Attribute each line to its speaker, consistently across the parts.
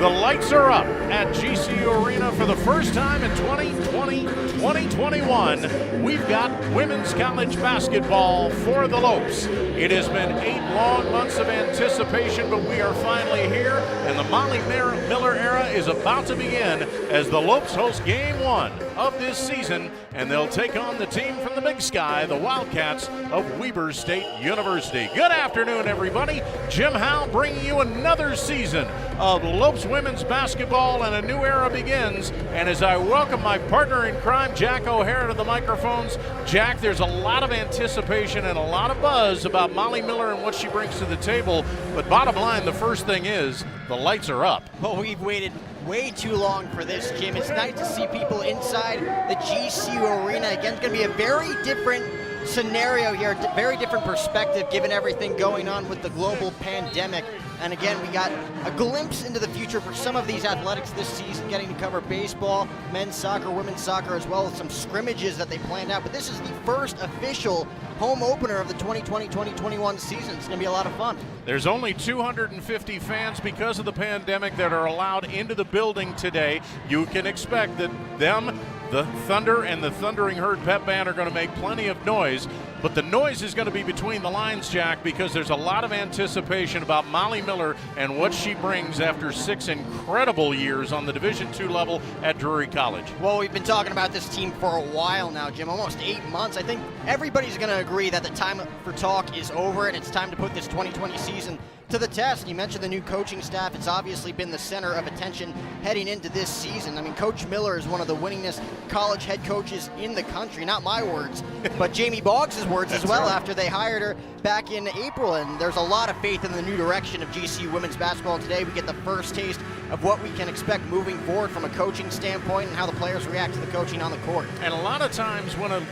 Speaker 1: The lights are up at GCU Arena for the first time in 2020-2021. We've got women's college basketball for the Lopes. It has been 8 long months of anticipation, but we are finally here, and the Molly Miller era is about to begin as the Lopes host Game 1 of this season, and they'll take on the team from the Big Sky, the Wildcats of Weber State University. Good afternoon, everybody. Jim Howe bringing you another season of Lopes women's basketball, and a new era begins. And as I welcome my partner in crime, Jack O'Hara, to the microphones. Jack, there's a lot of anticipation and a lot of buzz about Molly Miller and what she brings to the table, but bottom line, the first thing is the lights are up.
Speaker 2: Well, we've waited way too long for this, Jim. It's nice to see people inside the GCU Arena. Again, it's going to be a very different scenario here, very different perspective given everything going on with the global pandemic. And again, we got a glimpse into the future for some of these athletics this season, getting to cover baseball, men's soccer, women's soccer, as well as some scrimmages that they planned out. But this is the first official home opener of the 2020-2021 season. It's going to be a lot of fun.
Speaker 1: There's only 250 fans because of the pandemic that are allowed into the building today. You can expect that the Thunder and the Thundering Herd pep band are going to make plenty of noise, but the noise is going to be between the lines, Jack, because there's a lot of anticipation about Molly Miller and what she brings after 6 incredible years on the Division II level at Drury College.
Speaker 2: Well, we've been talking about this team for a while now, Jim, almost 8 months. I think everybody's going to agree that the time for talk is over, and it's time to put this 2020 season to the test. You mentioned the new coaching staff. It's obviously been the center of attention heading into this season. I mean, Coach Miller is one of the winningest college head coaches in the country. Not my words, but Jamie Boggs' words as well, right, after they hired her back in April. And there's a lot of faith in the new direction of GCU women's basketball. Today we get the first taste of what we can expect moving forward from a coaching standpoint and how the players react to the coaching on the court. And
Speaker 1: a lot of times when a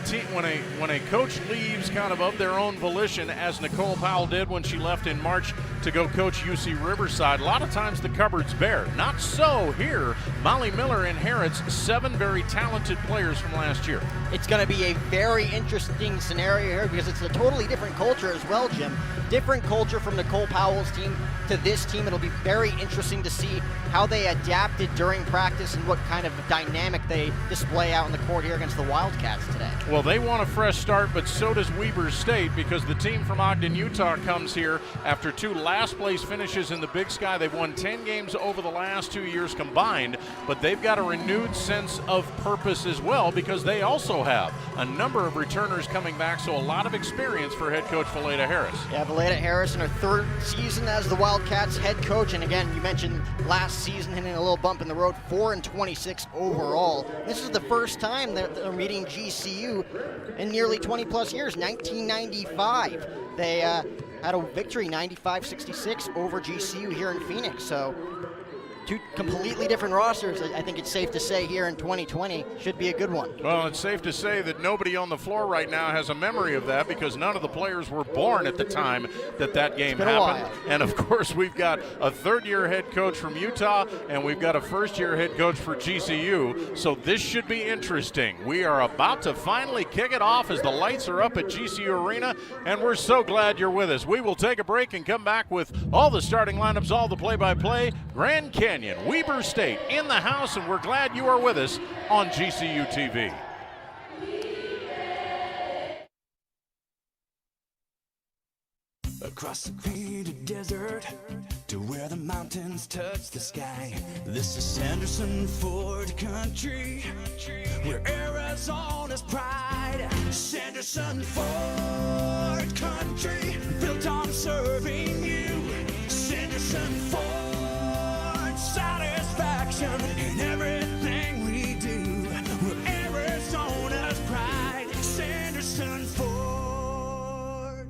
Speaker 1: coach leaves kind of their own volition, as Nicole Powell did when she left in March to go coach UC Riverside, a lot of times the cupboard's bare. Not so here. Molly Miller inherits 7 very talented players from last year.
Speaker 2: It's going to be a very interesting scenario here because it's a totally different culture as well, Jim. Different culture from Nicole Powell's team to this team. It'll be very interesting to see how they adapted during practice and what kind of dynamic they display out on the court here against the Wildcats today.
Speaker 1: Well, they want a fresh start, but so does Weber State, because the team from Ogden, Utah comes here after 2 last-place finishes in the Big Sky. They've won 10 games over the last 2 years combined, but they've got a renewed sense of purpose as well, because they also have a number of returners coming back, so a lot of experience for head coach Valeda Harris.
Speaker 2: Yeah, Valeda Harris in her 3rd season as the Wildcats head coach, and again, you mentioned last season hitting a little bump in the road, 4-26 overall. This is the first time that they're meeting GCU in nearly 20-plus years. 1995, they had a victory, 95-66 over GCU here in Phoenix. So 2 completely different rosters. I think it's safe to say here in 2020 should be a good one.
Speaker 1: Well, it's safe to say that nobody on the floor right now has a memory of that, because none of the players were born at the time that game happened. And of course, we've got a 3rd-year head coach from Utah, and we've got a 1st-year head coach for GCU. So this should be interesting. We are about to finally kick it off as the lights are up at GCU Arena, and we're so glad you're with us. We will take a break and come back with all the starting lineups, all the play-by-play. Grand Canyon, Weber State in the house, and we're glad you are with us on GCU TV.
Speaker 3: Across the painted desert to where the mountains touch the sky, this is Sanderson Ford country, where Arizona's pride. Sanderson Ford country, built on serving you. Sanderson Ford, satisfaction in everything we do. We're Arizona's pride. Sanderson Ford.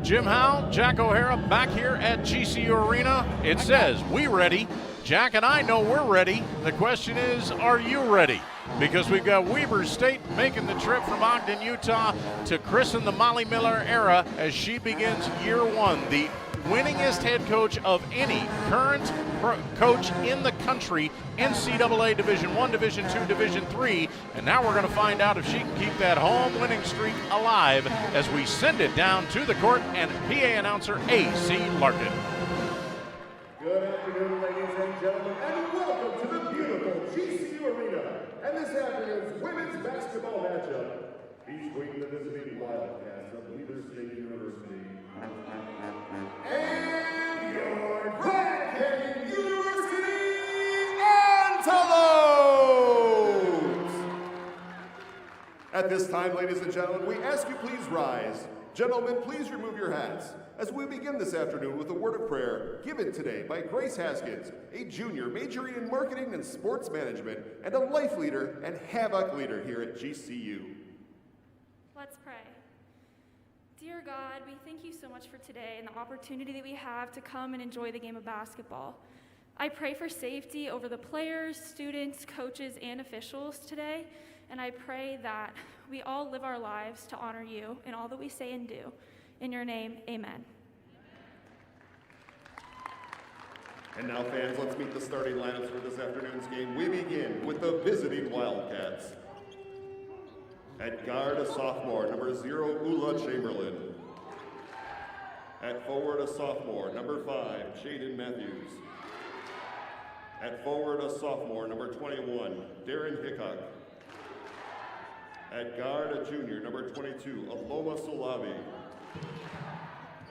Speaker 1: Jim Howe, Jack O'Hara back here at GCU Arena. It says, we ready. Jack and I know we're ready. The question is, are you ready? Because we've got Weber State making the trip from Ogden, Utah to christen the Molly Miller era as she begins year 1. The winningest head coach of any current coach in the country, NCAA Division I, Division II, Division III, and now we're going to find out if she can keep that home winning streak alive as we send it down to the court, and PA announcer A.C. Larkin.
Speaker 4: Good afternoon, ladies and gentlemen, and welcome to the beautiful GCU Arena and this afternoon's women's basketball matchup between the visiting Wildcats of Weber State University and your Grand Canyon University Antelopes! At this time, ladies and gentlemen, we ask you please rise. Gentlemen, please remove your hats as we begin this afternoon with a word of prayer given today by Grace Haskins, a junior majoring in marketing and sports management and a life leader and havoc leader here at GCU.
Speaker 5: Let's pray. Dear God, we thank you so much for today and the opportunity that we have to come and enjoy the game of basketball. I pray for safety over the players, students, coaches, and officials today, and I pray that we all live our lives to honor you in all that we say and do. In your name, amen.
Speaker 4: And now, fans, let's meet the starting lineups for this afternoon's game. We begin with the visiting Wildcats. At guard, a sophomore, number 0, Ula Chamberlain. At forward, a sophomore, number 5, Jaden Matthews. At forward, a sophomore, number 21, Darren Hickok. At guard, a junior, number 22, Aloma Solavi.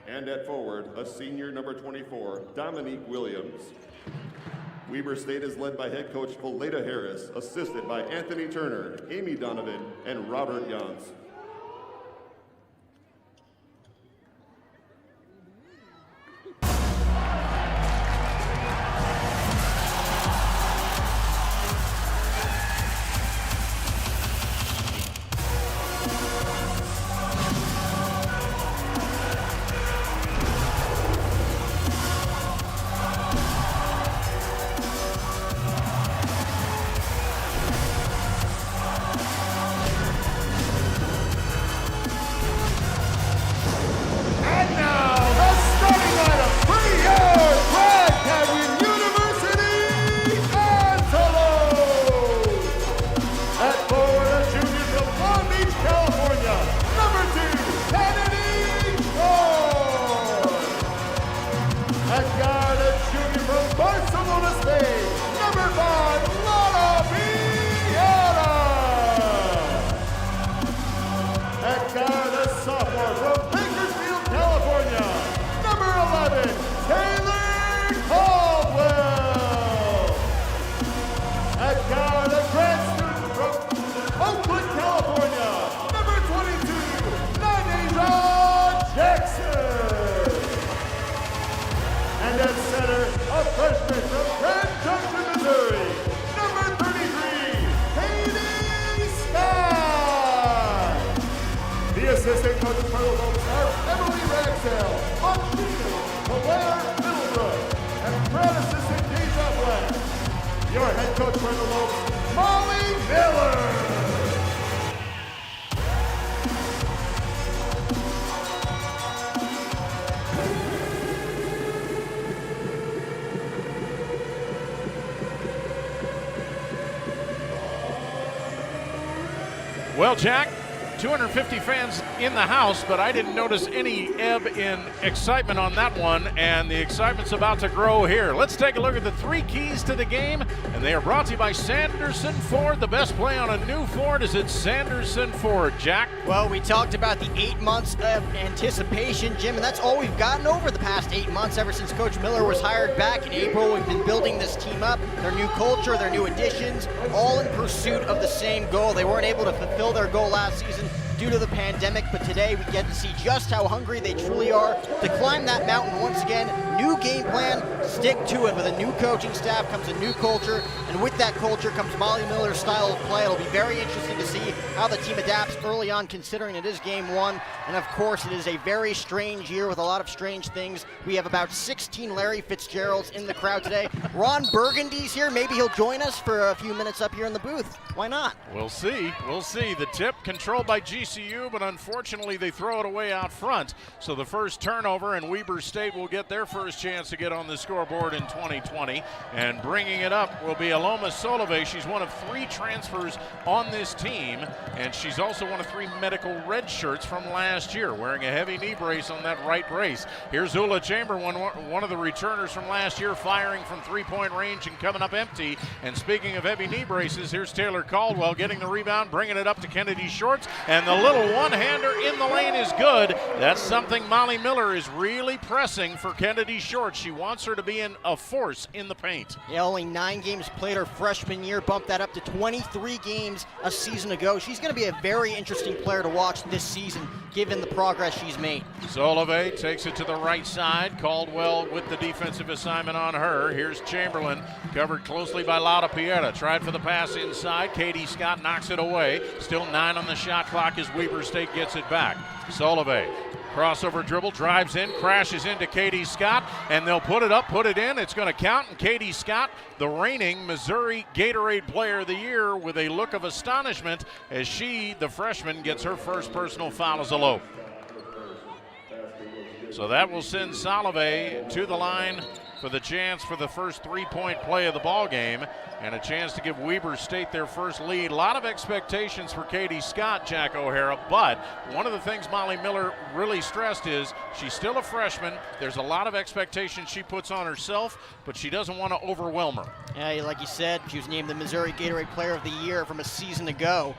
Speaker 4: And at forward, a senior, number 24, Dominique Williams. Weber State is led by head coach Valeda Harris, assisted by Anthony Turner, Amy Donovan, and Robert Jans. Assistant coaches for the Lopes are Emily Ragsdale, Monchino, Blair Middlebrook, and grad assistant Deja Black. Your head coach for the Lopes, Molly Miller.
Speaker 1: Well, Jack, 250 fans in the house, but I didn't notice any ebb in excitement on that one, and the excitement's about to grow here. Let's take a look at the 3 keys to the game, and they are brought to you by Sanderson Ford. The best play on a new Ford is at Sanderson Ford. Jack?
Speaker 2: Well, we talked about the 8 months of anticipation, Jim, and that's all we've gotten over the past 8 months ever since Coach Miller was hired back in April. We've been building this team up, their new culture, their new additions, all in pursuit of the same goal. They weren't able to fulfill their goal last season due to the pandemic, but today we get to see just how hungry they truly are to climb that mountain once again. New game plan, stick to it. With a new coaching staff comes a new culture, and with that culture comes Molly Miller's style of play. It'll be very interesting to see how the team adapts early on, considering it is game 1, and of course it is a very strange year with a lot of strange things. We have about 16 Larry Fitzgeralds in the crowd today. Ron Burgundy's here. Maybe he'll join us for a few minutes up here in the booth. Why not?
Speaker 1: We'll see. We'll see. The tip controlled by GCU, but unfortunately they throw it away out front. So the first turnover, and Weber State will get their first chance to get on the score scoreboard in 2020. And bringing it up will be Aloma Solove. She's one of 3 transfers on this team, and she's also one of 3 medical red shirts from last year, wearing a heavy knee brace on that right brace. Here's Ula Chamberlain, one of the returners from last year, firing from 3-point range and coming up empty. And speaking of heavy knee braces, here's Taylor Caldwell getting the rebound, bringing it up to Kennedy Shorts, and the little one-hander in the lane is good. That's something Molly Miller is really pressing for Kennedy Shorts. She wants her to be a force in the paint.
Speaker 2: Yeah, only 9 games played her freshman year, bumped that up to 23 games a season ago. She's going to be a very interesting player to watch this season, given the progress she's made.
Speaker 1: Solove takes it to the right side. Caldwell with the defensive assignment on her. Here's Chamberlain, covered closely by Laura Piera. Tried for the pass inside. Katie Scott knocks it away. Still 9 on the shot clock as Weber State gets it back. Solove, crossover dribble, drives in, crashes into Katie Scott, and they'll put it up, put it in. It's going to count, and Katie Scott, the reigning Missouri Gatorade Player of the Year, with a look of astonishment as she, the freshman, gets her first personal foul as a low. So that will send Solove to the line for the chance for the first 3-point play of the ball game, and a chance to give Weber State their first lead. A lot of expectations for Katie Scott, Jack O'Hara, but one of the things Molly Miller really stressed is she's still a freshman. There's a lot of expectations she puts on herself, but she doesn't want to overwhelm her.
Speaker 2: Yeah, like you said, she was named the Missouri Gatorade Player of the Year from a season ago.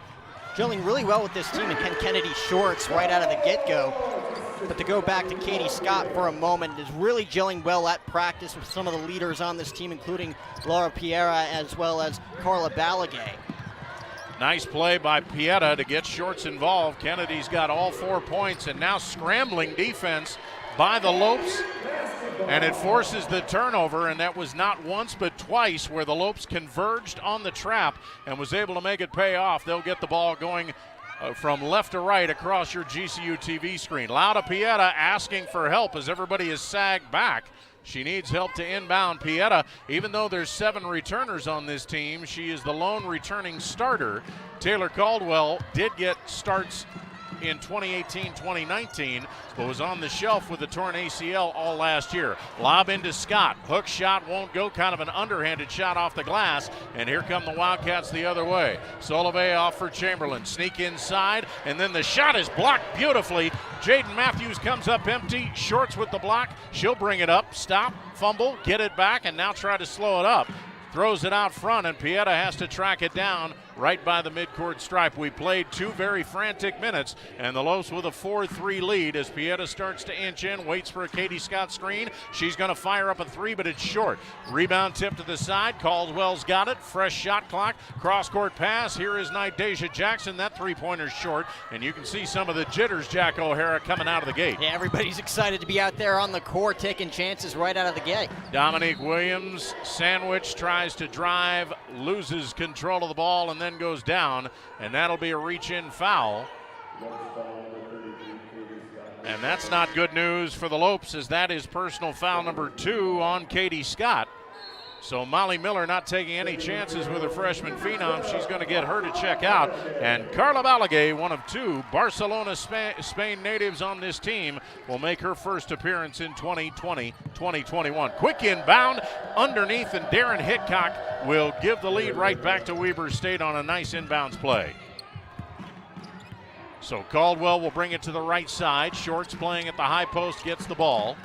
Speaker 2: Gelling really well with this team, and Kennedy Shorts right out of the get-go. But to go back to Katie Scott for a moment, is really gelling well at practice with some of the leaders on this team, including Laura Piera as well as Carla Balagay.
Speaker 1: Nice play by Pieta to get Shorts involved. Kennedy's got all 4 points, and now scrambling defense by the Lopes, and it forces the turnover, and that was not once but twice where the Lopes converged on the trap and was able to make it pay off. They'll get the ball going from left to right across your GCU TV screen. Laura Pieta asking for help as everybody is sagged back. She needs help to inbound. Pieta, even though there's 7 returners on this team, she is the lone returning starter. Taylor Caldwell did get starts in 2018-2019, but was on the shelf with a torn ACL all last year. Lob into Scott. Hook shot won't go, kind of an underhanded shot off the glass, and here come the Wildcats the other way. Solove off for Chamberlain. Sneak inside, and then the shot is blocked beautifully. Jaden Matthews comes up empty. Shorts with the block. She'll bring it up, stop, fumble, get it back, and now try to slow it up. Throws it out front, and Pieta has to track it down right by the midcourt stripe. We played 2 very frantic minutes, and the Lopes with a 4-3 lead as Pieta starts to inch in, waits for a Katie Scott screen. She's going to fire up a 3, but it's short. Rebound tip to the side. Caldwell's got it. Fresh shot clock. Cross-court pass. Here is Nydasia Jackson. That 3-pointer's short, and you can see some of the jitters, Jack O'Hara, coming out of the gate.
Speaker 2: Yeah, everybody's excited to be out there on the court, taking chances right out of the gate.
Speaker 1: Dominique Williams, sandwich, tries to drive, loses control of the ball, and then goes down, and that'll be a reach-in foul. And that's not good news for the Lopes, as that is personal foul number 2 on Katie Scott. So Molly Miller not taking any chances with her freshman phenom. She's going to get her to check out. And Carla Balagay, one of 2 Barcelona, Spain natives on this team, will make her first appearance in 2020-2021. Quick inbound underneath, and Darren Hitchcock will give the lead right back to Weber State on a nice inbounds play. So Caldwell will bring it to the right side. Shorts playing at the high post, gets the ball.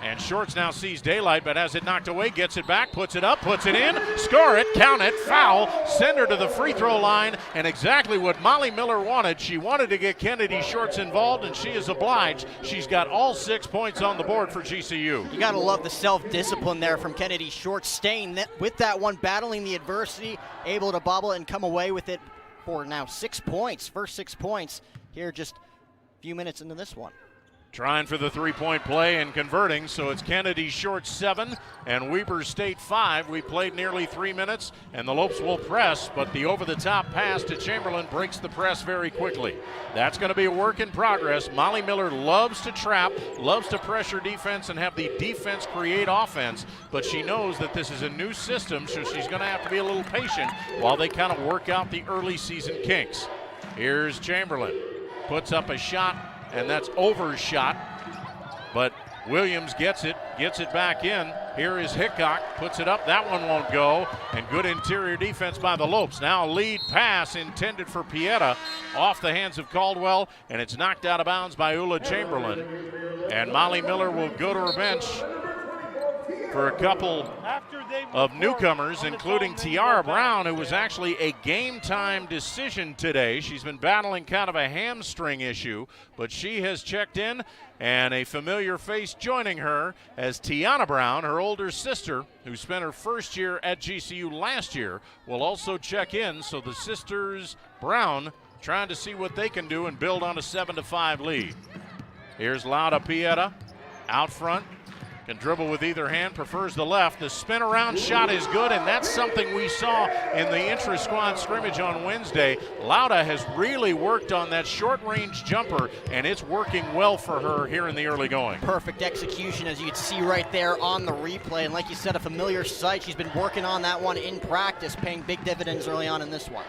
Speaker 1: And Shorts now sees daylight, but has it knocked away, gets it back, puts it up, puts it in, score it, count it, foul, send her to the free throw line, and exactly what Molly Miller wanted. She wanted to get Kennedy Shorts involved, and she is obliged. She's got all 6 points on the board for GCU.
Speaker 2: You got to love the self-discipline there from Kennedy Shorts, staying with that one, battling the adversity, able to bobble it and come away with it for now 6 points, first 6 points here just a few minutes into this one.
Speaker 1: Trying for the 3-point play and converting, so it's Kennedy Shorts 7 and Weber State 5. We played nearly 3 minutes, and the Lopes will press, but the over-the-top pass to Chamberlain breaks the press very quickly. That's going to be a work in progress. Molly Miller loves to trap, loves to pressure defense and have the defense create offense, but she knows that this is a new system, so she's going to have to be a little patient while they kind of work out the early season kinks. Here's Chamberlain, puts up a shot, and that's overshot, but Williams gets it back in. Here is Hickok, puts it up. That one won't go. And good interior defense by the Lopes. Now a lead pass intended for Pieta off the hands of Caldwell, and it's knocked out of bounds by Ula Chamberlain. And Molly Miller will go to her bench for a couple of newcomers, including Tiara Brown, who was actually a game-time decision today. She's been battling kind of a hamstring issue, but she has checked in, and a familiar face joining her as Tiana Brown, her older sister, who spent her first year at GCU last year, will also check in. So the sisters Brown trying to see what they can do and build on a 7-5 lead. Here's Lauda Pieta out front. Can dribble with either hand, prefers the left. The spin around shot is good, and that's something we saw in the intra-squad scrimmage on Wednesday. Lauda has really worked on that short-range jumper, and it's working well for her here in the early going.
Speaker 2: Perfect execution, as you can see right there on the replay. And like you said, a familiar sight. She's been working on that one in practice, paying big dividends early on in this one.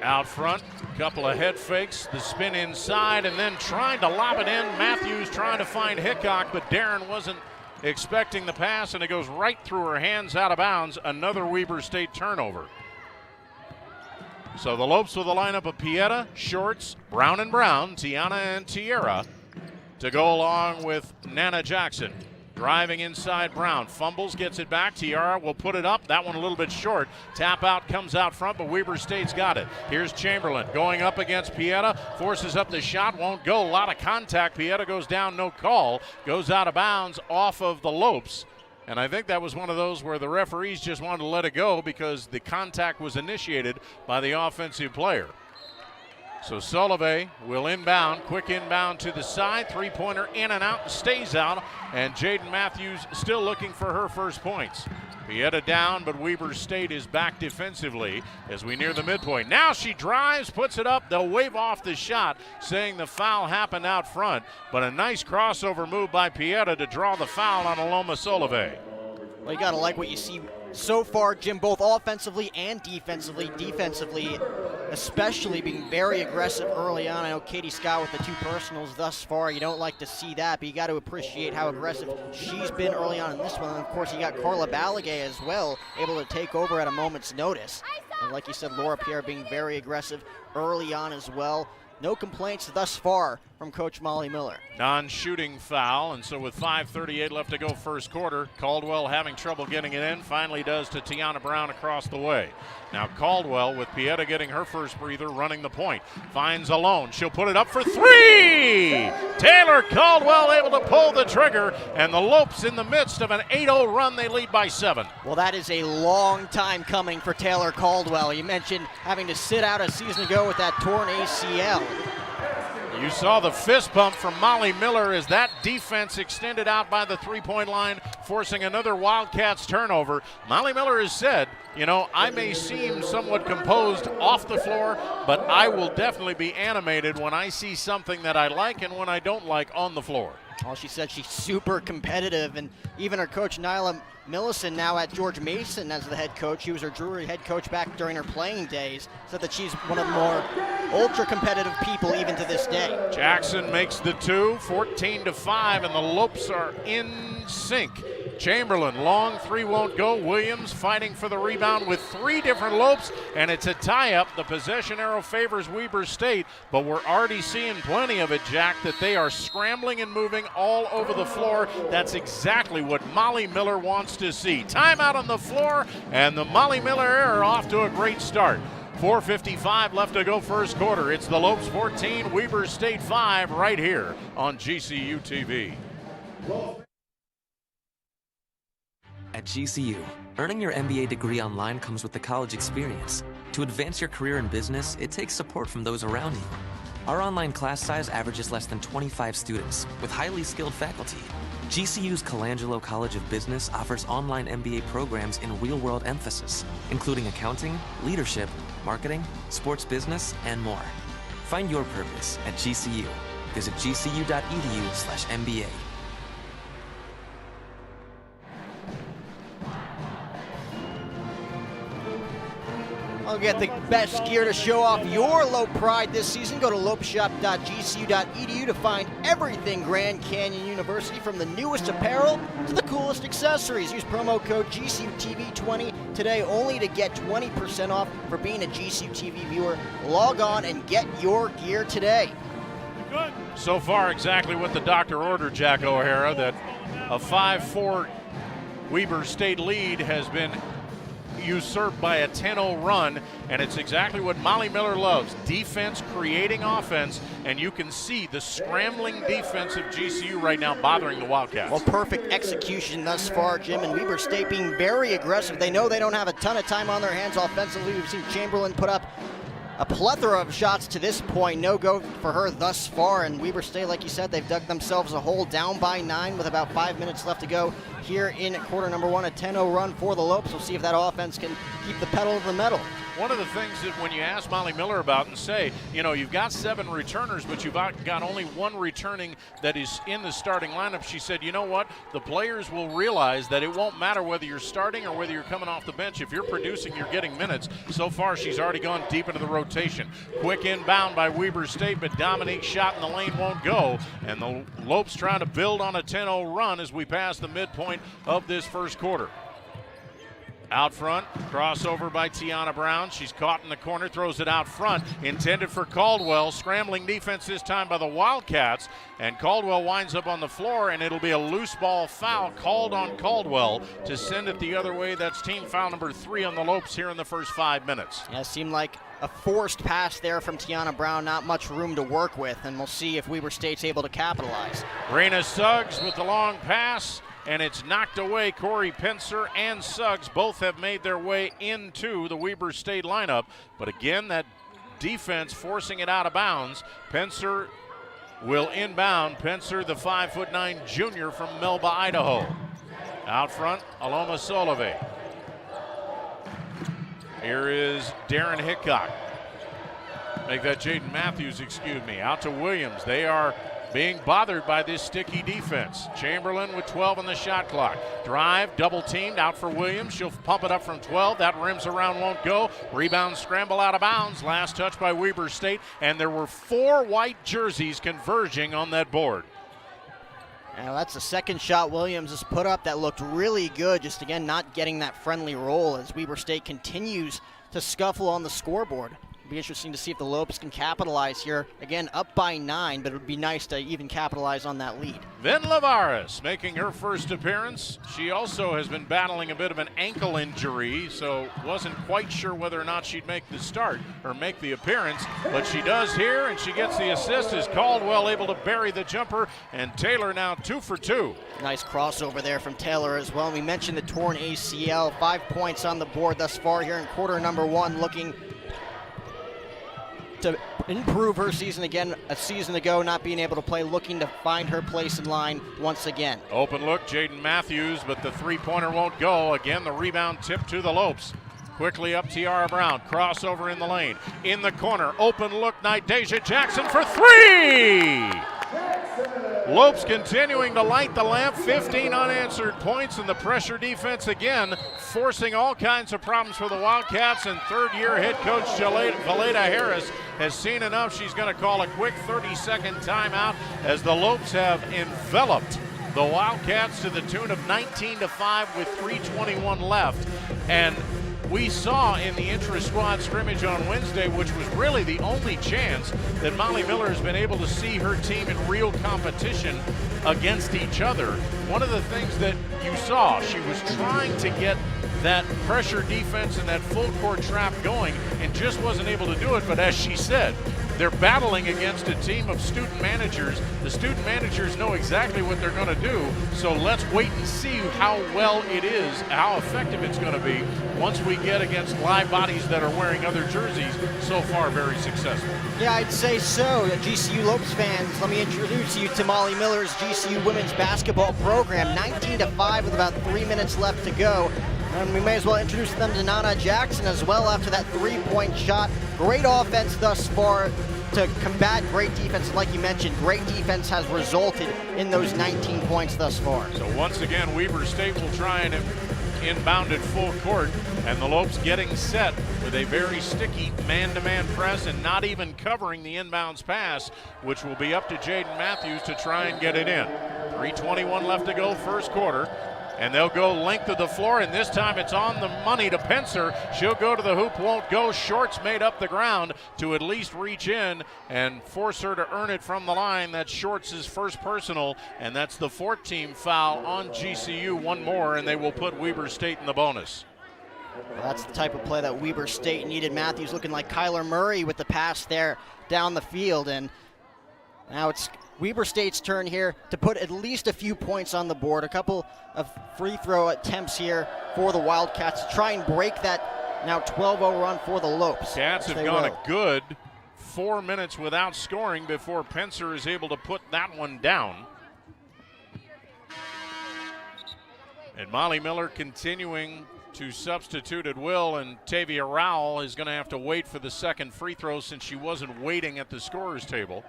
Speaker 1: Out front, a couple of head fakes, the spin inside, and then trying to lob it in. Matthews trying to find Hickok, but Darren wasn't expecting the pass, and it goes right through her hands out of bounds. Another Weber State turnover. So the Lopes with a lineup of Pieta, Shorts, Brown and Brown, Tiana and Tierra to go along with Nana Jackson. Driving inside, Brown fumbles, gets it back. Tiara will put it up. That one a little bit short. Tap out comes out front, but Weber State's got it. Here's Chamberlain going up against Pieta. Forces up the shot, won't go. A lot of contact. Pieta goes down, no call. Goes out of bounds off of the Lopes. And I think that was one of those where the referees just wanted to let it go because the contact was initiated by the offensive player. So Solovey will inbound, quick inbound to the side, three-pointer in and out, stays out, and Jaden Matthews still looking for her first points. Pieta down, but Weber State is back defensively as we near the midpoint. Now she drives, puts it up, they'll wave off the shot, saying the foul happened out front, but a nice crossover move by Pieta to draw the foul on Aloma Solovey.
Speaker 2: Well, you gotta like what you see so far, Jim, both offensively and defensively. Defensively, especially being very aggressive early on. I know Katie Scott with the two personals thus far. You don't like to see that, but you got to appreciate how aggressive she's been early on in this one. And of course, you got Carla Balagay as well, able to take over at a moment's notice. And like you said, Laura Pierre being very aggressive early on as well. No complaints thus far from Coach Molly Miller.
Speaker 1: Non-shooting foul, and so with 5:38 left to go first quarter, Caldwell having trouble getting it in, finally does to Tiana Brown across the way. Now Caldwell with Pieta getting her first breather, running the point. Finds Alone, she'll put it up for three! Taylor Caldwell able to pull the trigger, and the Lopes in the midst of an 8-0 run, they lead by 7.
Speaker 2: Well, that is a long time coming for Taylor Caldwell. You mentioned having to sit out a season ago with that torn ACL.
Speaker 1: You saw the fist bump from Molly Miller as that defense extended out by the three-point line, forcing another Wildcats turnover. Molly Miller has said, you know, I may seem somewhat composed off the floor, but I will definitely be animated when I see something that I like and when I don't like on the floor.
Speaker 2: Well, she said she's super competitive, and even her coach, Nyla Millison, now at George Mason as the head coach. She was her Drury head coach back during her playing days. Said that she's one of the more ultra-competitive people even to this day.
Speaker 1: Jackson makes the two, 14-5, and the Lopes are in sync. Chamberlain, long three won't go. Williams fighting for the rebound with three different Lopes, and it's a tie-up. The possession arrow favors Weber State, but we're already seeing plenty of it, Jack, that they are scrambling and moving all over the floor. That's exactly what Molly Miller wants to see. Timeout on the floor, and the Molly Miller era off to a great start. 4:55 left to go first quarter. It's the Lopes 14, Weber State 5 right here on GCU TV.
Speaker 6: At GCU, earning your MBA degree online comes with the college experience. To advance your career in business, it takes support from those around you. Our online class size averages less than 25 students, with highly skilled faculty. GCU's Colangelo College of Business offers online MBA programs in real-world emphasis, including accounting, leadership, marketing, sports business, and more. Find your purpose at GCU. Visit gcu.edu/MBA.
Speaker 2: I'll get the best gear to show off your Lope pride this season. Go to lopeshop.gcu.edu to find everything Grand Canyon University, from the newest apparel to the coolest accessories. Use promo code GCUTV20 today only to get 20% off for being a GCU TV viewer. Log on and get your gear today.
Speaker 1: So far, exactly what the doctor ordered, Jack O'Hara, that a 5-4 Weber State lead has been usurped by a 10-0 run, and it's exactly what Molly Miller loves: defense creating offense, and you can see the scrambling defense of GCU right now bothering the Wildcats.
Speaker 2: Well, perfect execution thus far, Jim, and Weber State being very aggressive. They know they don't have a ton of time on their hands offensively. We've seen Chamberlain put up a plethora of shots to this point. No go for her thus far, and Weber State, like you said, they've dug themselves a hole, down by 9 with about 5 minutes left to go here in quarter number 1. A 10-0 run for the Lopes. We'll see if that offense can keep the pedal to the metal.
Speaker 1: One of the things that when you ask Molly Miller about and say, you know, you've got 7 returners, but you've got only 1 returning that is in the starting lineup, she said, you know what, the players will realize that it won't matter whether you're starting or whether you're coming off the bench. If you're producing, you're getting minutes. So far, she's already gone deep into the rotation. Quick inbound by Weber State, but Dominique's shot in the lane won't go, and the Lopes trying to build on a 10-0 run as we pass the midpoint of this first quarter. Out front, crossover by Tiana Brown. She's caught in the corner, throws it out front, intended for Caldwell. Scrambling defense this time by the Wildcats, and Caldwell winds up on the floor, and it'll be a loose ball foul called on Caldwell to send it the other way. That's team foul number 3 on the Lopes here in the first 5 minutes.
Speaker 2: Yeah, it seemed like a forced pass there from Tiana Brown, not much room to work with, and we'll see if Weber State's able to capitalize.
Speaker 1: Rena Suggs with the long pass, and it's knocked away. Corey Pencer and Suggs both have made their way into the Weber State lineup. But again, that defense forcing it out of bounds. Pencer will inbound. Pencer, the 5'9" junior from Melba, Idaho. Out front, Aloma Solove. Here is Darren Hickok. Make that Jaden Matthews, excuse me. Out to Williams. They are being bothered by this sticky defense. Chamberlain with 12 on the shot clock. Drive, double teamed, out for Williams. She'll pump it up from 12. That rims around, won't go. Rebound scramble out of bounds. Last touch by Weber State, and there were 4 white jerseys converging on that board.
Speaker 2: Now that's the second shot Williams has put up that looked really good, just again not getting that friendly roll as Weber State continues to scuffle on the scoreboard. It'll be interesting to see if the Lopes can capitalize here. Again, up by 9, but it would be nice to even capitalize on that lead.
Speaker 1: Then Lavares making her first appearance. She also has been battling a bit of an ankle injury, so wasn't quite sure whether or not she'd make the start or make the appearance, but she does here, and she gets the assist as Caldwell able to bury the jumper, and Taylor now 2 for 2.
Speaker 2: Nice crossover there from Taylor as well. We mentioned the torn ACL, 5 points on the board thus far here in quarter number 1, looking to improve her season again. A season ago, not being able to play, looking to find her place in line once again.
Speaker 1: Open look, Jaden Matthews, but the three-pointer won't go. Again, the rebound tip to the Lopes. Quickly up Tiara Brown, crossover in the lane. In the corner, open look, Nydeja Jackson for 3! Lopes continuing to light the lamp, 15 unanswered points, and the pressure defense again forcing all kinds of problems for the Wildcats, and third-year head coach Valeda Harris has seen enough. She's going to call a quick 30-second timeout as the Lopes have enveloped the Wildcats to the tune of 19-5 with 3:21 left. And we saw in the intra-squad scrimmage on Wednesday, which was really the only chance that Molly Miller has been able to see her team in real competition against each other. One of the things that you saw, she was trying to get that pressure defense and that full court trap going and just wasn't able to do it. But as she said, they're battling against a team of student managers. The student managers know exactly what they're going to do, so let's wait and see how well it is, how effective it's going to be once we get against live bodies that are wearing other jerseys. So far, very successful.
Speaker 2: Yeah, I'd say so. GCU Lopes fans, let me introduce you to Molly Miller's GCU women's basketball program. 19-5 with about 3 minutes left to go. And we may as well introduce them to Nana Jackson as well after that three-point shot. Great offense thus far to combat great defense. Like you mentioned, great defense has resulted in those 19 points thus far.
Speaker 1: So once again, Weber State will try and inbounded full court, and the Lopes getting set with a very sticky man-to-man press and not even covering the inbounds pass, which will be up to Jaden Matthews to try and get it in. 3:21 left to go, first quarter. And they'll go length of the floor, and this time it's on the money to Pencer. She'll go to the hoop, won't go. Shorts made up the ground to at least reach in and force her to earn it from the line. That's Shorts' first personal, and that's the 14th foul on GCU. One more, and they will put Weber State in the bonus.
Speaker 2: Well, that's the type of play that Weber State needed. Matthews looking like Kyler Murray with the pass there down the field, and now it's Weber State's turn here to put at least a few points on the board. A couple of free throw attempts here for the Wildcats to try and break that now 12-0 run for the Lopes.
Speaker 1: Cats have gone a good 4 minutes without scoring before Pencer is able to put that one down. And Molly Miller continuing to substitute at will, and Tavia Rowell is going to have to wait for the second free throw since she wasn't waiting at the scorer's table.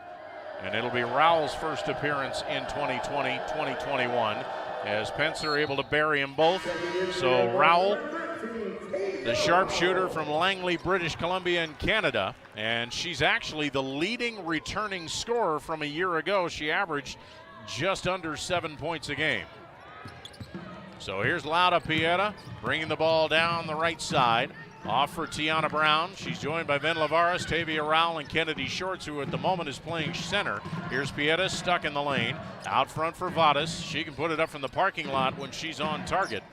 Speaker 1: And it'll be Rowell's first appearance in 2020-2021 as Pencer able to bury them both. So Rowell, the sharpshooter from Langley, British Columbia in Canada, and she's actually the leading returning scorer from a year ago. She averaged just under 7 points a game. So here's Laura Pieta bringing the ball down the right side. Off for Tiana Brown. She's joined by Ben Lavares, Tavia Rowell, and Kennedy Shorts, who at the moment is playing center. Here's Pieta stuck in the lane. Out front for Vadas. She can put it up from the parking lot when she's on target.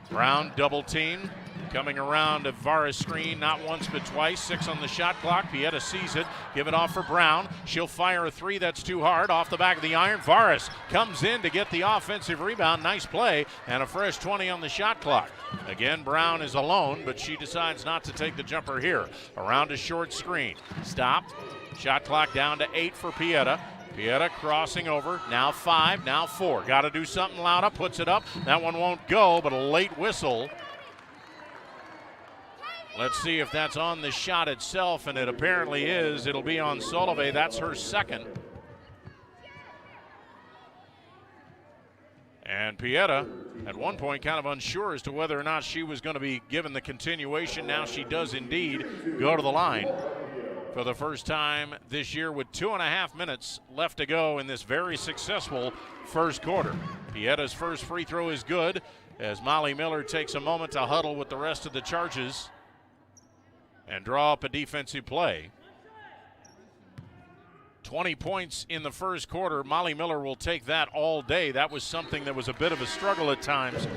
Speaker 1: Brown double team. Coming around a Varas screen, not once but twice. 6 on the shot clock. Pieta sees it. Give it off for Brown. She'll fire a three. That's too hard. Off the back of the iron. Varas comes in to get the offensive rebound. Nice play. And a fresh 20 on the shot clock. Again, Brown is alone, but she decides not to take the jumper here. Around a short screen. Stop. Shot clock down to 8 for Pieta. Pieta crossing over. Now 5, now 4. Got to do something. Lauda puts it up. That one won't go, but a late whistle. Let's see if that's on the shot itself, and it apparently is. It'll be on Solove. That's her second. And Pieta, at one point, kind of unsure as to whether or not she was going to be given the continuation. Now she does indeed go to the line for the first time this year with 2.5 minutes left to go in this very successful first quarter. Pieta's first free throw is good as Molly Miller takes a moment to huddle with the rest of the Charges and draw up a defensive play. 20 points in the first quarter. Molly Miller will take that all day. That was something that was a bit of a struggle at times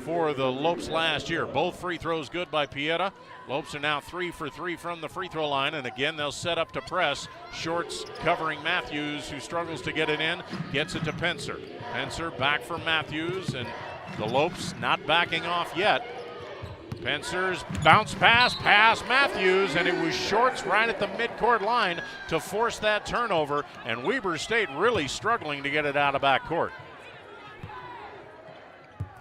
Speaker 1: for the Lopes last year. Both free throws good by Pieta. Lopes are now 3 for 3 from the free throw line, and again they'll set up to press. Shorts covering Matthews, who struggles to get it in, gets it to Pencer. Pencer back for Matthews, and the Lopes not backing off yet. Pencer's bounce pass Matthews, and it was Shorts right at the midcourt line to force that turnover, and Weber State really struggling to get it out of backcourt.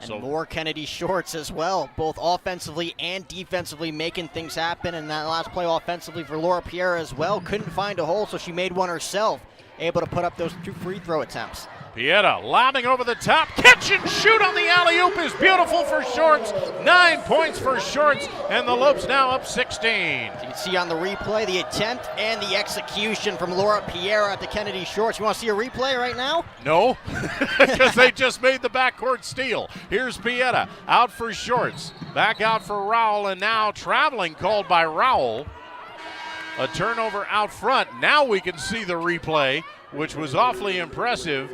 Speaker 2: And more Kennedy Shorts as well, both offensively and defensively making things happen. And that last play offensively for Laura Pierre as well. Couldn't find a hole, so she made one herself, able to put up those 2 free throw attempts.
Speaker 1: Pieta lobbing over the top. Catch and shoot on the alley-oop is beautiful for Shorts. 9 points for Shorts, and the Lopes now up 16.
Speaker 2: You can see on the replay the attempt and the execution from Laura Pierre at the Kennedy Shorts. You want to see a replay right now?
Speaker 1: No, because they just made the backcourt steal. Here's Pieta out for Shorts. Back out for Rowell, and now traveling called by Rowell. A turnover out front. Now we can see the replay, which was awfully impressive.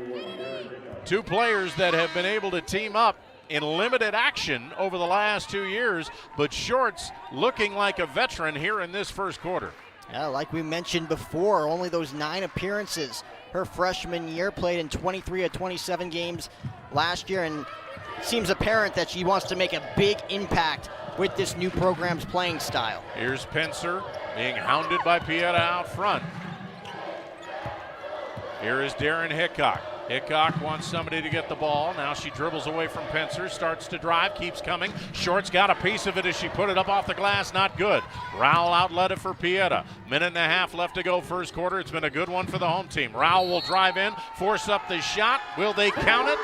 Speaker 1: 2 players that have been able to team up in limited action over the last 2 years, but Shorts looking like a veteran here in this first quarter.
Speaker 2: Yeah, like we mentioned before, only those 9 appearances her freshman year, played in 23 of 27 games last year, and it seems apparent that she wants to make a big impact with this new program's playing style.
Speaker 1: Here's Pencer being hounded by Pieta out front. Here is Darren Hickok. Hickok wants somebody to get the ball. Now she dribbles away from Pencer, starts to drive, keeps coming. Shorts got a piece of it as she put it up off the glass, not good. Rowell outlet it for Pieta. 1.5 minutes left to go first quarter. It's been a good one for the home team. Rowell will drive in, force up the shot. Will they count it?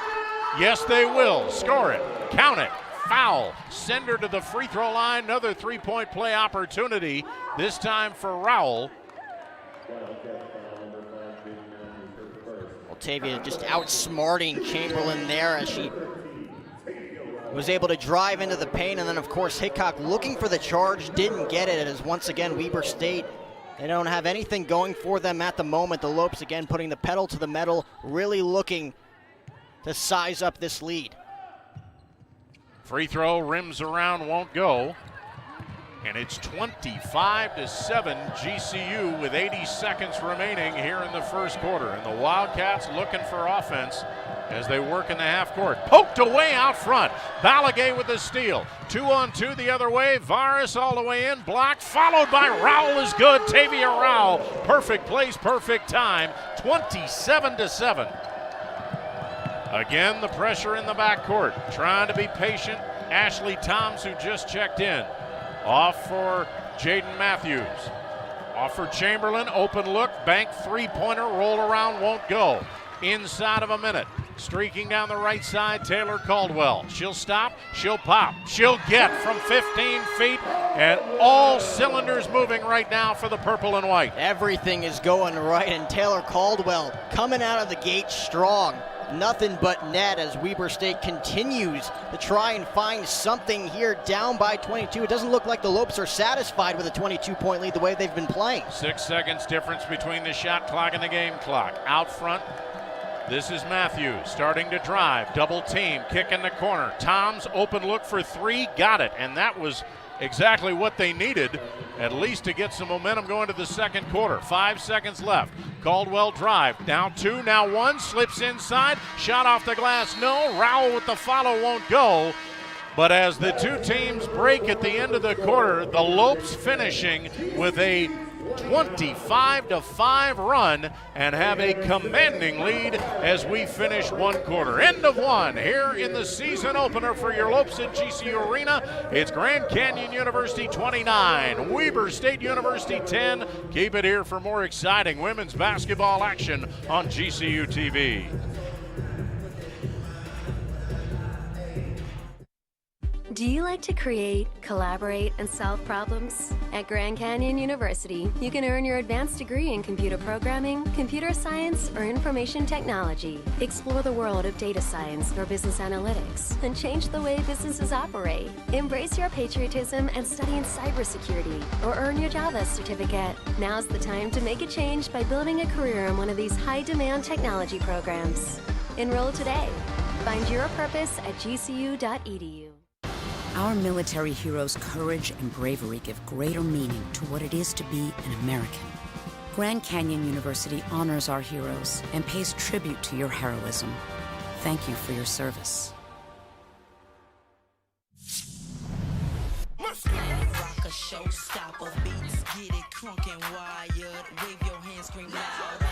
Speaker 1: Yes, they will. Score it. Count it. Foul. Send her to the free throw line. Another three-point play opportunity, this time for Rowell.
Speaker 2: Altavia just outsmarting Chamberlain there as she was able to drive into the paint, and then of course Hickok looking for the charge, didn't get it, as once again Weber State, they don't have anything going for them at the moment. The Lopes again putting the pedal to the metal, really looking to size up this lead.
Speaker 1: Free throw rims around, won't go. And it's 25-7 GCU with 80 seconds remaining here in the first quarter. And the Wildcats looking for offense as they work in the half court. Poked away out front. Balagay with the steal. 2-on-2 the other way. Varus all the way in. Blocked. Followed by Rowell is good. Tavia Rowell. Perfect place, perfect time. 27-7. Again, the pressure in the backcourt. Trying to be patient. Ashley Toms, who just checked in. Off for Jaden Matthews. Off for Chamberlain, open look, bank three-pointer, roll around, won't go. Inside of a minute. Streaking down the right side, Taylor Caldwell. She'll stop, she'll pop, she'll get from 15 feet, and all cylinders moving right now for the purple and white.
Speaker 2: Everything is going right, and Taylor Caldwell coming out of the gate strong. Nothing but net as Weber State continues to try and find something here, down by 22. It doesn't look like the Lopes are satisfied with a 22-point lead the way they've been playing.
Speaker 1: 6 seconds difference between the shot clock and the game clock. Out front, this is Matthews starting to drive. Double team, kick in the corner. Tom's open look for three, got it. And that was exactly what they needed, at least to get some momentum going to the second quarter. 5 seconds left. Caldwell drive, now two, now one, slips inside, shot off the glass, no. Rowell with the follow, won't go. But as the two teams break at the end of the quarter, the Lopes finishing with a 25-5 run and have a commanding lead as we finish one quarter. End of one here in the season opener for your Lopes at GCU Arena. It's Grand Canyon University 29, Weber State University 10. Keep it here for more exciting women's basketball action on GCU TV.
Speaker 7: Do you like to create, collaborate, and solve problems? At Grand Canyon University, you can earn your advanced degree in computer programming, computer science, or information technology. Explore the world of data science or business analytics and change the way businesses operate. Embrace your patriotism and study in cybersecurity or earn your Java certificate. Now's the time to make a change by building a career in one of these high-demand technology programs. Enroll today. Find your purpose at gcu.edu.
Speaker 8: Our military heroes' courage and bravery give greater meaning to what it is to be an American. Grand Canyon University honors our heroes and pays tribute to your heroism. Thank you for your service.
Speaker 3: Rock a showstopper, beats, get it crunk and wired. Wave your hands, scream loud.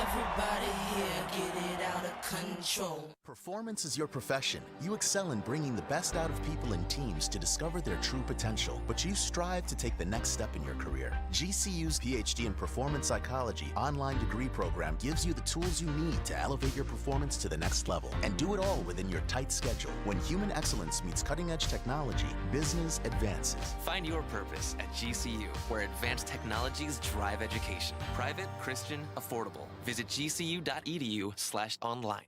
Speaker 3: Everybody here, get it out of control.
Speaker 9: Performance is your profession. You excel in bringing the best out of people and teams to discover their true potential, but you strive to take the next step in your career. GCU's PhD in Performance Psychology online degree program gives you the tools you need to elevate your performance to the next level, and do it all within your tight schedule. When human excellence meets cutting-edge technology, business advances.
Speaker 6: Find your purpose at GCU, where advanced technologies drive education. Private, Christian, affordable. Visit gcu.edu/online.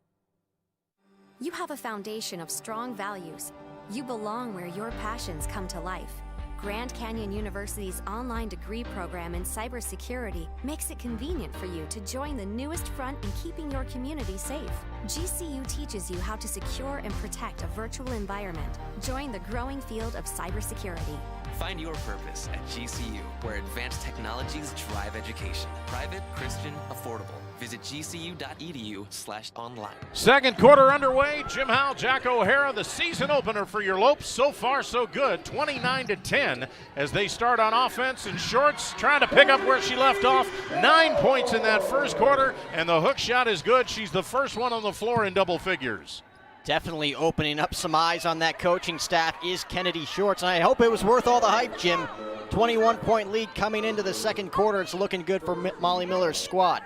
Speaker 10: You have a foundation of strong values. You belong where your passions come to life. Grand Canyon University's online degree program in cybersecurity makes it convenient for you to join the newest front in keeping your community safe. GCU teaches you how to secure and protect a virtual environment. Join the growing field of cybersecurity.
Speaker 6: Find your purpose at GCU, where advanced technologies drive education. Private, Christian, affordable. Visit gcu.edu/online.
Speaker 1: Second quarter underway. Jim Howell, Jack O'Hara, the season opener for your Lopes. So far, so good. 29-10 as they start on offense. And Shorts trying to pick up where she left off. 9 points in that first quarter, and the hook shot is good. She's the first one on the floor in double figures.
Speaker 2: Definitely opening up some eyes on that coaching staff is Kennedy Shorts, and I hope it was worth all the hype, Jim. 21-point lead coming into the second quarter. It's looking good for Molly Miller's squad.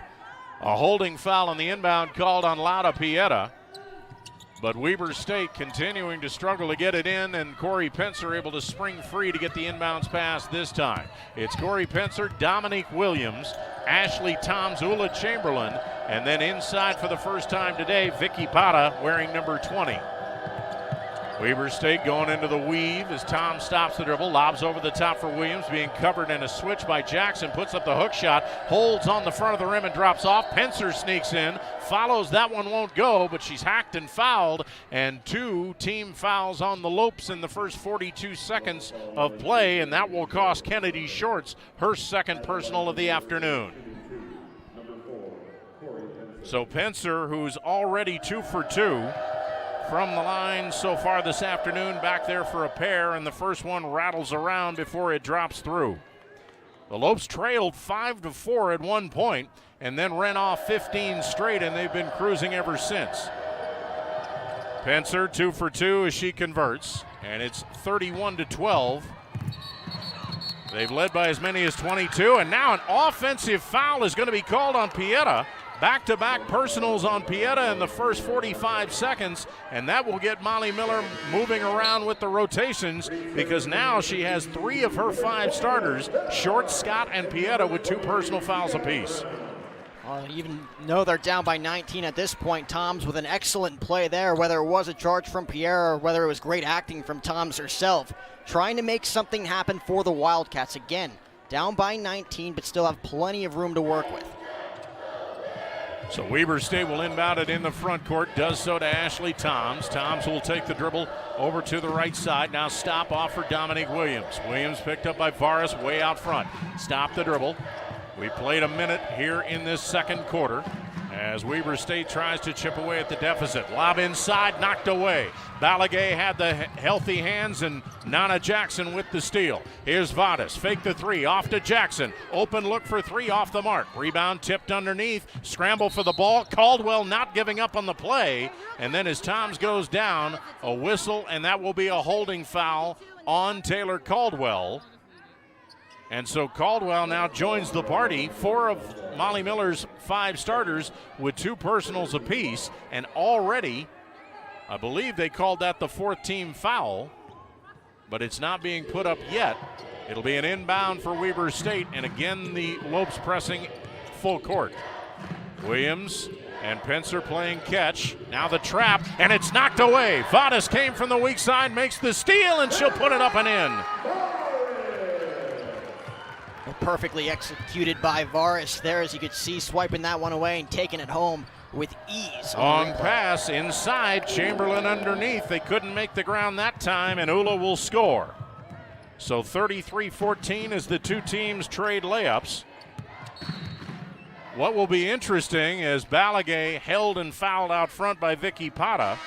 Speaker 1: A holding foul on the inbound called on Lauda Pieta. But Weber State continuing to struggle to get it in, and Corey Pencer able to spring free to get the inbounds pass this time. It's Corey Pencer, Dominique Williams, Ashley Toms, Ula Chamberlain, and then inside for the first time today, Vicky Pata wearing number 20. Weber State going into the weave as Tom stops the dribble, lobs over the top for Williams, being covered in a switch by Jackson, puts up the hook shot, holds on the front of the rim and drops off. Pencer sneaks in, follows, that one won't go, but she's hacked and fouled, and 2 team fouls on the Lopes in the first 42 seconds of play, and that will cost Kennedy Shorts her second personal of the afternoon. So Pencer, who's already 2 for 2, from the line so far this afternoon, back there for a pair, and the first one rattles around before it drops through. The Lopes trailed 5-4 at one point and then ran off 15 straight, and they've been cruising ever since. Pencer 2 for 2 as she converts, and it's 31-12. They've led by as many as 22, and now an offensive foul is going to be called on Pieta. Back-to-back personals on Pieta in the first 45 seconds, and that will get Molly Miller moving around with the rotations, because now she has 3 of her 5 starters, Short, Scott, and Pieta, with 2 personal fouls apiece.
Speaker 2: Even though they're down by 19 at this point, Toms with an excellent play there, whether it was a charge from Pierre or whether it was great acting from Toms herself, trying to make something happen for the Wildcats. Again, down by 19, but still have plenty of room to work with.
Speaker 1: So Weber State will inbound it in the front court, does so to Ashley Toms. Toms will take the dribble over to the right side. Now stop off for Dominique Williams. Williams picked up by Varis way out front. Stop the dribble. We played a minute here in this second quarter as Weber State tries to chip away at the deficit. Lob inside, knocked away. Balagay had the healthy hands, and Nana Jackson with the steal. Here's Vadas, fake the 3, off to Jackson. Open look for 3, off the mark. Rebound tipped underneath, scramble for the ball. Caldwell not giving up on the play, and then as Toms goes down, a whistle, and that will be a holding foul on Taylor Caldwell. And so Caldwell now joins the party. 4 of Molly Miller's 5 starters with 2 personals apiece, and already, I believe they called that the 4th team foul, but it's not being put up yet. It'll be an inbound for Weber State, and again the Lopes pressing full court. Williams and Pencer playing catch. Now the trap, and it's knocked away. Vadas came from the weak side, makes the steal, and she'll put it up and in.
Speaker 2: Perfectly executed by Varis there, as you could see, swiping that one away and taking it home with ease.
Speaker 1: Long pass inside, Chamberlain underneath. They couldn't make the ground that time, and Ula will score. So 33-14 as the 2 teams trade layups. What will be interesting is Balagay held and fouled out front by Vicky Pata,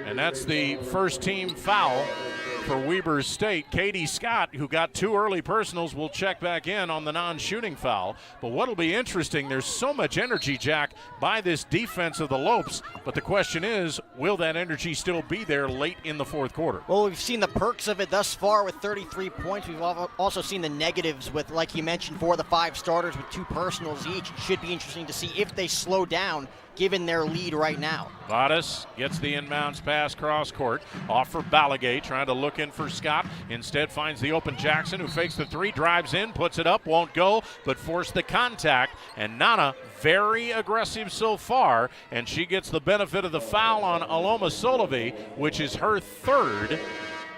Speaker 1: and that's the first team foul for Weber State. Katie Scott, who got 2 early personals, will check back in on the non-shooting foul. But what'll be interesting, there's so much energy, Jack, by this defense of the Lopes, but the question is, will that energy still be there late in the 4th quarter?
Speaker 2: Well, we've seen the perks of it thus far with 33 points. We've also seen the negatives with, like you mentioned, 4 of the 5 starters with 2 personals each. It should be interesting to see if they slow down given their lead right now.
Speaker 1: Vadas gets the inbounds pass cross court. Off for Balagay, trying to look in for Scott. Instead finds the open Jackson, who fakes the 3, drives in, puts it up, won't go, but forced the contact. And Nana, very aggressive so far, and she gets the benefit of the foul on Aloma Solovey, which is her 3rd,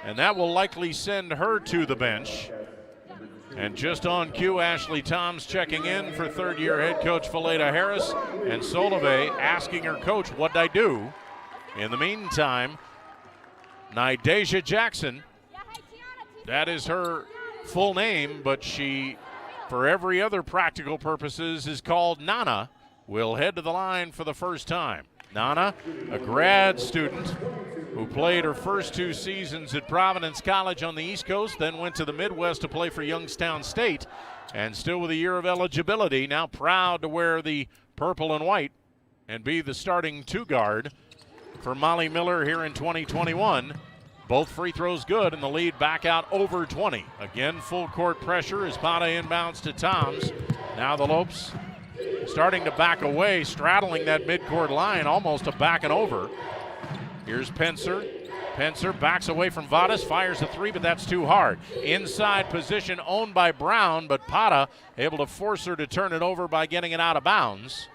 Speaker 1: and that will likely send her to the bench. And just on cue, Ashley Toms checking in for 3rd-year head coach Phileta Harris, and Solovey asking her coach, what'd I do? In the meantime, Nydeja Jackson, that is her full name, but she, for every other practical purposes, is called Nana, will head to the line for the first time. Nana, a grad student who played her first 2 seasons at Providence College on the East Coast, then went to the Midwest to play for Youngstown State, and still with a year of eligibility, now proud to wear the purple and white and be the starting 2 guard for Molly Miller here in 2021. Both free throws good, and the lead back out over 20. Again, full court pressure as Pata inbounds to Toms. Now the Lopes starting to back away, straddling that midcourt line, almost a backing over. Here's Pencer. Pencer backs away from Vadas, fires a three, but that's too hard. Inside position owned by Brown, but Pata able to force her to turn it over by getting it out of bounds.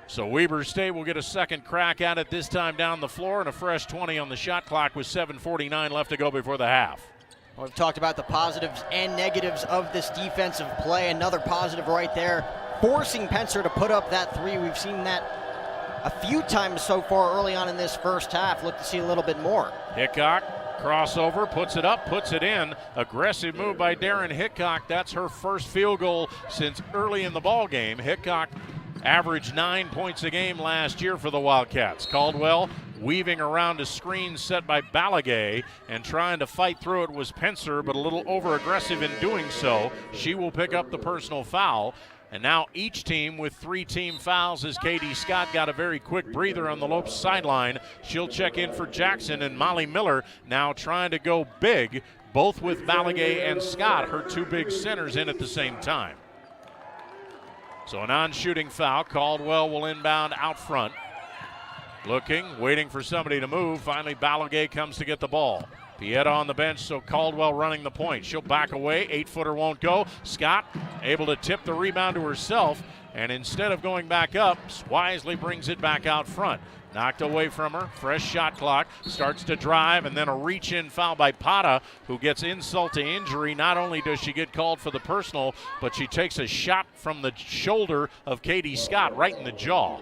Speaker 1: So Weber State will get a second crack at it, this time down the floor, and a fresh 20 on the shot clock with 7:49 left to go before the half.
Speaker 2: Well, we've talked about the positives and negatives of this defensive play. Another positive right there, forcing Pencer to put up that three. We've seen that a few times so far early on in this first half. Look to see a little bit more.
Speaker 1: Hickok, crossover, puts it up, puts it in. Aggressive move by Darren Hickok. That's her first field goal since early in the ball game. Hickok averaged 9 points a game last year for the Wildcats. Caldwell weaving around a screen set by Balagay, and trying to fight through it was Pencer, but a little over-aggressive in doing so. She will pick up the personal foul. And now each team with 3 team fouls as Katie Scott got a very quick breather on the Lopes sideline. She'll check in for Jackson, and Molly Miller now trying to go big, both with Balagay and Scott, her 2 big centers, in at the same time. So a non-shooting foul. Caldwell will inbound out front. Looking, waiting for somebody to move. Finally, Balagay comes to get the ball. Pieta on the bench, so Caldwell running the point. She'll back away. 8-footer won't go. Scott able to tip the rebound to herself, and instead of going back up, wisely brings it back out front. Knocked away from her. Fresh shot clock. Starts to drive, and then a reach-in foul by Pata, who gets insult to injury. Not only does she get called for the personal, but she takes a shot from the shoulder of Katie Scott right in the jaw.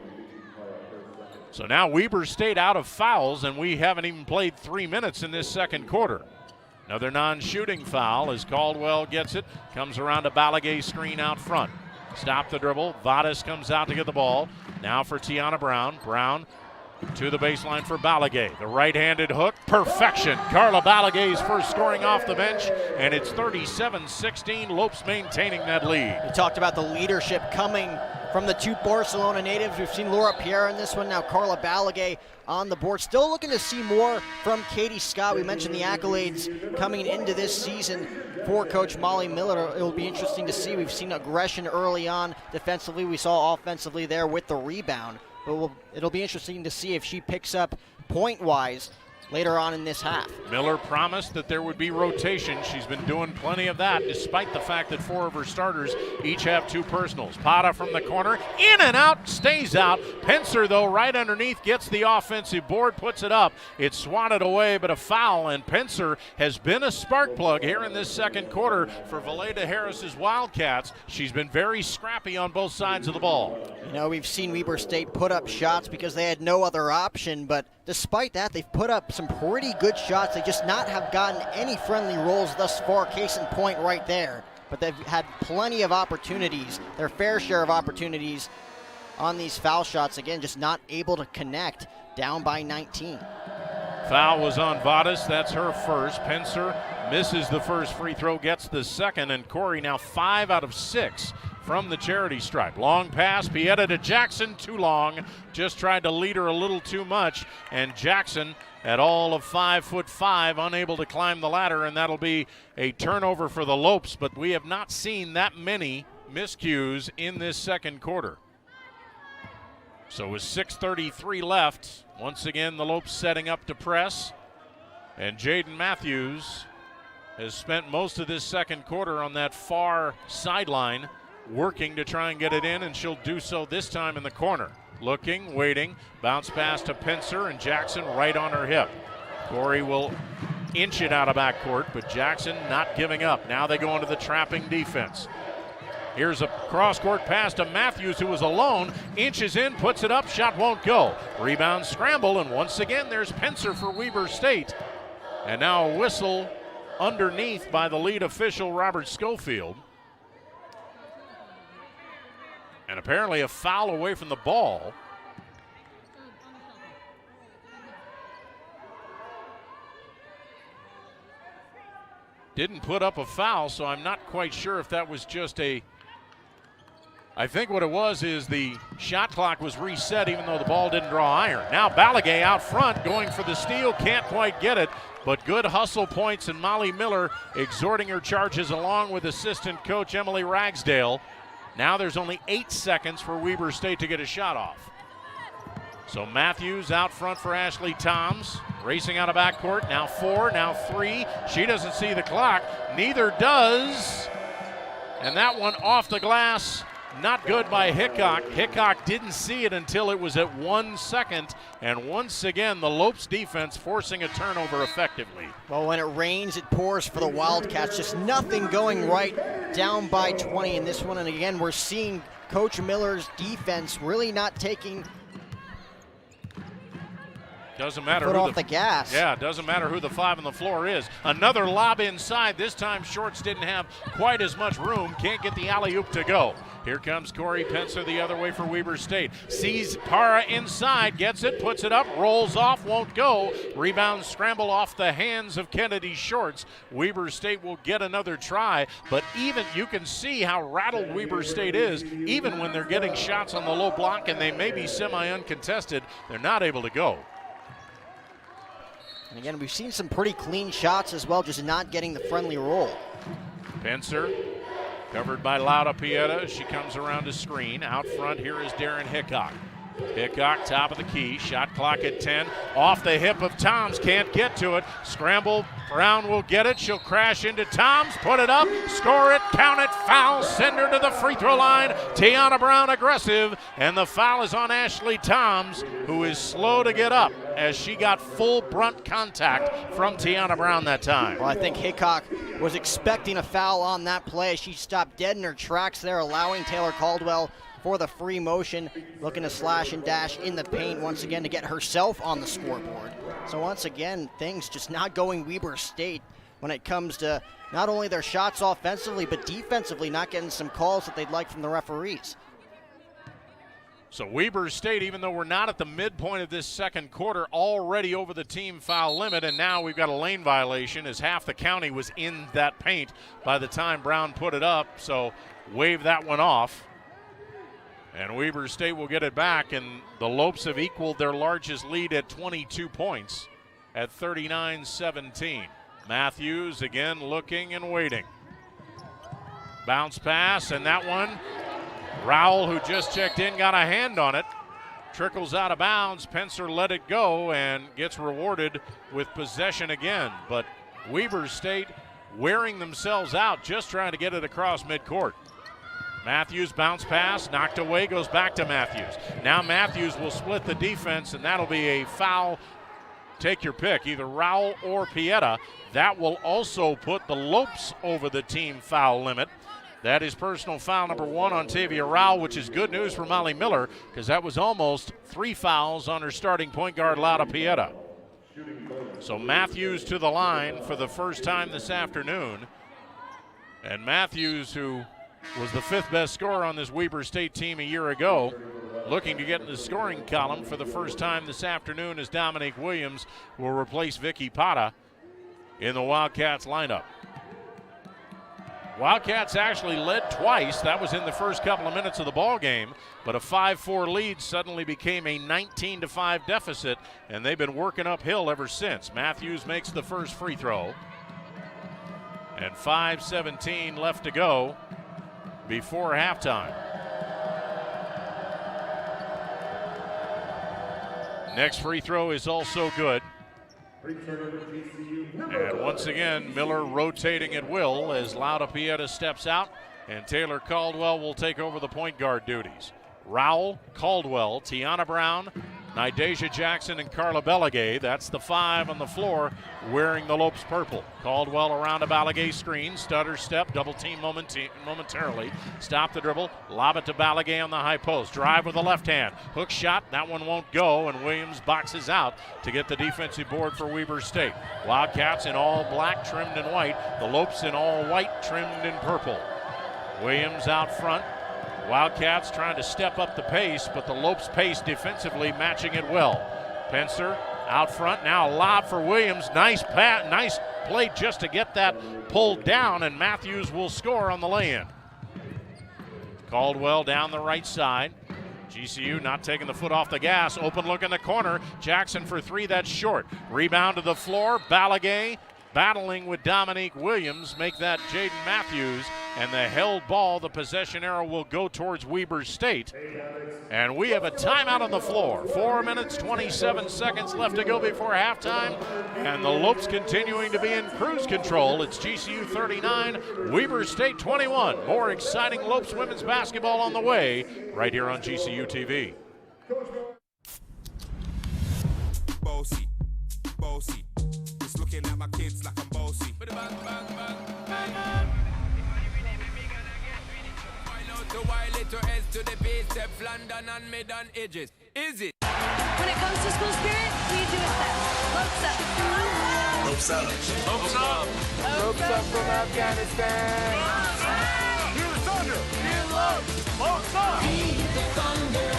Speaker 1: So now Weber State out of fouls, and we haven't even played 3 minutes in this second quarter. Another non-shooting foul as Caldwell gets it. Comes around a Balagay screen out front. Stop the dribble. Vadas comes out to get the ball. Now for Tiana Brown. Brown to the baseline for Balagay. The right-handed hook, perfection. Carla Balagay's first scoring off the bench, and it's 37-16. Lopes maintaining that lead.
Speaker 2: We talked about the leadership coming from the 2 Barcelona natives. We've seen Laura Pierre in this one, now Carla Balagay on the board. Still looking to see more from Katie Scott. We mentioned the accolades coming into this season for Coach Molly Miller. It will be interesting to see. We've seen aggression early on defensively. We saw offensively there with the rebound. But it'll be interesting to see if she picks up point-wise later on in this half.
Speaker 1: Miller promised that there would be rotation. She's been doing plenty of that, despite the fact that 4 of her starters each have 2 personals. Pata from the corner, in and out, stays out. Pencer, though, right underneath, gets the offensive board, puts it up. It's swatted away, but a foul, and Pencer has been a spark plug here in this second quarter for Valeda Harris's Wildcats. She's been very scrappy on both sides of the ball.
Speaker 2: You know, we've seen Weber State put up shots because they had no other option, but despite that, they've put up some pretty good shots. They just not have gotten any friendly rolls thus far. Case in point right there. But they've had plenty of opportunities, their fair share of opportunities on these foul shots. Again, just not able to connect, down by 19.
Speaker 1: Foul was on Vadas. That's her first. Pencer misses the first free throw, gets the second, and Corey now 5 out of 6 from the charity stripe. Long pass, Pieta to Jackson, too long. Just tried to lead her a little too much, and Jackson at all of 5'5", unable to climb the ladder, and that'll be a turnover for the Lopes, but we have not seen that many miscues in this second quarter. So with 6:33 left, once again the Lopes setting up to press, and Jaden Matthews has spent most of this second quarter on that far sideline working to try and get it in, and she'll do so this time in the corner. Looking, waiting, bounce pass to Pencer, and Jackson right on her hip. Corey will inch it out of backcourt, but Jackson not giving up. Now they go into the trapping defense. Here's a cross-court pass to Matthews, who was alone, inches in, puts it up, shot won't go. Rebound scramble, and once again there's Pencer for Weber State. And now a whistle underneath by the lead official, Robert Schofield. And apparently a foul away from the ball. Didn't put up a foul, so I'm not quite sure if that was just a... I think what it was is the shot clock was reset even though the ball didn't draw iron. Now Balagay out front going for the steal, can't quite get it, but good hustle points, and Molly Miller exhorting her charges along with assistant coach Emily Ragsdale. Now there's only 8 seconds for Weber State to get a shot off. So Matthews out front for Ashley Toms, racing out of backcourt. Now 4, now 3. She doesn't see the clock. Neither does. And that one off the glass. Not good by Hickok. Hickok didn't see it until it was at 1 second. And once again, the Lopes defense forcing a turnover effectively.
Speaker 2: Well, when it rains, it pours for the Wildcats. Just nothing going right, down by 20 in this one. And again, we're seeing Coach Miller's defense really not taking
Speaker 1: Doesn't matter
Speaker 2: foot
Speaker 1: who
Speaker 2: off the gas.
Speaker 1: Yeah, doesn't matter who the 5 on the floor is. Another lob inside. This time Shorts didn't have quite as much room. Can't get the alley-oop to go. Here comes Corey Pencer the other way for Weber State. Sees Para inside, gets it, puts it up, rolls off, won't go. Rebound scramble off the hands of Kennedy Shorts. Weber State will get another try, but even you can see how rattled Weber State is. Even when they're getting shots on the low block and they may be semi-uncontested, they're not able to go.
Speaker 2: And again, we've seen some pretty clean shots as well, just not getting the friendly roll.
Speaker 1: Pencer covered by Lauda Pieta. She comes around to screen. Out front here is Darren Hickok. Hickok, top of the key. Shot clock at 10. Off the hip of Toms. Can't get to it. Scramble. Brown will get it. She'll crash into Toms. Put it up. Score it. Count it. Foul. Send her to the free throw line. Tiana Brown aggressive. And the foul is on Ashley Toms, who is slow to get up as she got full brunt contact from Tiana Brown that time.
Speaker 2: Well, I think Hickok was expecting a foul on that play. She stopped dead in her tracks there, allowing Taylor Caldwell for the free motion, looking to slash and dash in the paint once again to get herself on the scoreboard. So once again, things just not going Weber State when it comes to not only their shots offensively, but defensively not getting some calls that they'd like from the referees.
Speaker 1: So Weber State, even though we're not at the midpoint of this second quarter, already over the team foul limit, and now we've got a lane violation as half the county was in that paint by the time Brown put it up, so wave that one off. And Weber State will get it back, and the Lopes have equaled their largest lead at 22 points at 39-17. Matthews again looking and waiting. Bounce pass, and that one, Rowell, who just checked in, got a hand on it. Trickles out of bounds. Pencer let it go and gets rewarded with possession again. But Weber State wearing themselves out just trying to get it across midcourt. Matthews bounce pass, knocked away, goes back to Matthews. Now Matthews will split the defense, and that'll be a foul. Take your pick, either Rowell or Pieta. That will also put the Lopes over the team foul limit. That is personal foul number 1 on Tavia Rowell, which is good news for Molly Miller because that was almost 3 fouls on her starting point guard, Lauda Pieta. So Matthews to the line for the first time this afternoon. And Matthews, who was the 5th best scorer on this Weber State team a year ago, looking to get in the scoring column for the first time this afternoon as Dominique Williams will replace Vicky Pata in the Wildcats lineup. Wildcats actually led twice. That was in the first couple of minutes of the ball game, but a 5-4 lead suddenly became a 19-5 deficit, and they've been working uphill ever since. Matthews makes the first free throw, and 5:17 left to go before halftime. Next free throw is also good. And once again, Miller rotating at will as Lauda Pieta steps out, and Taylor Caldwell will take over the point guard duties. Rowell, Caldwell, Tiana Brown, Nydasia Jackson, and Carla Bellagay. That's the 5 on the floor wearing the Lopes purple. Caldwell around a Ballagay screen, stutter step, double team momentarily. Stop the dribble, lob it to Ballagay on the high post. Drive with the left hand, hook shot, that one won't go, and Williams boxes out to get the defensive board for Weber State. Wildcats in all black trimmed in white, the Lopes in all white trimmed in purple. Williams out front. Wildcats trying to step up the pace, but the Lopes pace defensively matching it well. Pencer out front, now a lob for Williams. Nice play just to get that pulled down, and Matthews will score on the lay-in. Caldwell down the right side. GCU not taking the foot off the gas. Open look in the corner. Jackson for 3, that's short. Rebound to the floor. Ballagay battling with Dominique Williams. Make that Jaden Matthews, and the held ball, the possession arrow will go towards Weber State. And we have a timeout on the floor. 4 minutes, 27 seconds left to go before halftime, and the Lopes continuing to be in cruise control. It's GCU 39, Weber State 21. More exciting Lopes women's basketball on the way right here on GCU TV.
Speaker 11: Bossy, bossy. Just looking at my kids like I'm bossy. To S to the base, step London and mid on edges. Is it?
Speaker 12: When it comes to school spirit, we do it best. Lopes up.
Speaker 11: Lopes up. Lopes up. Lopes up from Afghanistan. Hear thunder. Hear love. Lopes up. Hear the thunder.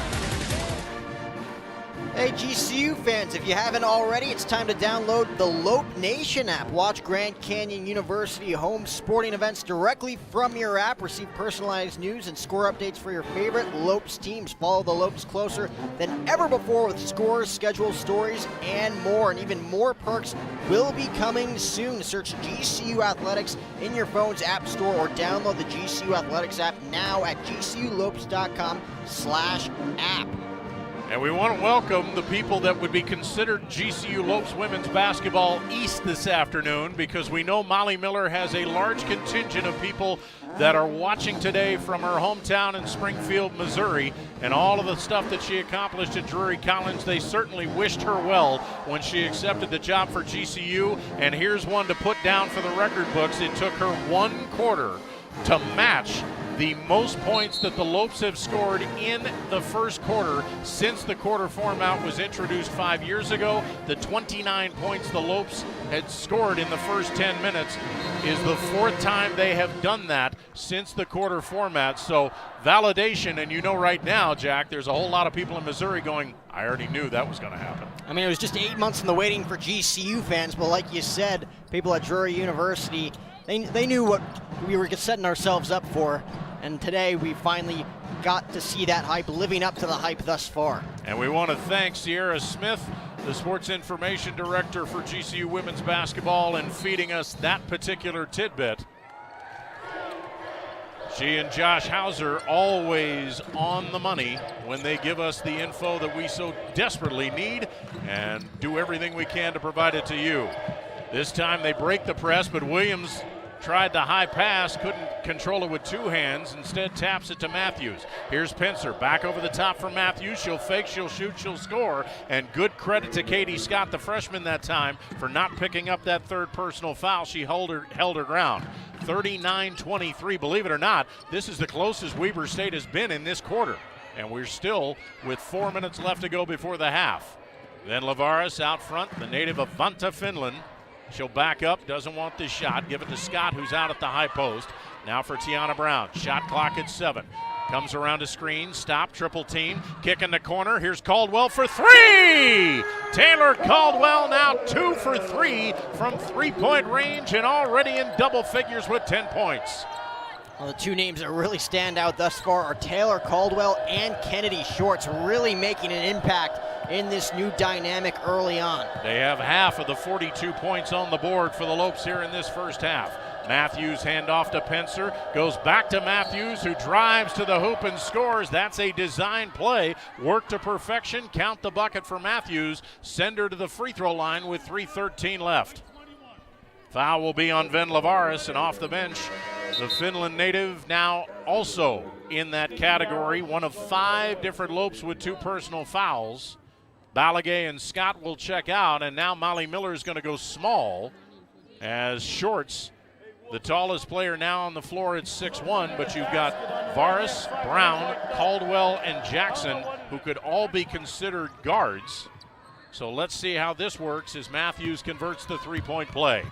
Speaker 2: Hey GCU fans, if you haven't already, it's time to download the Lope Nation app. Watch Grand Canyon University home sporting events directly from your app. Receive personalized news and score updates for your favorite Lopes teams. Follow the Lopes closer than ever before with scores, schedules, stories, and more. And even more perks will be coming soon. Search GCU Athletics in your phone's app store or download the GCU Athletics app now at gculopes.com/app.
Speaker 1: And we want to welcome the people that would be considered GCU Lopes women's basketball East this afternoon, because we know Molly Miller has a large contingent of people that are watching today from her hometown in Springfield, Missouri, and all of the stuff that she accomplished at Drury College. They certainly wished her well when she accepted the job for GCU, and here's one to put down for the record books. It took her 1 quarter to match the most points that the Lopes have scored in the first quarter since the quarter format was introduced 5 years ago. The 29 points the Lopes had scored in the first 10 minutes is the 4th time they have done that since the quarter format. So validation, and you know right now, Jack, there's a whole lot of people in Missouri going, I already knew that was going to happen.
Speaker 2: I mean, it was just 8 months in the waiting for GCU fans, but like you said, people at Drury University, they knew what we were setting ourselves up for, and today we finally got to see that hype living up to the hype thus far.
Speaker 1: And we want to thank Sierra Smith, the sports information director for GCU women's basketball, in feeding us that particular tidbit. She and Josh Hauser always on the money when they give us the info that we so desperately need, and do everything we can to provide it to you. This time they break the press, but Williams tried the high pass, couldn't control it with 2 hands, instead taps it to Matthews. Here's Pincer, back over the top for Matthews. She'll fake, she'll shoot, she'll score, and good credit to Katie Scott, the freshman that time, for not picking up that 3rd personal foul. She held her ground. 39-23, believe it or not, this is the closest Weber State has been in this quarter, and we're still with 4 minutes left to go before the half. Then Lavaris out front, the native of Vanta, Finland. She'll back up, doesn't want this shot. Give it to Scott, who's out at the high post. Now for Tiana Brown. Shot clock at 7. Comes around a screen, stop, triple team. Kick in the corner. Here's Caldwell for 3! Taylor Caldwell now 2 for 3 from 3-point range, and already in double figures with 10 points.
Speaker 2: Well, the 2 names that really stand out thus far are Taylor Caldwell and Kennedy Shorts, really making an impact in this new dynamic early on.
Speaker 1: They have half of the 42 points on the board for the Lopes here in this first half. Matthews handoff to Pincer, goes back to Matthews, who drives to the hoop and scores. That's a design play, work to perfection. Count the bucket for Matthews. Send her to the free throw line with 3:13 left. Foul will be on Ven Lavaris, and off the bench, the Finland native now also in that category. One of 5 different Lopes with 2 personal fouls. Balagay and Scott will check out, and now Molly Miller is going to go small as Shorts, the tallest player now on the floor at 6'1", but you've got Varis, Brown, Caldwell, and Jackson, who could all be considered guards. So let's see how this works as Matthews converts the 3-point play.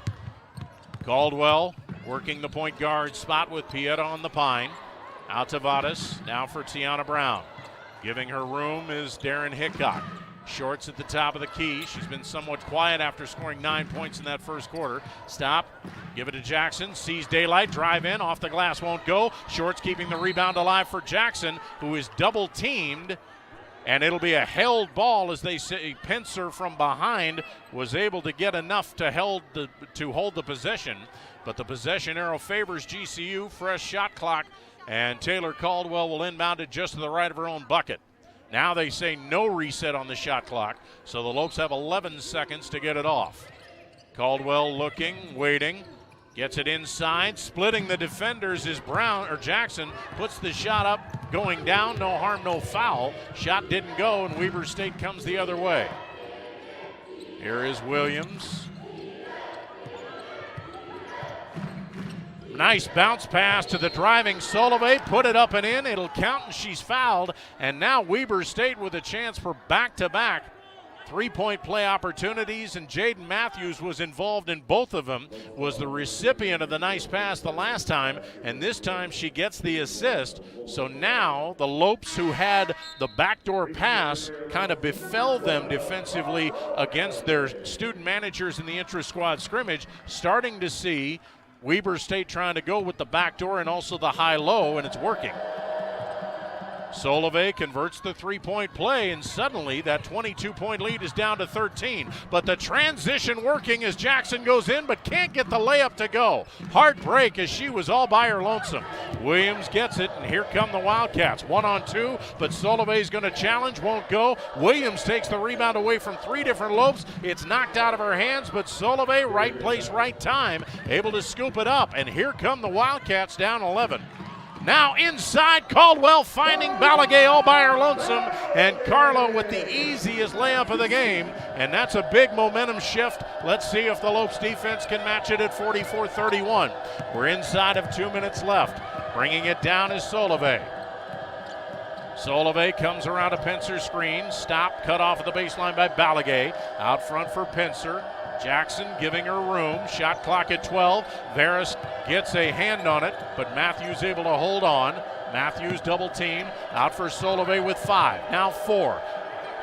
Speaker 1: Caldwell working the point guard spot with Pieta on the pine. Out to Vadas, now for Tiana Brown. Giving her room is Darren Hickok. Shorts at the top of the key. She's been somewhat quiet after scoring 9 points in that first quarter. Stop, give it to Jackson, sees daylight, drive in, off the glass, won't go. Shorts keeping the rebound alive for Jackson, who is double teamed And it'll be a held ball, as they say. Pincer from behind was able to get enough to hold the possession, but the possession arrow favors GCU. Fresh shot clock, and Taylor Caldwell will inbound it just to the right of her own bucket. Now they say no reset on the shot clock, so the Lopes have 11 seconds to get it off. Caldwell looking, waiting, gets it inside. Splitting the defenders is Jackson. Puts the shot up, going down. No harm, no foul. Shot didn't go, and Weber State comes the other way. Here is Williams. Nice bounce pass to the driving Solove. Put it up and in. It'll count, and she's fouled. And now Weber State with a chance for back-to-back three-point play opportunities, and Jaden Matthews was involved in both of them, was the recipient of the nice pass the last time, and this time she gets the assist. So now the Lopes, who had the backdoor pass, kind of befell them defensively against their student managers in the intra-squad scrimmage, starting to see Weber State trying to go with the backdoor and also the high-low, and it's working. Solove converts the three-point play, and suddenly that 22-point lead is down to 13. But the transition working as Jackson goes in, but can't get the layup to go. Hard break as she was all by her lonesome. Williams gets it, and here come the Wildcats. 1-on-2, but Solove's going to challenge, won't go. Williams takes the rebound away from three different Lopes. It's knocked out of her hands, but Solove, right place, right time, able to scoop it up. And here come the Wildcats down 11. Now inside, Caldwell finding Balagay all by her lonesome, and Carlo with the easiest layup of the game, and that's a big momentum shift. Let's see if the Lopes defense can match it at 44-31. We're inside of 2 minutes left. Bringing it down is Solove. Solove comes around a Pincer screen, stop, cut off at the baseline by Balagay. Out front for Pincer. Jackson giving her room. Shot clock at 12. Veras gets a hand on it, but Matthews able to hold on. Matthews double team. Out for Solove with 5. Now 4.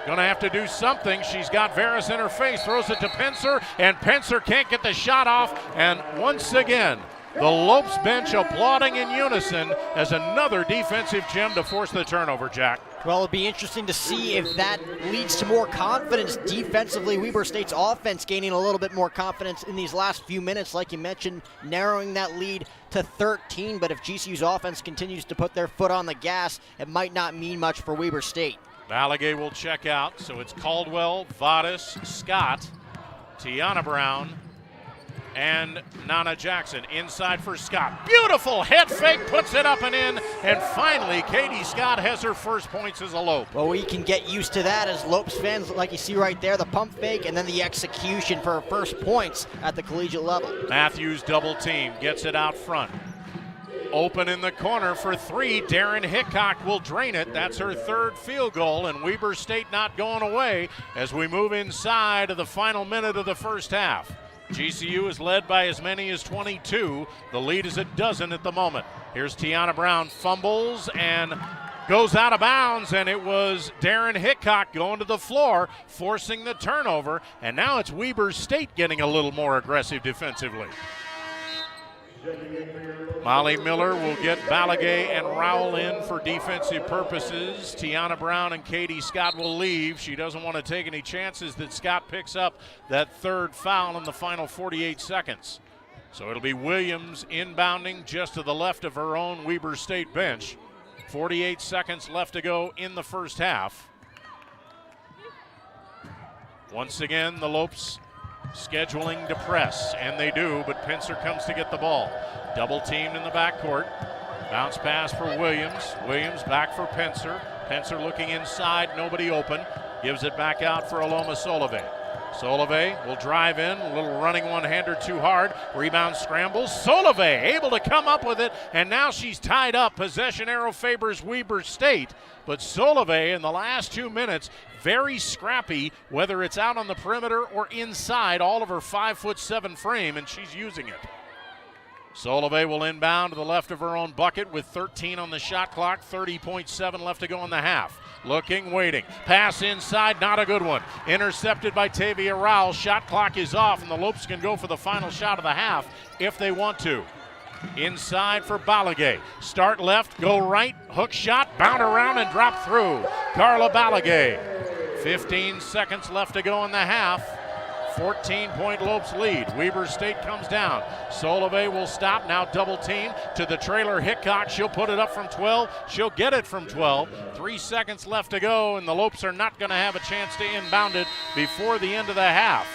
Speaker 1: Gonna have to do something. She's got Veras in her face. Throws it to Pincer, and Pincer can't get the shot off. And once again, the Lopes bench applauding in unison as another defensive gem to force the turnover, Jack.
Speaker 2: Well, it'll be interesting to see if that leads to more confidence defensively. Weber State's offense gaining a little bit more confidence in these last few minutes, like you mentioned, narrowing that lead to 13. But if GCU's offense continues to put their foot on the gas, it might not mean much for Weber State.
Speaker 1: Balagay will check out, so it's Caldwell, Vadas, Scott, Tiana Brown, and Nana Jackson. Inside for Scott. Beautiful head fake, puts it up and in, and finally Katie Scott has her first points as a Lope.
Speaker 2: Well, we can get used to that as Lopes fans, like you see right there, the pump fake and then the execution for her first points at the collegiate level.
Speaker 1: Matthews double team, gets it out front. Open in the corner for 3. Darren Hickok will drain it. That's her third field goal, and Weber State not going away as we move inside of the final minute of the first half. GCU is led by as many as 22. The lead is a dozen at the moment. Here's Tiana Brown, fumbles and goes out of bounds, and it was Darren Hickok going to the floor, forcing the turnover, and now it's Weber State getting a little more aggressive defensively. Molly Miller will get Balagay and Rowell in for defensive purposes. Tiana Brown and Katie Scott will leave. She doesn't want to take any chances that Scott picks up that third foul in the final 48 seconds. So it'll be Williams inbounding just to the left of her own Weber State bench. 48 seconds left to go in the first half. Once again, the Lopes scheduling to press, and they do, but Pincer comes to get the ball. Double teamed in the backcourt. Bounce pass for Williams. Williams back for Pincer. Pincer looking inside, nobody open. Gives it back out for Aloma Solove. Solove will drive in, a little running one-hander too hard. Rebound scrambles. Solove able to come up with it, and now she's tied up. Possession arrow favors Weber State, but Solove in the last 2 minutes, very scrappy, whether it's out on the perimeter or inside all of her 5'7" frame, and she's using it. Solove will inbound to the left of her own bucket with 13 on the shot clock, 30.7 left to go in the half. Looking, waiting. Pass inside, not a good one. Intercepted by Tavia Rowell. Shot clock is off, and the Lopes can go for the final shot of the half if they want to. Inside for Balagay. Start left, go right, hook shot, bound around and drop through. Carla Balagay. 15 seconds left to go in the half. 14-point Lopes lead. Weber State comes down. Solove will stop, now double team to the trailer Hickok. She'll put it up from 12. She'll get it from 12. 3 seconds left to go, and the Lopes are not going to have a chance to inbound it before the end of the half.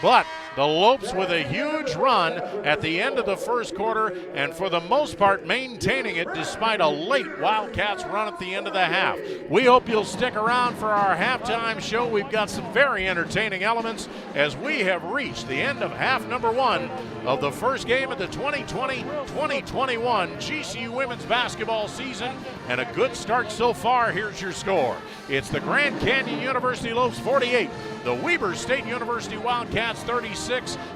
Speaker 1: But the Lopes with a huge run at the end of the first quarter, and for the most part maintaining it despite a late Wildcats run at the end of the half. We hope you'll stick around for our halftime show. We've got some very entertaining elements as we have reached the end of half number 1 of the first game of the 2020-2021 GCU women's basketball season, and a good start so far. Here's your score. It's the Grand Canyon University Lopes 48, the Weber State University Wildcats 36.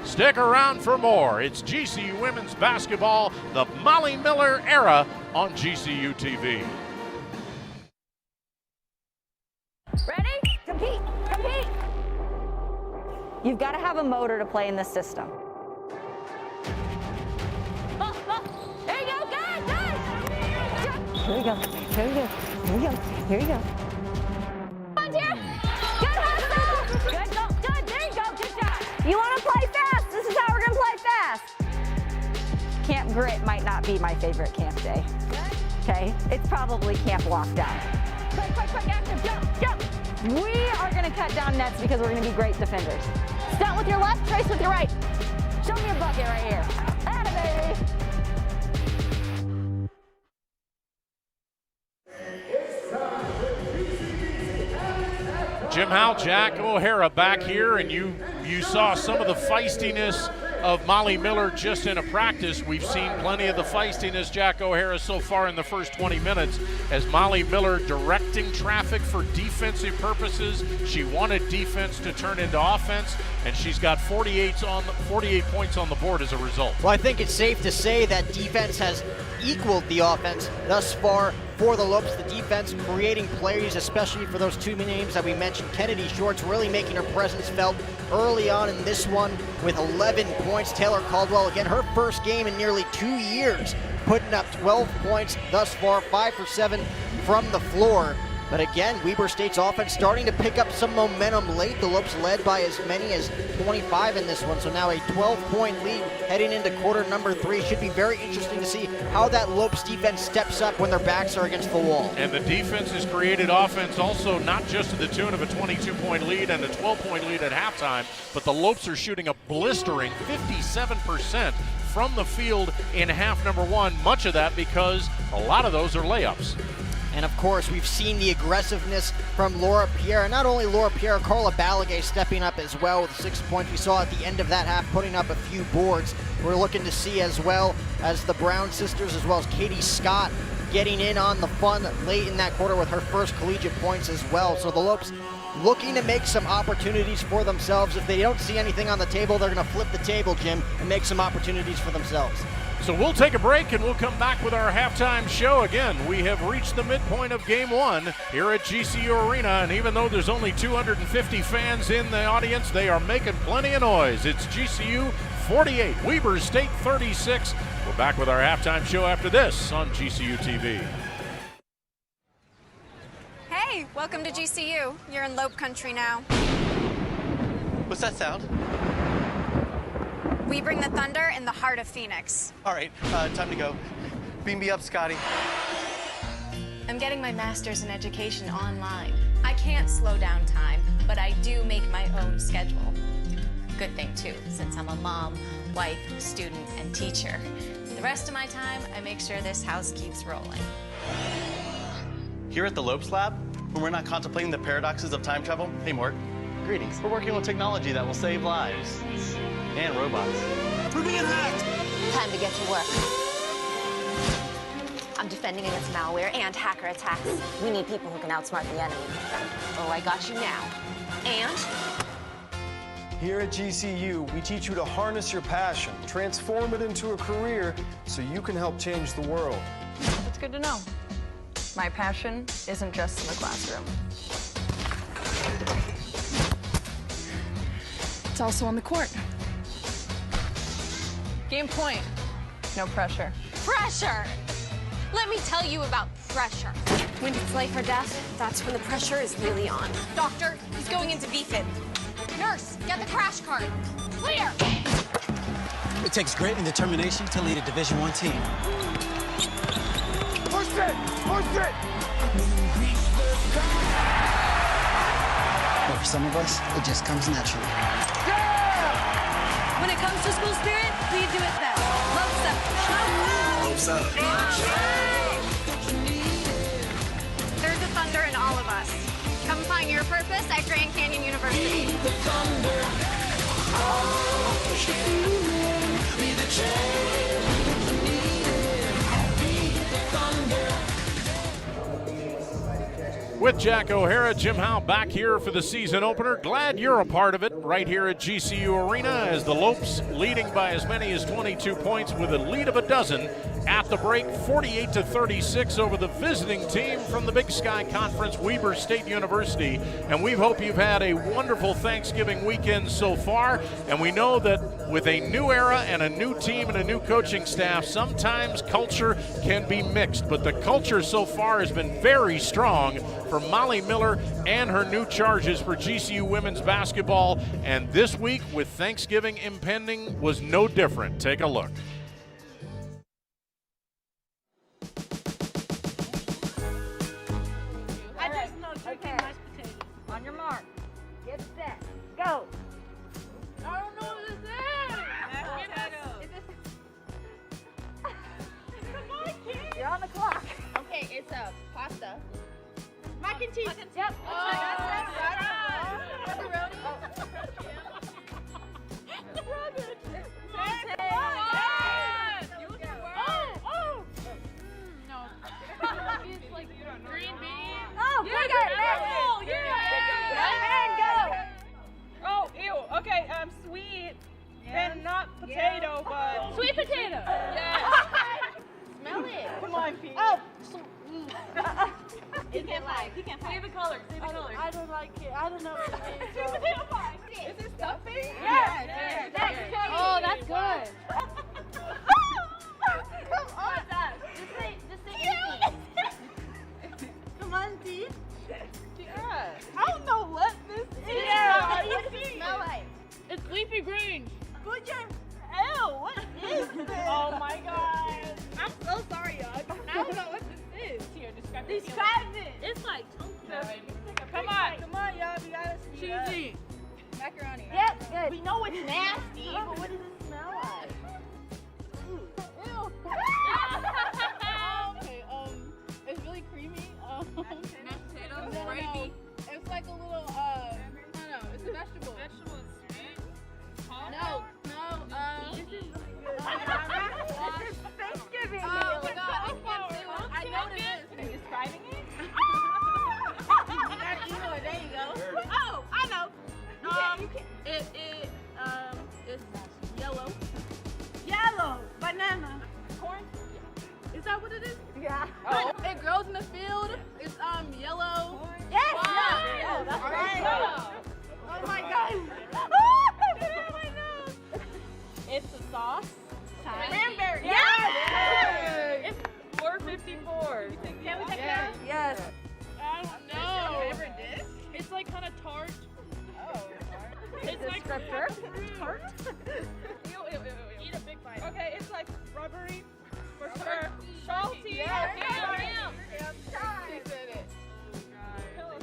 Speaker 1: Stick around for more. It's GCU women's basketball, the Molly Miller era on GCU TV.
Speaker 12: Ready? Compete! Compete! You've got to have a motor to play in this system. Oh, oh. There you go, good, good! Here we go, here we go, here we go, here we go. Come on, dear! Good hustle! Good, go, good, there you go, good job! You want to play fast? This is how we're going to play fast. Camp Grit might not be my favorite camp day. Okay? It's probably Camp Lockdown. Quick, quick, quick, active, jump, jump! We are going to cut down nets because we're going to be great defenders. Stunt with your left, trace with your right. Show me a bucket right here. Atta baby!
Speaker 1: Jim Howell, Jack O'Hara back here, and you saw some of the feistiness of Molly Miller just in a practice. We've seen plenty of the feistiness, Jack O'Hara, so far in the first 20 minutes as Molly Miller directing traffic for defensive purposes. She wanted defense to turn into offense, and she's got 48 points on the board as a result.
Speaker 2: Well, I think it's safe to say that defense has equaled the offense thus far for the Lopes. The defense creating plays, especially for those two names that we mentioned. Kennedy Shorts really making her presence felt early on in this one with 11 points. Taylor Caldwell, again, her first game in nearly 2 years, putting up 12 points thus far, 5 for 7 from the floor. But again, Weber State's offense starting to pick up some momentum late. The Lopes led by as many as 25 in this one. So now a 12-point lead heading into quarter number 3. Should be very interesting to see how that Lopes defense steps up when their backs are against the wall.
Speaker 1: And the defense has created offense also, not just to the tune of a 22-point lead and a 12-point lead at halftime, but the Lopes are shooting a blistering 57% from the field in half number 1. Much of that because a lot of those are layups.
Speaker 2: And of course, we've seen the aggressiveness from Laura Pierre. And not only Laura Pierre, Carla Balagay stepping up as well with 6 points. We saw at the end of that half putting up a few boards. We're looking to see as well as the Brown sisters, as well as Katie Scott, getting in on the fun late in that quarter with her first collegiate points as well. So the Lopes looking to make some opportunities for themselves. If they don't see anything on the table, they're going to flip the table, Jim, and make some opportunities for themselves.
Speaker 1: So we'll take a break and we'll come back with our halftime show. Again, we have reached the midpoint of game 1 here at GCU Arena, and even though there's only 250 fans in the audience, they are making plenty of noise. It's GCU 48, Weber State 36. We're back with our halftime show after this on GCU TV.
Speaker 13: Hey, welcome to GCU. You're in Lope country now.
Speaker 14: What's that sound?
Speaker 13: We bring the thunder in the heart of Phoenix.
Speaker 14: All right, time to go. Beam me up, Scotty.
Speaker 15: I'm getting my master's in education online. I can't slow down time, but I do make my own schedule. Good thing, too, since I'm a mom, wife, student, and teacher. The rest of my time, I make sure this house keeps rolling.
Speaker 14: Here at the Lopes Lab, when we're not contemplating the paradoxes of time travel, hey, Mort, greetings. We're working on technology that will save lives. And robots.
Speaker 11: We're being hacked!
Speaker 15: Time to get to work. I'm defending against malware and hacker attacks. We need people who can outsmart the enemy. Oh, I got you now. And?
Speaker 16: Here at GCU, we teach you to harness your passion, transform it into a career so you can help change the world.
Speaker 17: It's good to know. My passion isn't just in the classroom. It's also on the court. Game point. No pressure.
Speaker 15: Pressure! Let me tell you about pressure.
Speaker 10: When it's life or death, that's when the pressure is really on.
Speaker 15: Doctor, he's going into VFib. Nurse, get the crash cart. Clear!
Speaker 18: It takes grit and determination to lead a Division I team.
Speaker 11: Push it! Push it!
Speaker 18: But for some of us, it just comes naturally.
Speaker 10: When it comes to school spirit, we do it best. Lopes up.
Speaker 13: There's a thunder in all of us. Come find your purpose at Grand Canyon University.
Speaker 1: With Jack O'Hara, Jim Howe back here for the season opener. Glad you're a part of it right here at GCU Arena as the Lopes leading by as many as 22 points with a lead of a dozen at the break, 48-36 over the visiting team from the Big Sky Conference, Weber State University. And we hope you've had a wonderful Thanksgiving weekend so far. And we know that with a new era and a new team and a new coaching staff, sometimes culture can be mixed. But the culture so far has been very strong for Molly Miller and her new charges for GCU women's basketball. And this week, with Thanksgiving impending, was no different. Take a look.
Speaker 12: I just know chicken mashed potatoes. On your mark. Get set. Go. I don't know what this is. Mashed potatoes. Come on, kid. You're on the clock.
Speaker 19: Okay, it's a pasta. Mac and cheese.
Speaker 12: Yep.
Speaker 19: Green beans.
Speaker 12: Oh, bring it. And go.
Speaker 19: Oh, ew. Okay, sweet. And not potato, but
Speaker 12: Sweet potato.
Speaker 19: Yeah. Smell it.
Speaker 12: Come on, Pete.
Speaker 19: Oh.
Speaker 12: He can't fight.
Speaker 19: Save the color. Save the color.
Speaker 12: I don't like it. I don't know what it is.
Speaker 19: Sweet potato pie. Is it stuffing?
Speaker 12: Yes. Oh, that's good.
Speaker 19: Come on.
Speaker 12: Just say anything. Come on, T.
Speaker 19: Yeah. I don't know what this is.
Speaker 12: Yeah.
Speaker 19: What does it smell like?
Speaker 12: It's leafy greens.
Speaker 19: Put your... Ew, what is this?
Speaker 12: Oh my god.
Speaker 19: I'm so sorry, y'all. I don't know what this is.
Speaker 12: Here, describe
Speaker 19: it.
Speaker 12: It's like tofu.
Speaker 19: Come on, y'all. We gotta see it.
Speaker 12: Cheesy.
Speaker 19: Macaroni.
Speaker 12: Yep, good.
Speaker 19: We know it's nasty, but what does it smell like? Ew.
Speaker 12: Okay, it's really creamy.
Speaker 19: Mashed potatoes,
Speaker 12: No.
Speaker 19: gravy.
Speaker 12: It's like a little, I don't know, it's a vegetable.
Speaker 19: Vegetable is sweet.
Speaker 12: No, this is really good.
Speaker 19: This is Thanksgiving.
Speaker 12: Oh my god, I can't say what I know this is.
Speaker 19: Are you describing it?
Speaker 12: You know it, there you go.
Speaker 19: Oh, I know.
Speaker 12: It's yellow.
Speaker 19: Yellow. Banana.
Speaker 12: Corn? Is that what it is?
Speaker 19: Yeah.
Speaker 12: Oh. It grows in the field. It's yellow.
Speaker 19: Yes.
Speaker 12: Wow.
Speaker 19: Yeah.
Speaker 12: Oh, that's
Speaker 19: right.
Speaker 12: right.
Speaker 19: Oh my god.
Speaker 12: It's a sauce.
Speaker 19: Cranberry.
Speaker 12: Yes.
Speaker 19: It's
Speaker 12: 454.
Speaker 19: Can we take
Speaker 12: Yeah.
Speaker 19: that?
Speaker 12: Yes. I don't know.
Speaker 19: Favorite dish?
Speaker 12: It's like kind of tart.
Speaker 19: Oh.
Speaker 12: It's like
Speaker 19: Descriptor?
Speaker 12: tart.
Speaker 19: Eat a big bite.
Speaker 12: Okay, it's like rubbery for sure. Salty.
Speaker 19: Yeah.
Speaker 12: Yeah.
Speaker 19: She said it.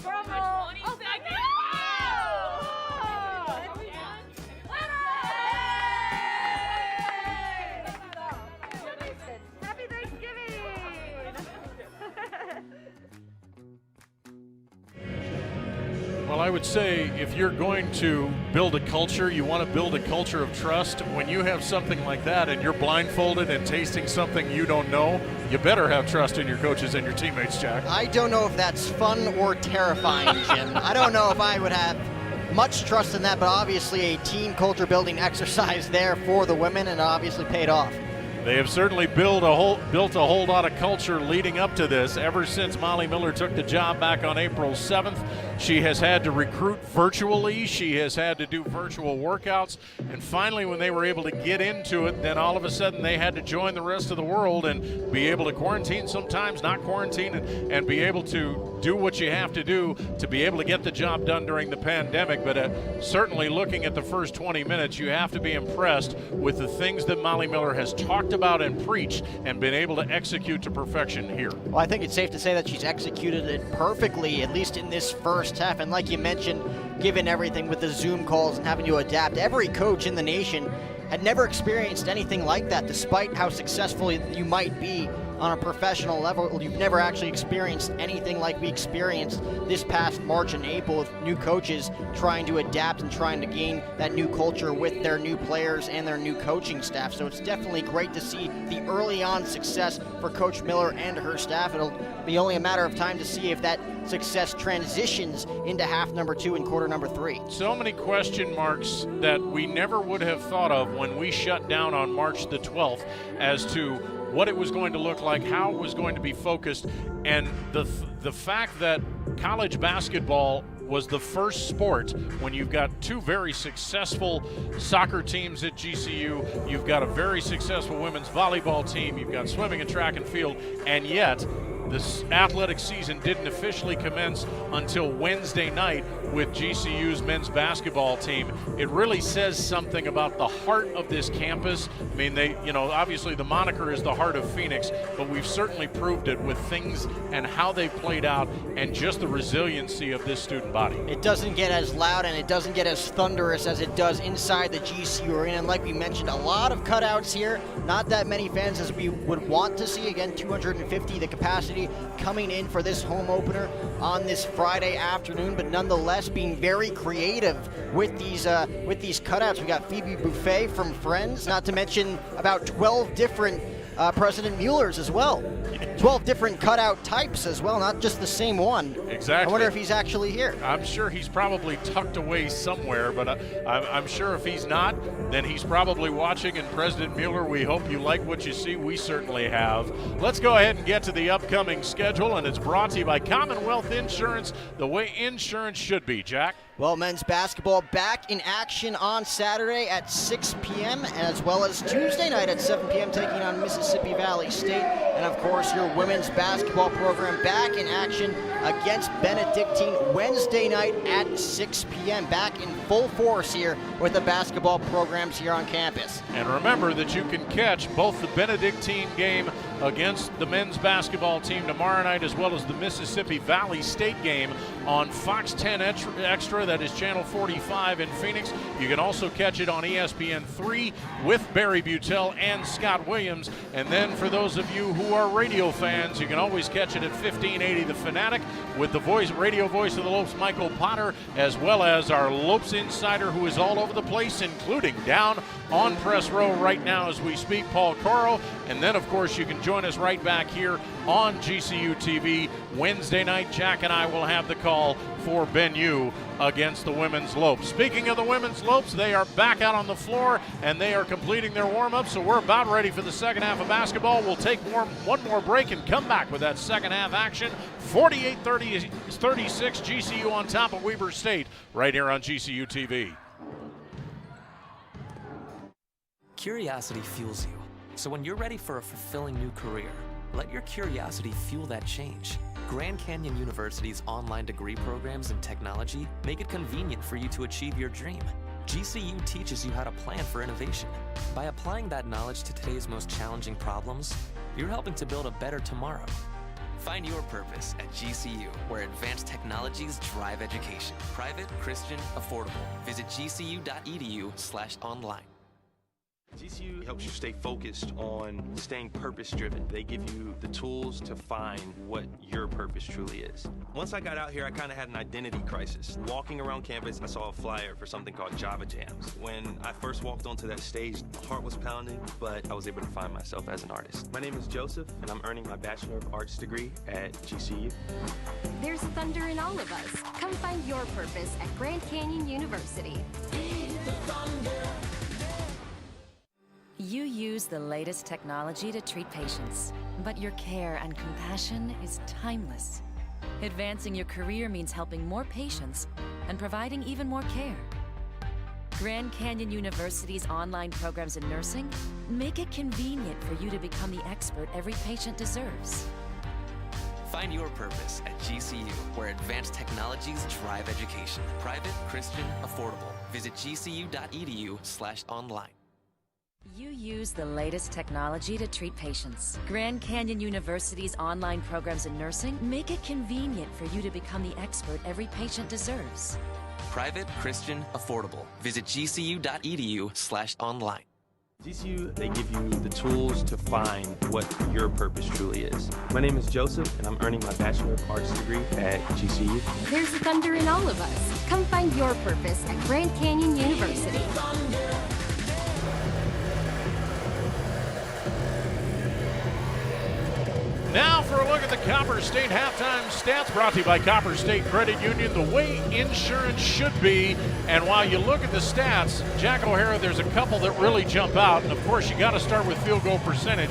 Speaker 12: Drum roll. Oh, thank you.
Speaker 19: Happy Thanksgiving!
Speaker 1: Well, I would say if you're going to build a culture, you want to build a culture of trust. When you have something like that and you're blindfolded and tasting something you don't know, you better have trust in your coaches and your teammates, Jack.
Speaker 2: I don't know if that's fun or terrifying, Jim. I don't know if I would have much trust in that, but obviously a team culture building exercise there for the women, and obviously paid off.
Speaker 1: They have certainly built a whole lot of culture leading up to this. Ever since Molly Miller took the job back on April 7th, she has had to recruit virtually. She has had to do virtual workouts. And finally, when they were able to get into it, then all of a sudden they had to join the rest of the world and be able to quarantine sometimes, not quarantine, and be able to do what you have to do to be able to get the job done during the pandemic. But certainly looking at the first 20 minutes, you have to be impressed with the things that Molly Miller has talked about and preached and been able to execute to perfection here.
Speaker 2: Well, I think it's safe to say that she's executed it perfectly, at least in this first half. And like you mentioned, given everything with the Zoom calls and having to adapt, every coach in the nation had never experienced anything like that. Despite how successful you might be on a professional level, you've never actually experienced anything like we experienced this past March and April, with new coaches trying to adapt and trying to gain that new culture with their new players and their new coaching staff. So it's definitely great to see the early on success for Coach Miller and her staff. It'll be only a matter of time to see if that success transitions into half number 2 and quarter number 3.
Speaker 1: So many question marks that we never would have thought of when we shut down on March the 12th as to what it was going to look like, how it was going to be focused, and the fact that college basketball was the first sport when you've got two very successful soccer teams at GCU, you've got a very successful women's volleyball team, you've got swimming and track and field, and yet this athletic season didn't officially commence until Wednesday night with GCU's men's basketball team. It really says something about the heart of this campus. I mean, obviously the moniker is the heart of Phoenix, but we've certainly proved it with things and how they played out and just the resiliency of this student body.
Speaker 2: It doesn't get as loud and it doesn't get as thunderous as it does inside the GCU arena. And like we mentioned, a lot of cutouts here, not that many fans as we would want to see. Again, 250 the capacity coming in for this home opener on this Friday afternoon, but nonetheless being very creative with these cutouts. We got Phoebe Buffet from Friends, not to mention about 12 different President Muellers as well. 12 different cutout types as well, not just the same one.
Speaker 1: Exactly.
Speaker 2: I wonder if he's actually here.
Speaker 1: I'm sure he's probably tucked away somewhere, but I'm sure if he's not, then he's probably watching. And President Mueller, we hope you like what you see. We certainly have. Let's go ahead and get to the upcoming schedule, and it's brought to you by Commonwealth Insurance, the way insurance should be. Jack?
Speaker 2: Well, men's basketball back in action on Saturday at 6 p.m. as well as Tuesday night at 7 p.m. taking on Mississippi Valley State. And of course, your women's basketball program back in action against Benedictine Wednesday night at 6 p.m. Back in full force here with the basketball programs here on campus.
Speaker 1: And remember that you can catch both the Benedictine game against the men's basketball team tomorrow night as well as the Mississippi Valley State game on Fox 10 Extra. That is channel 45 in Phoenix. You can also catch it on ESPN3 with Barry Butel and Scott Williams. And then for those of you who are radio fans, you can always catch it at 1580 The Fanatic with the radio voice of the Lopes, Michael Potter, as well as our Lopes insider who is all over the place, including down on press row right now as we speak, Paul Coro. And then, of course, you can join us right back here on GCU TV Wednesday night. Jack and I will have the call for Ben U against the women's Lopes. Speaking of the women's Lopes, they are back out on the floor and they are completing their warm-up, so we're about ready for the second half of basketball. We'll take one more break and come back with that second half action. 48-36 GCU on top of Weber State right here on GCU TV.
Speaker 6: Curiosity fuels you. So when you're ready for a fulfilling new career, let your curiosity fuel that change. Grand Canyon University's online degree programs in technology make it convenient for you to achieve your dream. GCU teaches you how to plan for innovation. By applying that knowledge to today's most challenging problems, you're helping to build a better tomorrow. Find your purpose at GCU, where advanced technologies drive education. Private, Christian, affordable. Visit gcu.edu/online.
Speaker 20: GCU helps you stay focused on staying purpose-driven. They give you the tools to find what your purpose truly is. Once I got out here, I kind of had an identity crisis. Walking around campus, I saw a flyer for something called Java Jams. When I first walked onto that stage, my heart was pounding, but I was able to find myself as an artist. My name is Joseph, and I'm earning my Bachelor of Arts degree at GCU.
Speaker 7: There's thunder in all of us. Come find your purpose at Grand Canyon University.
Speaker 21: You use the latest technology to treat patients, but your care and compassion is timeless. Advancing your career means helping more patients and providing even more care. Grand Canyon University's online programs in nursing make it convenient for you to become the expert every patient deserves.
Speaker 6: Find your purpose at GCU, where advanced technologies drive education. Private, Christian, affordable. Visit gcu.edu/online.
Speaker 21: You use the latest technology to treat patients. Grand Canyon University's online programs in nursing make it convenient for you to become the expert every patient deserves.
Speaker 6: Private, Christian, affordable. Visit gcu.edu/online.
Speaker 20: GCU, they give you the tools to find what your purpose truly is. My name is Joseph, and I'm earning my Bachelor of Arts degree at GCU.
Speaker 22: There's thunder in all of us. Come find your purpose at Grand Canyon University.
Speaker 1: Now for a look at the Copper State halftime stats, brought to you by Copper State Credit Union, the way insurance should be. And while you look at the stats, Jack O'Hara, there's a couple that really jump out. And of course, you got to start with field goal percentage.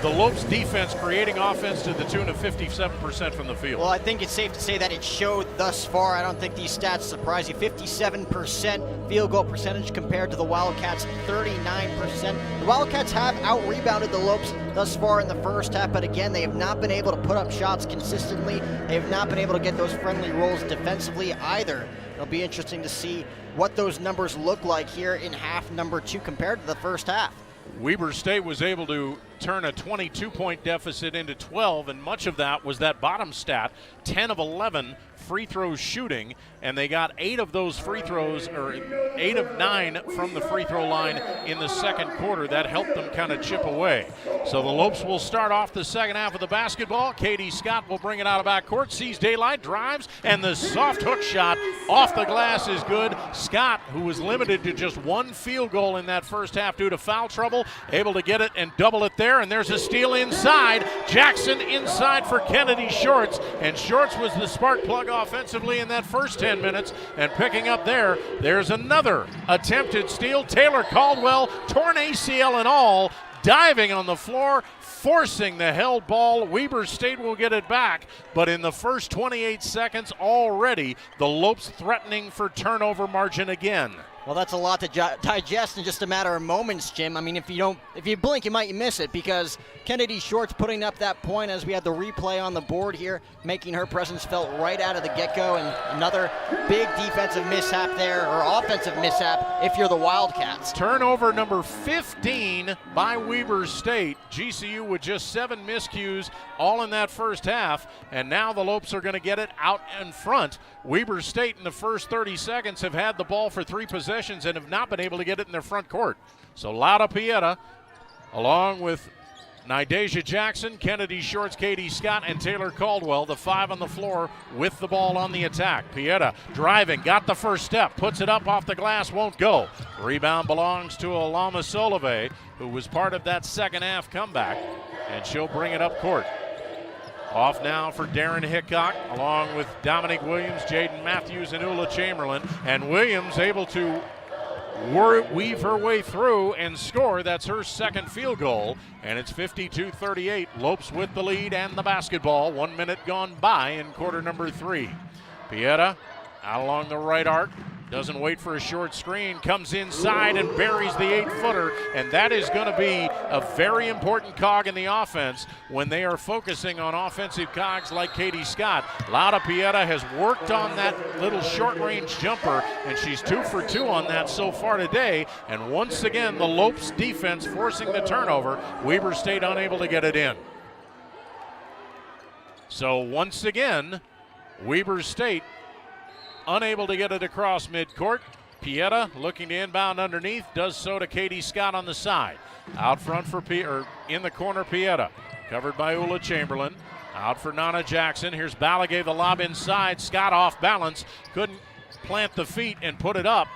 Speaker 1: The Lopes defense creating offense to the tune of 57% from the field.
Speaker 2: Well, I think it's safe to say that it showed thus far. I don't think these stats surprise you. 57% field goal percentage compared to the Wildcats' 39%. The Wildcats have out-rebounded the Lopes thus far in the first half, but again, they have not been able to put up shots consistently. They have not been able to get those friendly rolls defensively either. It'll be interesting to see what those numbers look like here in half number 2 compared to the first half.
Speaker 1: Weber State was able to turn a 22-point deficit into 12, and much of that was that bottom stat, 10 of 11 free throws shooting, and they got 8 of those free throws, or 8 of 9 from the free throw line in the second quarter. That helped them kind of chip away. So the Lopes will start off the second half of the basketball. Katie Scott will bring it out of backcourt, sees daylight, drives, and the soft hook shot off the glass is good. Scott, who was limited to just 1 field goal in that first half due to foul trouble, able to get it and double it there, and there's a steal inside. Jackson inside for Kennedy Shorts, and Shorts was the spark plug offensively in that first 10 minutes, and picking up there's another attempted steal. Taylor Caldwell, torn ACL and all, diving on the floor, forcing the held ball. Weber State will get it back, but in the first 28 seconds already, the Lopes threatening for turnover margin again.
Speaker 2: Well, that's a lot to digest in just a matter of moments, Jim. I mean, if you blink, you might miss it, because Kennedy Shorts putting up that point as we had the replay on the board here, making her presence felt right out of the get-go, and another big defensive mishap there, or offensive mishap if you're the Wildcats.
Speaker 1: Turnover number 15 by Weber State. GCU with just 7 miscues all in that first half, and now the Lopes are going to get it out in front. Weber State in the first 30 seconds have had the ball for 3 possessions and have not been able to get it in their front court. So Lauda Pieta, along with Nydasia Jackson, Kennedy Shorts, Katie Scott, and Taylor Caldwell, the 5 on the floor with the ball on the attack. Pieta driving, got the first step, puts it up off the glass, won't go. Rebound belongs to Alama Solove, who was part of that second half comeback, and she'll bring it up court. Off now for Darren Hickok, along with Dominique Williams, Jaden Matthews, and Ula Chamberlain. And Williams able to weave her way through and score. That's her second field goal, and it's 52-38. Lopes with the lead and the basketball. 1 minute gone by in quarter number 3. Pieta out along the right arc. Doesn't wait for a short screen, comes inside and buries the 8-footer, and that is going to be a very important cog in the offense when they are focusing on offensive cogs like Katie Scott. Lauda Pieta has worked on that little short-range jumper, and she's 2 for 2 on that so far today, and once again the Lopes defense forcing the turnover. Weber State unable to get it in. So once again, Weber State unable to get it across midcourt. Pieta looking to inbound underneath, does so to Katie Scott on the side. Out front for in the corner, Pieta, covered by Ula Chamberlain. Out for Nana Jackson. Here's Balagay, the lob inside. Scott off balance, couldn't plant the feet and put it up,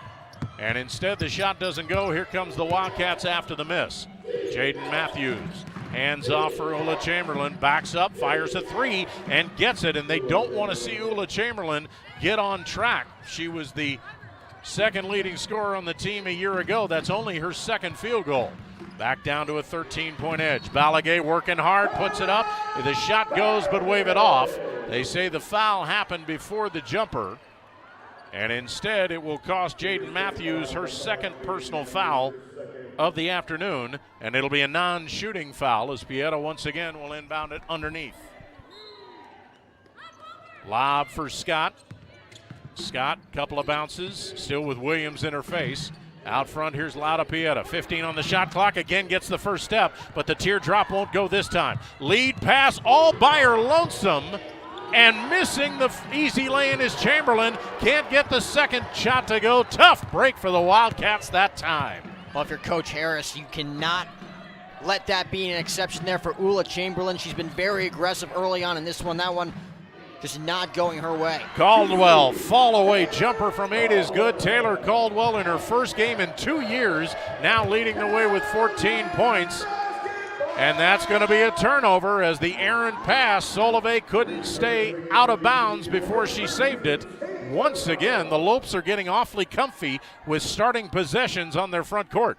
Speaker 1: and instead the shot doesn't go. Here comes the Wildcats after the miss. Jaden Matthews hands off for Ula Chamberlain, backs up, fires a 3, and gets it, and they don't want to see Ula Chamberlain get on track. She was the second leading scorer on the team a year ago. That's only her second field goal. Back down to a 13-point edge. Balagay working hard, puts it up. The shot goes, but wave it off. They say the foul happened before the jumper, and instead it will cost Jaden Matthews her second personal foul of the afternoon, and it'll be a non-shooting foul as Pieta once again will inbound it underneath. Lob for Scott. Scott, couple of bounces, still with Williams in her face. Out front, here's Lauda Pieta. 15 on the shot clock, again gets the first step, but the teardrop won't go this time. Lead pass all by her lonesome, and missing the easy lay-in is Chamberlain. Can't get the second shot to go. Tough break for the Wildcats that time.
Speaker 2: Well, if you're Coach Harris, you cannot let that be an exception there for Ula Chamberlain. She's been very aggressive early on in this one. That one just not going her way.
Speaker 1: Caldwell, fall away jumper from 8 is good. Taylor Caldwell in her first game in 2 years, now leading the way with 14 points. And that's going to be a turnover as the errant pass. Solove couldn't stay out of bounds before she saved it. Once again, the Lopes are getting awfully comfy with starting possessions on their front court.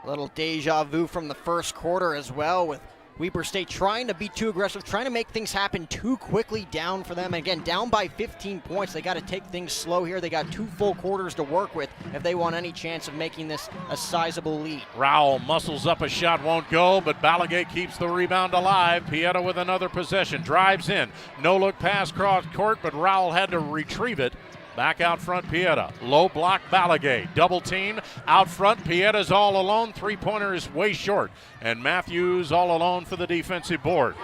Speaker 2: A little deja vu from the first quarter as well, with Weber State trying to be too aggressive, trying to make things happen too quickly down for them. And again, down by 15 points. They got to take things slow here. They got 2 full quarters to work with if they want any chance of making this a sizable lead.
Speaker 1: Rowell muscles up, a shot won't go, but Balagay keeps the rebound alive. Pieta with another possession, drives in. No look pass cross court, but Rowell had to retrieve it. Back out front, Pieta. Low block, Balagay. Double team out front. Pieta's all alone. Three-pointer is way short. And Matthews all alone for the defensive board.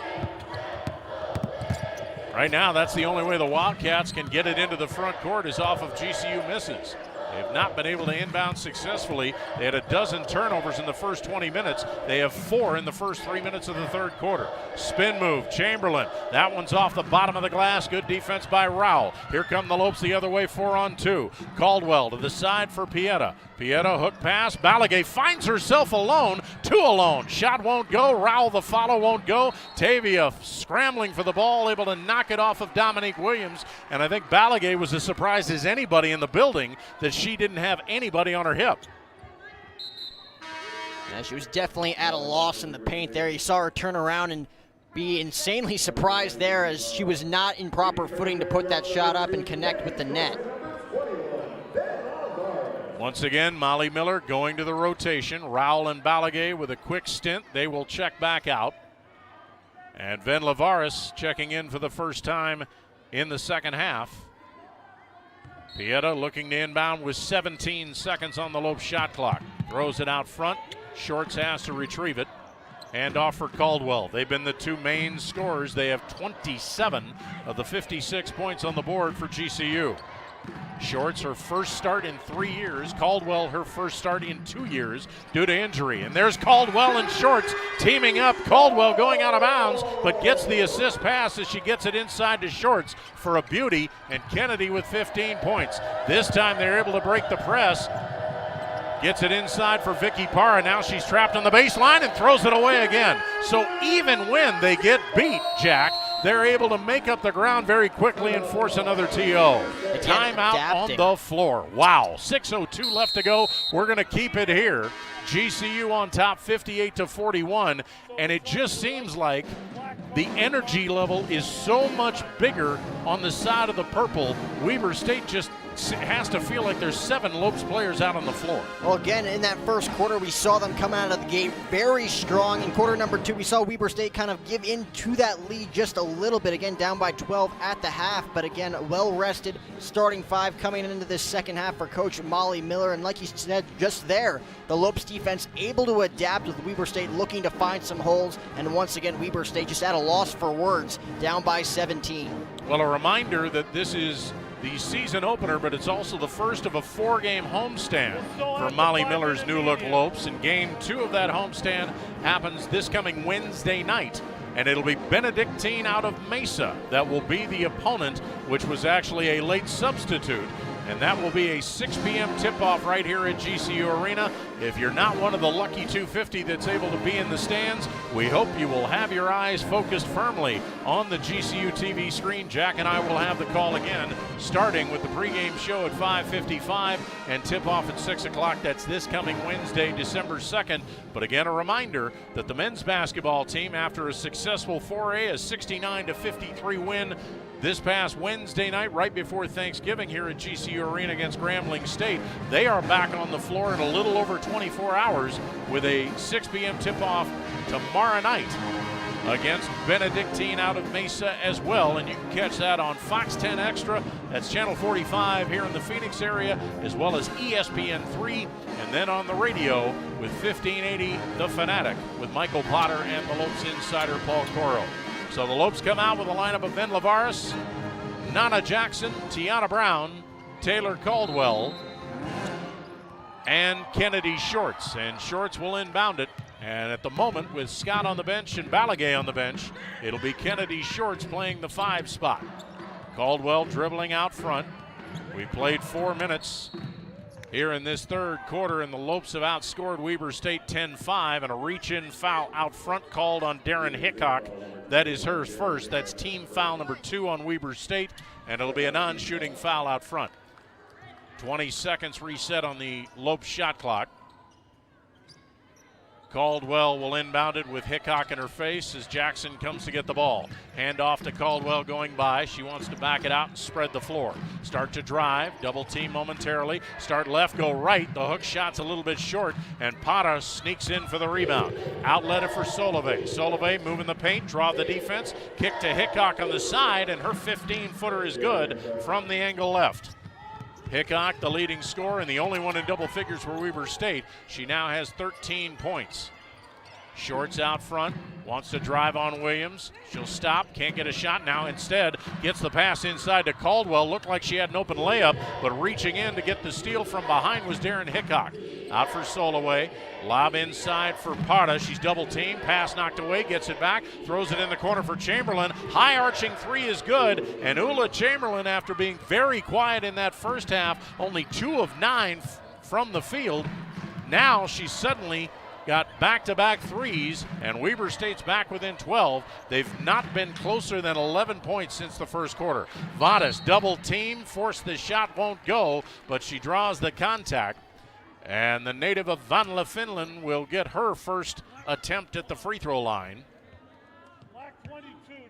Speaker 1: Right now, that's the only way the Wildcats can get it into the front court is off of GCU misses. They have not been able to inbound successfully. They had a dozen turnovers in the first 20 minutes. They have 4 in the first 3 minutes of the third quarter. Spin move, Chamberlain. That one's off the bottom of the glass. Good defense by Rowell. Here come the Lopes the other way, 4-on-2. Caldwell to the side for Pieta. Pieta hook pass. Balagay finds herself alone. 2 alone. Shot won't go. Rowell the follow won't go. Tavia scrambling for the ball, able to knock it off of Dominique Williams. And I think Balagay was as surprised as anybody in the building that she didn't have anybody on her hip.
Speaker 2: Yeah, she was definitely at a loss in the paint there. You saw her turn around and be insanely surprised there as she was not in proper footing to put that shot up and connect with the net.
Speaker 1: Once again, Molly Miller going to the rotation. Rowell and Balagay with a quick stint. They will check back out. And Ven Lavaris checking in for the first time in the second half. Pieta looking to inbound with 17 seconds on the Lope shot clock. Throws it out front. Shorts has to retrieve it. Hand off for Caldwell. They've been the 2 main scorers. They have 27 of the 56 points on the board for GCU. Shorts, her first start in 3 years. Caldwell, her first start in 2 years due to injury. And there's Caldwell and Shorts teaming up. Caldwell going out of bounds, but gets the assist pass as she gets it inside to Shorts for a beauty. And Kennedy with 15 points. This time they're able to break the press. Gets it inside for Vicky Parra. Now she's trapped on the baseline and throws it away again. So even when they get beat, Jack, they're able to make up the ground very quickly and force another TO. Timeout on the floor. Wow, 6:02 left to go. We're going to keep it here. GCU on top 58-41, and it just seems like the energy level is so much bigger on the side of the purple. Weber State just has to feel like there's 7 Lopes players out on the floor.
Speaker 2: Well, again, in that first quarter, we saw them come out of the gate very strong. In quarter number 2, we saw Weber State kind of give in to that lead just a little bit. Again, down by 12 at the half, but again, well-rested starting 5 coming into this second half for Coach Molly Miller. And like you said just there, the Lopes defense able to adapt with Weber State looking to find some holes. And once again, Weber State just at a loss for words, down by 17.
Speaker 1: Well, a reminder that this is the season opener, but it's also the first of a 4-game homestand for Molly Miller's New Look Lopes. And game 2 of that homestand happens this coming Wednesday night. And it'll be Benedictine out of Mesa that will be the opponent, which was actually a late substitute and that will be a 6 p.m. tip-off right here at GCU Arena. If you're not one of the lucky 250 that's able to be in the stands, we hope you will have your eyes focused firmly on the GCU TV screen. Jack and I will have the call again, starting with the pregame show at 5:55 and tip-off at 6 o'clock. That's this coming Wednesday, December 2nd. But again, a reminder that the men's basketball team, after a successful foray, a 69-53 win this past Wednesday night, right before Thanksgiving here at GCU Arena against Grambling State, they are back on the floor in a little over 24 hours with a 6 p.m. tip-off tomorrow night against Benedictine out of Mesa as well. And you can catch that on Fox 10 Extra. That's Channel 45 here in the Phoenix area, as well as ESPN3, and then on the radio with 1580 The Fanatic with Michael Potter and the Lopes insider Paul Coro. So the Lopes come out with a lineup of Ben Lavaris, Nana Jackson, Tiana Brown, Taylor Caldwell, and Kennedy Shorts. And Shorts will inbound it. And at the moment, with Scott on the bench and Balagay on the bench, it'll be Kennedy Shorts playing the 5 spot. Caldwell dribbling out front. We played 4 minutes here in this third quarter, and the Lopes have outscored Weber State 10-5, and a reach-in foul out front called on Darren Hickok. That is her first. That's team foul number 2 on Weber State, and it'll be a non-shooting foul out front. 20 seconds reset on the Lopes shot clock. Caldwell will inbound it with Hickok in her face as Jackson comes to get the ball. Hand off to Caldwell going by. She wants to back it out and spread the floor. Start to drive, double team momentarily. Start left, go right. The hook shot's a little bit short, and Pata sneaks in for the rebound. Outlet it for Solove. Solove moving the paint, draw the defense. Kick to Hickok on the side, and her 15-footer is good from the angle left. Hickok, the leading scorer and the only one in double figures for Weber State. She now has 13 points. Shorts out front, wants to drive on Williams. She'll stop, can't get a shot now. Instead, gets the pass inside to Caldwell. Looked like she had an open layup, but reaching in to get the steal from behind was Darren Hickok. Out for Soloway, lob inside for Parda. She's double teamed, pass knocked away, gets it back, throws it in the corner for Chamberlain. High arching 3 is good, and Ula Chamberlain, after being very quiet in that first half, only 2 of 9 from the field. Now she's suddenly got back-to-back threes, and Weber State's back within 12. They've not been closer than 11 points since the first quarter. Vadas double team, forced the shot, won't go, but she draws the contact. And the native of Vanla, Finland will get her first attempt at the free throw line.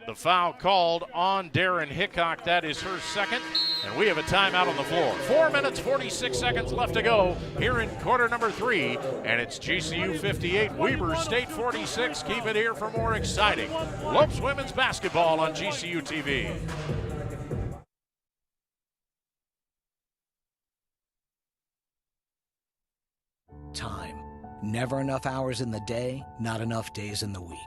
Speaker 1: The foul called on Darren Hickok. That is her second. And we have a timeout on the floor. 4 minutes, 46 seconds left to go here in quarter number 3. And it's GCU 58, Weber State 46. Keep it here for more exciting Lopes women's basketball on GCU TV.
Speaker 4: Time. Never enough hours in the day, not enough days in the week.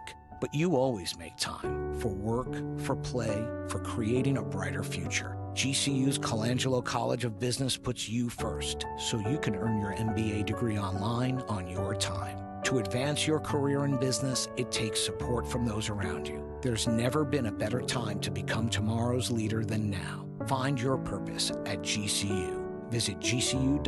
Speaker 4: But you always make time for work, for play, for creating a brighter future. GCU's Colangelo College of Business puts you first, so you can earn your MBA degree online on your time. To advance your career in business, it takes support from those around you. There's never been a better time to become tomorrow's leader than now. Find your purpose at GCU. Visit gcu.edu/MBA.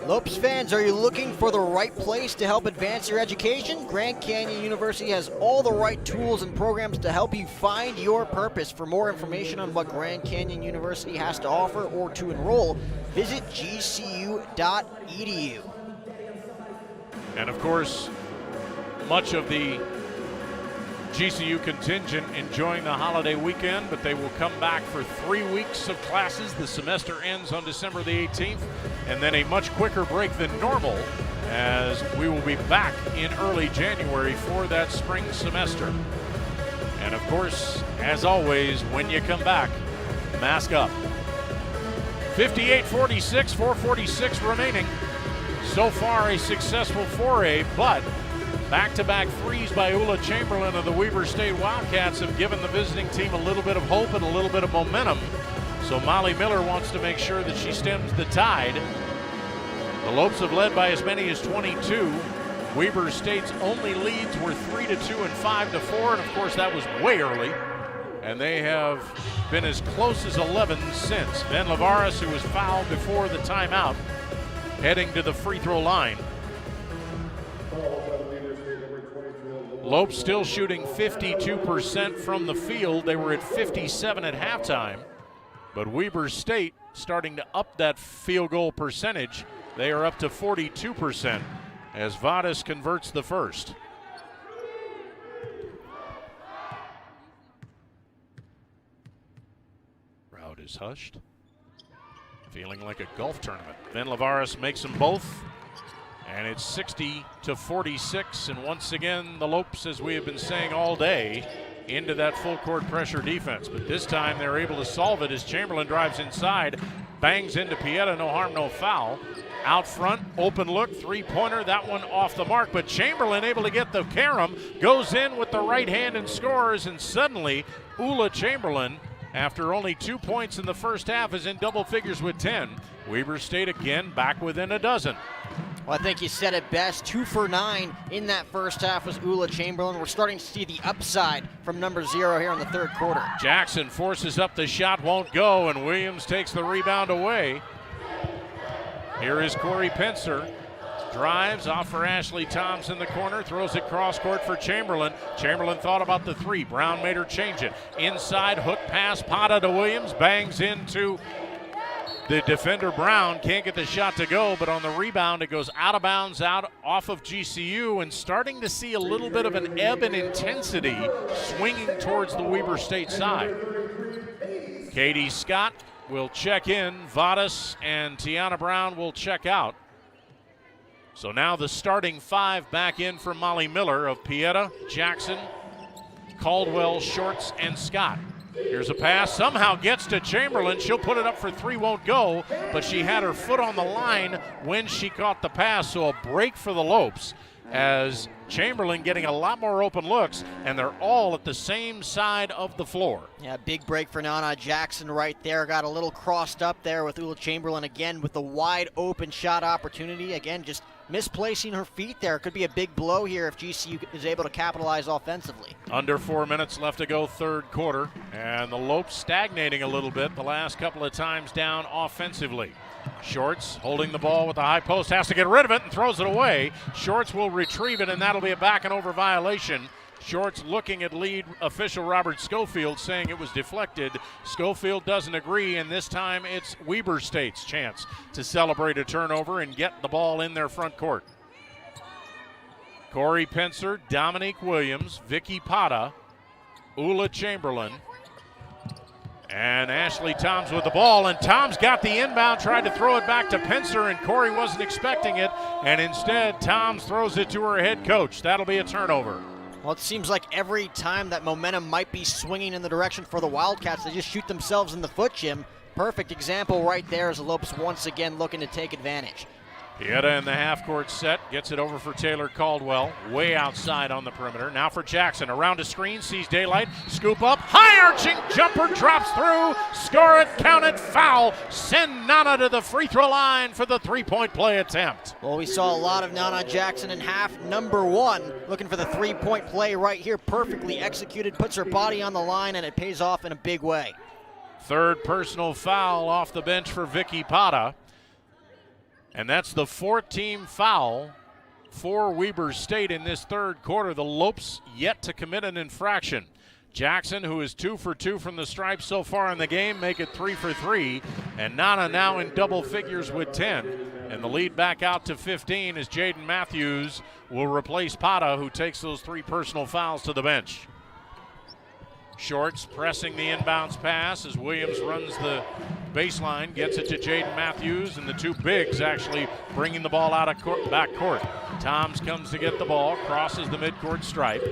Speaker 2: Lopes fans, are you looking for the right place to help advance your education? Grand Canyon University has all the right tools and programs to help you find your purpose. For more information on what Grand Canyon University has to offer or to enroll, visit gcu.edu.
Speaker 1: And of course, much of the GCU contingent enjoying the holiday weekend, but they will come back for 3 weeks of classes. The semester ends on December the 18th, and then a much quicker break than normal, as we will be back in early January for that spring semester. And of course, as always, when you come back, mask up. 58-46, 4:46 remaining. So far a successful foray, but back-to-back threes by Ula Chamberlain of the Weber State Wildcats have given the visiting team a little bit of hope and a little bit of momentum. So Molly Miller wants to make sure that she stems the tide. The Lopes have led by as many as 22. Weber State's only leads were 3-2 and 5-4, and of course that was way early. and they have been as close as 11 since. Ben Lavares, who was fouled before the timeout, heading to the free throw line. Lopes still shooting 52% from the field. They were at 57 at halftime, but Weber State starting to up that field goal percentage. They are up to 42% as Vadas converts the first. Crowd is hushed. Feeling like a golf tournament. Ben Lavares makes them both, and it's 60-46. And once again, the Lopes, as we have been saying all day, into that full court pressure defense. But this time they're able to solve it as Chamberlain drives inside, bangs into Pieta, no harm, no foul. Out front, open look, three-pointer, that one off the mark, but Chamberlain able to get the carom, goes in with the right hand and scores, and suddenly Ula Chamberlain, after only 2 points in the first half, is in double figures with 10. Weber State again back within a dozen.
Speaker 2: Well, I think you said it best. 2 for 9 in that first half was Ula Chamberlain. We're starting to see the upside from number 0 here in the third quarter.
Speaker 1: Jackson forces up the shot, won't go, and Williams takes the rebound away. Here is Corey Pencer. Drives off for Ashley Toms in the corner, throws it cross court for Chamberlain. Chamberlain thought about the three. Brown made her change it. Inside hook pass, Pata to Williams, bangs into the defender Brown. Can't get the shot to go, but on the rebound it goes out of bounds, out off of GCU, and starting to see a little bit of an ebb in intensity swinging towards the Weber State side. Katie Scott will check in. Vadas and Tiana Brown will check out. So now the starting 5 back in for Molly Miller of Pieta, Jackson, Caldwell, Shorts, and Scott. Here's a pass, somehow gets to Chamberlain. She'll put it up for 3, won't go, but she had her foot on the line when she caught the pass, so a break for the Lopes as Chamberlain getting a lot more open looks, and they're all at the same side of the floor.
Speaker 2: Yeah, big break for Nana Jackson right there. Got a little crossed up there with Ula Chamberlain again with the wide open shot opportunity. Again, just misplacing her feet there. Could be a big blow here if GCU is able to capitalize offensively.
Speaker 1: Under 4 minutes left to go, third quarter, and the Lopes stagnating a little bit the last couple of times down offensively. Shorts holding the ball with the high post, has to get rid of it and throws it away. Shorts will retrieve it, and that'll be a back and over violation. Shorts looking at lead official Robert Schofield, saying it was deflected. Schofield doesn't agree, and this time it's Weber State's chance to celebrate a turnover and get the ball in their front court. Corey Pencer, Dominique Williams, Vicky Pata, Ula Chamberlain, and Ashley Toms with the ball, and Toms got the inbound, tried to throw it back to Pencer, and Corey wasn't expecting it, and instead Toms throws it to her head coach. That'll be a turnover.
Speaker 2: Well, it seems like every time that momentum might be swinging in the direction for the Wildcats, they just shoot themselves in the foot, Jim. Perfect example right there as the Lopes once again looking to take advantage.
Speaker 1: Pieta in the half-court set, gets it over for Taylor Caldwell, way outside on the perimeter. Now for Jackson, around a screen, sees daylight, scoop up, high-arching jumper, drops through, score it, count it, foul. Send Nana to the free throw line for the three-point play attempt.
Speaker 2: Well, we saw a lot of Nana Jackson in half number 1, looking for the three-point play right here, perfectly executed, puts her body on the line, and it pays off in a big way.
Speaker 1: Third personal foul off the bench for Vicky Pata. And that's the 4th-team foul for Weber State in this third quarter. The Lopes yet to commit an infraction. Jackson, who is 2 for 2 from the stripe so far in the game, make it 3 for 3. And Nana now in double figures with 10. And the lead back out to 15 as Jaden Matthews will replace Pata, who takes those 3 personal fouls to the bench. Shorts pressing the inbounds pass as Williams runs the baseline, gets it to Jaden Matthews, and the 2 bigs actually bringing the ball out of back court. Toms comes to get the ball, crosses the midcourt stripe,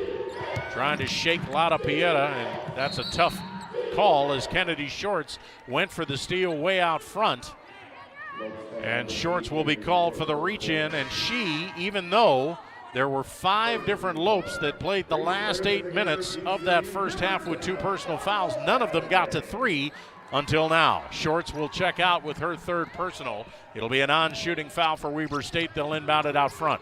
Speaker 1: trying to shake Lada Pieta, and that's a tough call as Kennedy Shorts went for the steal way out front. And Shorts will be called for the reach in, and she, even though there were 5 different Lopes that played the last 8 minutes of that first half with 2 personal fouls, none of them got to 3 until now. Shorts will check out with her 3rd personal. It'll be a non-shooting foul for Weber State. They'll inbound it out front.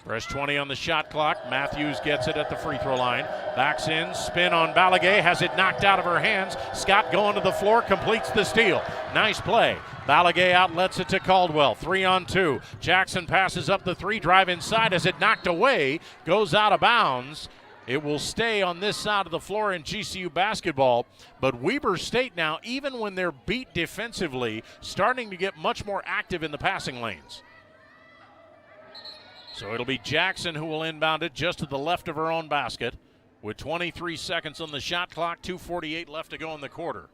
Speaker 1: Fresh 20 on the shot clock. Matthews gets it at the free throw line. Backs in, spin on Balaguer, has it knocked out of her hands. Scott going to the floor, completes the steal. Nice play. Balaguer outlets it to Caldwell. 3-on-2. Jackson passes up the three, drive inside as it knocked away, goes out of bounds. It will stay on this side of the floor in GCU basketball. But Weber State now, even when they're beat defensively, starting to get much more active in the passing lanes. So it'll be Jackson who will inbound it just to the left of her own basket with 23 seconds on the shot clock, 2:48 left to go in the quarter.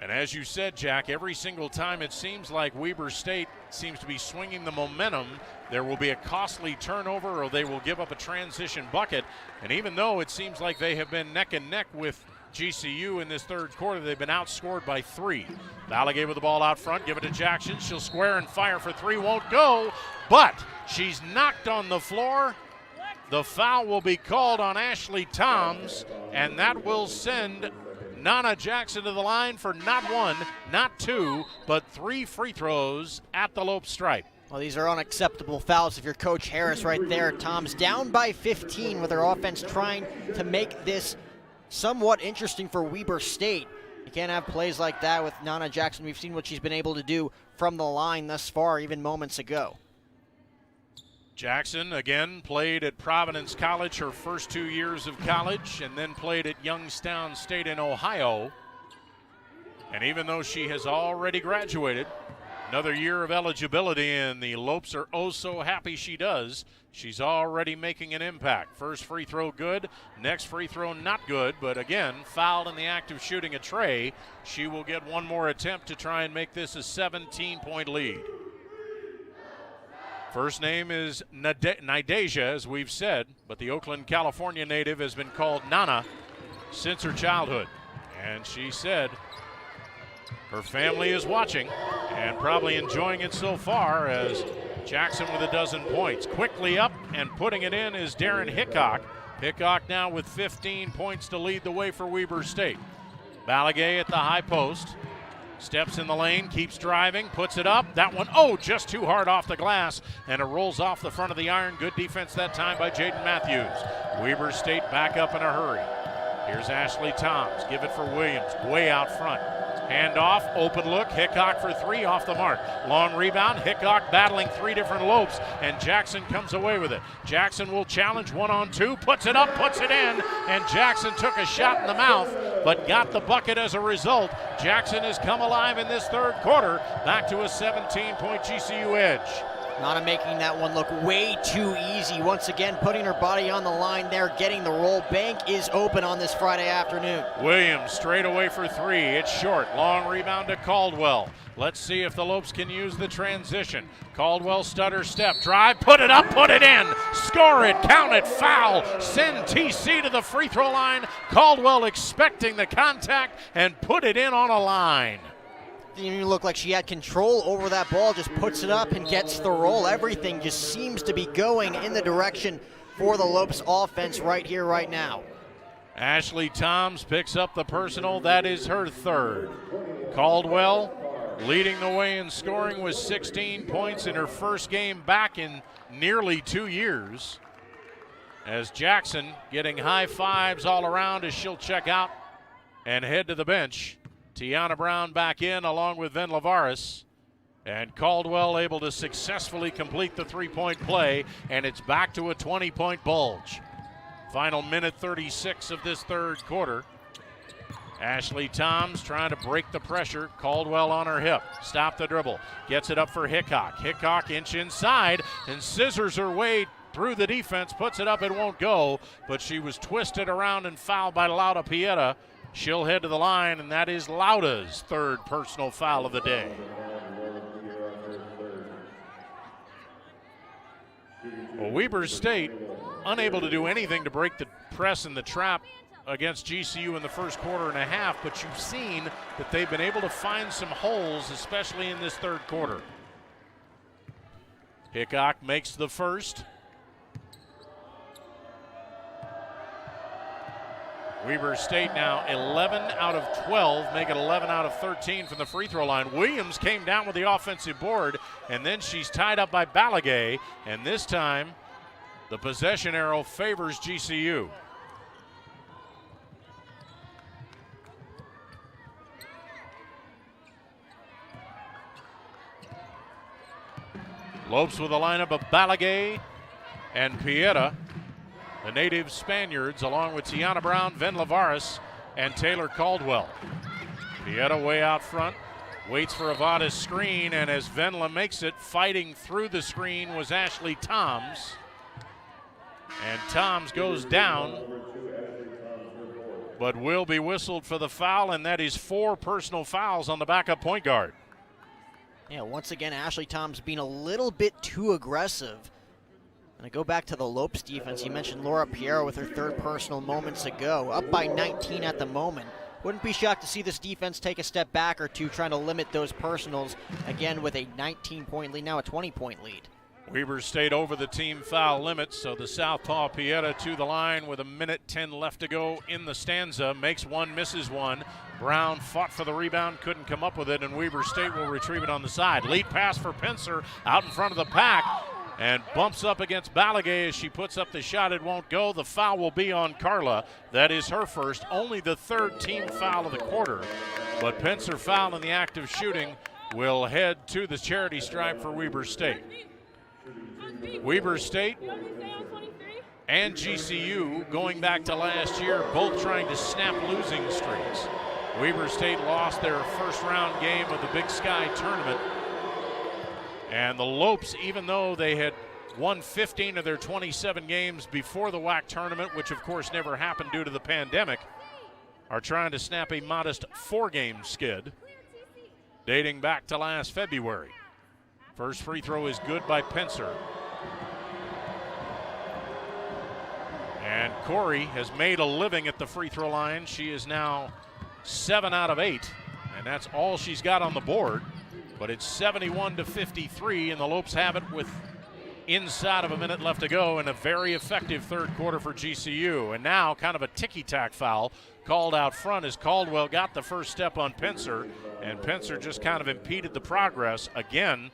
Speaker 1: And as you said, Jack, every single time it seems like Weber State seems to be swinging the momentum, there will be a costly turnover or they will give up a transition bucket. And even though it seems like they have been neck and neck with GCU in this third quarter, they've been outscored by 3. Balaguer with the ball out front, give it to Jackson. She'll square and fire for 3, won't go, but she's knocked on the floor. The foul will be called on Ashley Toms, and that will send Nana Jackson to the line for not 1, not 2, but 3 free throws at the Lope stripe.
Speaker 2: Well, these are unacceptable fouls if you're Coach Harris right there. Toms down by 15 with her offense trying to make this somewhat interesting for Weber State. You can't have plays like that with Nana Jackson. We've seen what she's been able to do from the line thus far, even moments ago.
Speaker 1: Jackson, again, played at Providence College her first 2 years of college and then played at Youngstown State in Ohio. And even though she has already graduated, another year of eligibility, and the Lopes are oh so happy she does. She's already making an impact. First free throw good, next free throw not good, but again, fouled in the act of shooting a tray. She will get one more attempt to try and make this a 17-point lead. First name is Nidasia, as we've said, but the Oakland, California native has been called Nana since her childhood. And she said her family is watching and probably enjoying it so far, as Jackson with a dozen points. Quickly up and putting it in is Darren Hickok. Hickok now with 15 points to lead the way for Weber State. Balaguer at the high post. Steps in the lane, keeps driving, puts it up. That one, just too hard off the glass, and it rolls off the front of the iron. Good defense that time by Jaden Matthews. Weber State back up in a hurry. Here's Ashley Toms. Give it for Williams, way out front. Hand off, open look, Hickok for 3, off the mark. Long rebound, Hickok battling 3 different Lopes, and Jackson comes away with it. Jackson will challenge 1-on-2, puts it up, puts it in, and Jackson took a shot in the mouth, but got the bucket as a result. Jackson has come alive in this third quarter, back to a 17-point GCU edge.
Speaker 2: Nana making that one look way too easy. Once again, putting her body on the line there, getting the roll. Bank is open on this Friday afternoon.
Speaker 1: Williams straight away for 3. It's short. Long rebound to Caldwell. Let's see if the Lopes can use the transition. Caldwell stutter step. Drive, put it up, put it in. Score it, count it, foul. Send TC to the free throw line. Caldwell expecting the contact and put it in on a line.
Speaker 2: Didn't even look like she had control over that ball, just puts it up and gets the roll. Everything just seems to be going in the direction for the Lopes offense right here, right now.
Speaker 1: Ashley Toms picks up the personal. That is her 3rd. Caldwell leading the way in scoring with 16 points in her first game back in nearly 2 years. As Jackson getting high fives all around as she'll check out and head to the bench. Tiana Brown back in along with Ven Lavaris. And Caldwell able to successfully complete the 3-point play, and it's back to a 20-point bulge. Final minute 36 of this third quarter. Ashley Toms trying to break the pressure. Caldwell on her hip. Stop the dribble. Gets it up for Hickok. Hickok inch inside and scissors her way through the defense. Puts it up, it won't go, but she was twisted around and fouled by Lauda Pieta. She'll head to the line, and that is Lauda's 3rd personal foul of the day. Well, Weber State unable to do anything to break the press and the trap against GCU in the first quarter and a half, but you've seen that they've been able to find some holes, especially in this third quarter. Hickok makes the first. Weber State now 11 out of 12, make it 11 out of 13 from the free throw line. Williams came down with the offensive board, and then she's tied up by Balagay, and this time the possession arrow favors GCU. Lopes with a lineup of Balagay and Pieta, the native Spaniards, along with Tiana Brown, Ven Lavares, and Taylor Caldwell. Pieta way out front, waits for Avada's screen, and as Venla makes it, fighting through the screen was Ashley Toms. And Toms goes down, but will be whistled for the foul, and that is 4 personal fouls on the backup point guard.
Speaker 2: Yeah, once again, Ashley Toms being a little bit too aggressive. And I go back to the Lopes defense. You mentioned Laura Piero with her 3rd personal moments ago, up by 19 at the moment. Wouldn't be shocked to see this defense take a step back or two, trying to limit those personals, again with a 19-point lead, now a 20-point lead.
Speaker 1: Weber State over the team foul limit, so the southpaw Pieta to the line with 1:10 left to go in the stanza. Makes one, misses one. Brown fought for the rebound, couldn't come up with it, and Weber State will retrieve it on the side. Lead pass for Pincer out in front of the pack, and bumps up against Balagay as she puts up the shot. It won't go. The foul will be on Carla. That is her first, only the 3rd team foul of the quarter. But Pincer, foul in the act of shooting, will head to the charity stripe for Weber State. Weber State and GCU, going back to last year, both trying to snap losing streaks. Weber State lost their first round game of the Big Sky tournament. And the Lopes, even though they had won 15 of their 27 games before the WAC tournament, which of course never happened due to the pandemic, are trying to snap a modest 4-game skid dating back to last February. First free throw is good by Pincer. And Corey has made a living at the free throw line. She is now 7 out of 8, and that's all she's got on the board. But it's 71-53, and the Lopes have it with inside of a minute left to go, and a very effective 3rd quarter for GCU. And now kind of a ticky-tack foul called out front as Caldwell got the first step on Pincer, and Pincer just kind of impeded the progress. Again,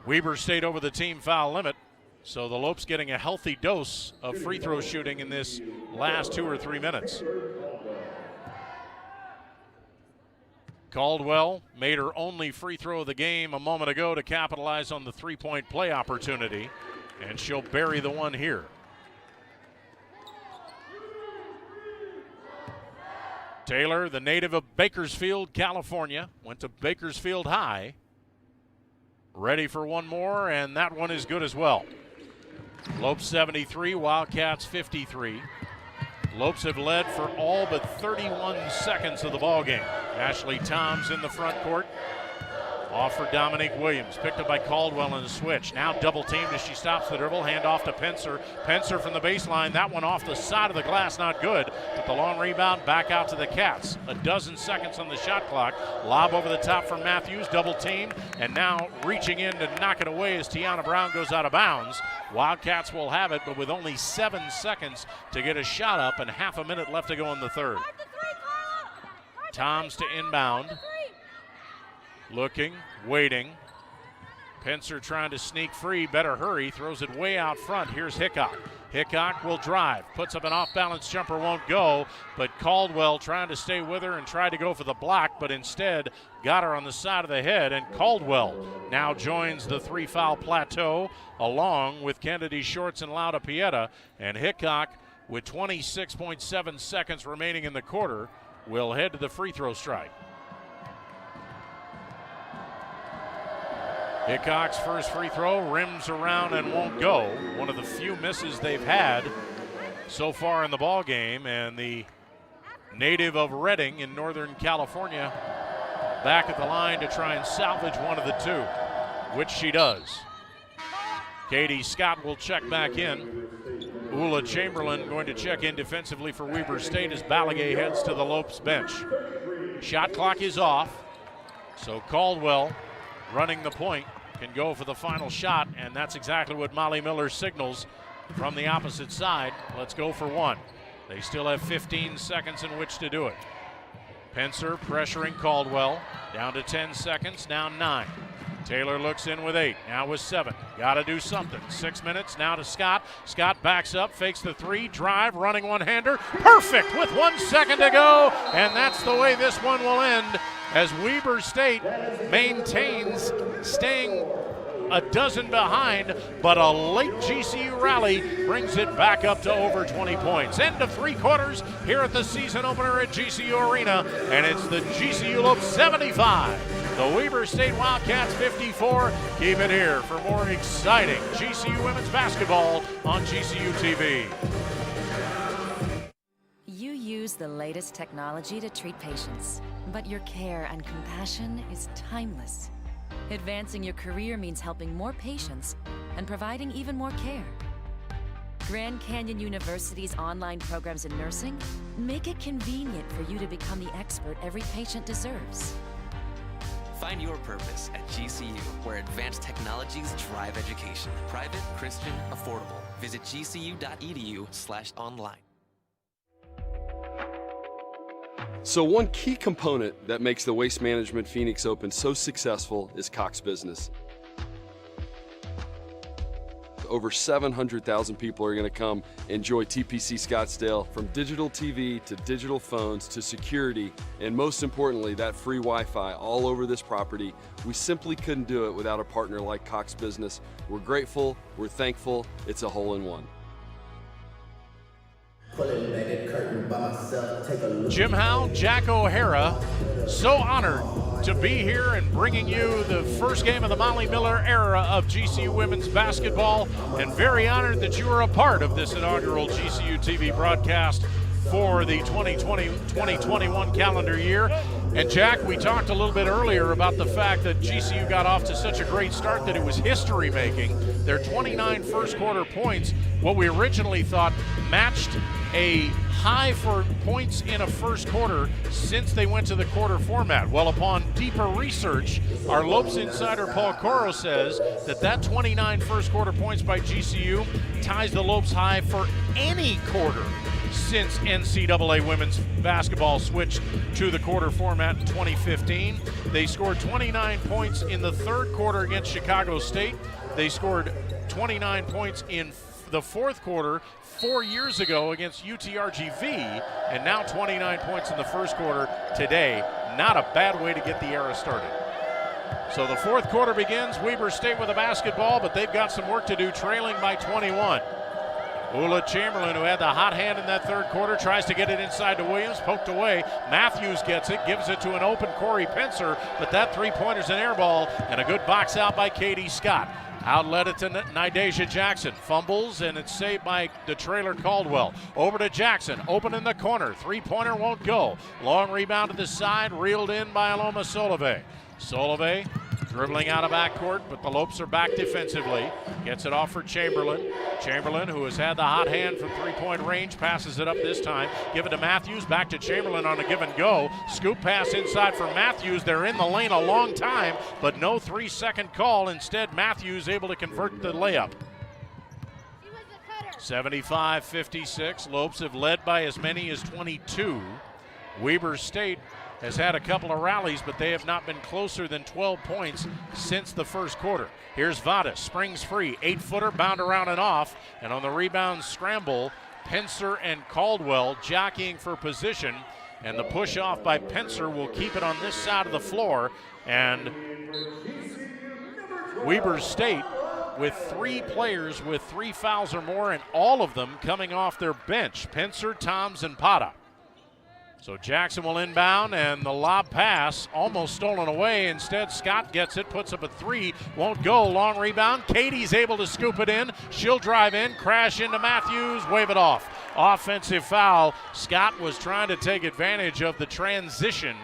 Speaker 1: Weber State over the team foul limit, so the Lopes getting a healthy dose of free throw shooting in this last 2 or 3 minutes. Caldwell made her only free throw of the game a moment ago to capitalize on the 3-point play opportunity, and she'll bury the one here. Taylor, the native of Bakersfield, California, went to Bakersfield High. Ready for one more, and that one is good as well. Lopes 73, Wildcats 53. Lopes have led for all but 31 seconds of the ball game. Ashley Toms in the front court. Off for Dominique Williams. Picked up by Caldwell in the switch. Now double teamed as she stops the dribble. Hand off to Pincer. Pincer from the baseline. That one off the side of the glass, not good. But the long rebound back out to the Cats. 12 seconds on the shot clock. Lob over the top for Matthews. Double teamed. And now reaching in to knock it away as Tiana Brown goes out of bounds. Wildcats will have it, but with only 7 seconds to get a shot up and half a minute left to go in the 3rd. Toms to inbound. Looking, waiting. Pincer trying to sneak free, better hurry, throws it way out front. Here's Hickok. Hickok will drive, puts up an off-balance jumper, won't go, but Caldwell trying to stay with her and tried to go for the block, but instead got her on the side of the head, and Caldwell now joins the 3-foul plateau along with Kennedy Shorts and Lauda Pieta, and Hickok, with 26.7 seconds remaining in the quarter, will head to the free throw stripe. Hickok's first free throw rims around and won't go. One of the few misses they've had so far in the ball game, and the native of Redding in Northern California back at the line to try and salvage one of the two, which she does. Katie Scott will check back in. Ula Chamberlain going to check in defensively for Weber State as Balagay heads to the Lopes bench. Shot clock is off, so Caldwell running the point can go for the final shot, and that's exactly what Molly Miller signals from the opposite side. Let's go for one. They still have 15 seconds in which to do it. Pencer pressuring Caldwell. Down to 10 seconds, now 9. Taylor looks in with 8, now with 7. Got to do something. 6 minutes, now to Scott. Scott backs up, fakes the 3, drive, running one-hander. Perfect with 1 second to go, and that's the way this one will end as Weber State maintains staying a dozen behind, but a late GCU rally brings it back up to over 20 points. End of 3 quarters here at the season opener at GCU Arena, and it's the GCU Lopes 75, the Weber State Wildcats 54. Keep it here for more exciting GCU women's basketball on GCU TV.
Speaker 21: You use the latest technology to treat patients, but your care and compassion is timeless. Advancing your career means helping more patients and providing even more care. Grand Canyon University's online programs in nursing make it convenient for you to become the expert every patient deserves.
Speaker 6: Find your purpose at GCU, where advanced technologies drive education. Private, Christian, affordable. Visit gcu.edu/online.
Speaker 5: So one key component that makes the Waste Management Phoenix Open so successful is Cox Business. Over 700,000 people are going to come enjoy TPC Scottsdale, from digital TV to digital phones to security, and most importantly, that free Wi-Fi all over this property. We simply couldn't do it without a partner like Cox Business. We're grateful, we're thankful, it's a hole-in-one.
Speaker 1: Jim Howe, Jack O'Hara, so honored to be here and bringing you the first game of the Molly Miller era of GCU women's basketball, and very honored that you are a part of this inaugural GCU TV broadcast for the 2020-2021 calendar year. And Jack, we talked a little bit earlier about the fact that GCU got off to such a great start that it was history making. Their 29 first quarter points, what we originally thought matched a high for points in a first quarter since they went to the quarter format. Well, upon deeper research, our Lopes insider Paul Coro says that 29 first quarter points by GCU ties the Lopes high for any quarter since NCAA women's basketball switched to the quarter format in 2015. They scored 29 points in the third quarter against Chicago State. They scored 29 points in the fourth quarter 4 years ago against UTRGV, and now 29 points in the first quarter today. Not a bad way to get the era started. So the fourth quarter begins. Weber State with the basketball, but they've got some work to do, trailing by 21. Ula Chamberlain, who had the hot hand in that third quarter, tries to get it inside to Williams, poked away. Matthews gets it, gives it to an open Corey Pencer, but that three-pointer's an air ball, and a good box out by Katie Scott. Outlet it to Nydasia Jackson. Fumbles, and it's saved by the trailer Caldwell. Over to Jackson, open in the corner. Three-pointer won't go. Long rebound to the side, reeled in by Aloma Solove. Solove dribbling out of backcourt, but the Lopes are back defensively. Gets it off for Chamberlain. Chamberlain, who has had the hot hand from three-point range, passes it up this time. Give it to Matthews, back to Chamberlain on a give and go. Scoop pass inside for Matthews. They're in the lane a long time, but no 3-second call. Instead, Matthews able to convert the layup. 75-56. Lopes have led by as many as 22. Weber State has had a couple of rallies, but they have not been closer than 12 points since the first quarter. Here's Vada, springs free, 8-footer, bound around and off, and on the rebound scramble, Pencer and Caldwell jockeying for position, and the push off by Pencer will keep it on this side of the floor, and Weber State with 3 players with 3 fouls or more, and all of them coming off their bench, Pencer, Toms, and Pata. So Jackson will inbound, and the lob pass almost stolen away. Instead, Scott gets it, puts up a 3, won't go. Long rebound. Katie's able to scoop it in. She'll drive in, crash into Matthews, wave it off. Offensive foul. Scott was trying to take advantage of the transition,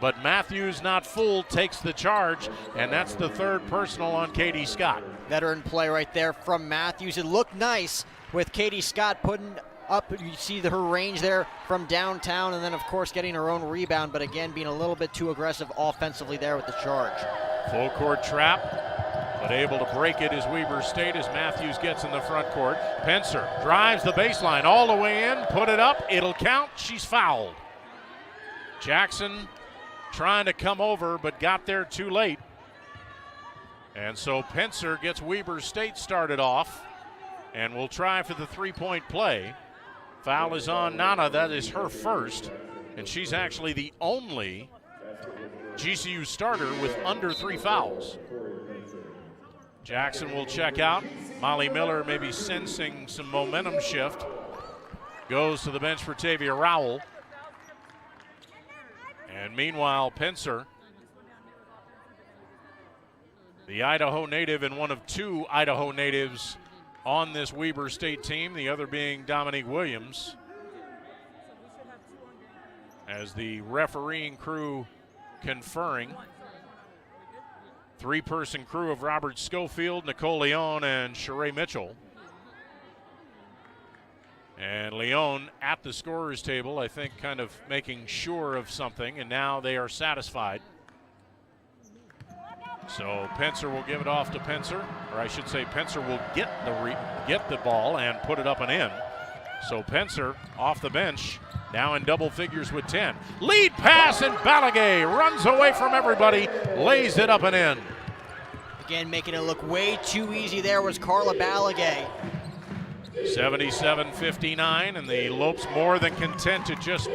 Speaker 1: but Matthews, not fooled, takes the charge, and that's the third personal on Katie Scott.
Speaker 2: Veteran play right there from Matthews. It looked nice with Katie Scott putting up, you see her range there from downtown, and then of course getting her own rebound, but again being a little bit too aggressive offensively there with the charge.
Speaker 1: Full court trap, but able to break it is Weber State as Matthews gets in the front court. Pencer drives the baseline all the way in, put it up, it'll count, she's fouled. Jackson trying to come over but got there too late. And so Pencer gets Weber State started off and will try for the three-point play. Foul is on Nana, that is her first, and she's actually the only GCU starter with under 3 fouls. Jackson will check out. Molly Miller maybe sensing some momentum shift. Goes to the bench for Tavia Rowell. And meanwhile, Pencer, the Idaho native and one of 2 Idaho natives on this Weber State team, the other being Dominique Williams, as the refereeing crew conferring. 3-person crew of Robert Schofield, Nicole Leon, and Sheree Mitchell. And Leon at the scorer's table, I think, kind of making sure of something, and now they are satisfied. So Pencer will give it off to Pencer, or I should say Pencer will get the ball and put it up and in. So Pencer off the bench, now in double figures with 10. Lead pass, and Balagay runs away from everybody, lays it up and in.
Speaker 2: Again, making it look way too easy there was Carla Balagay.
Speaker 1: 77-59, and the Lopes more than content to just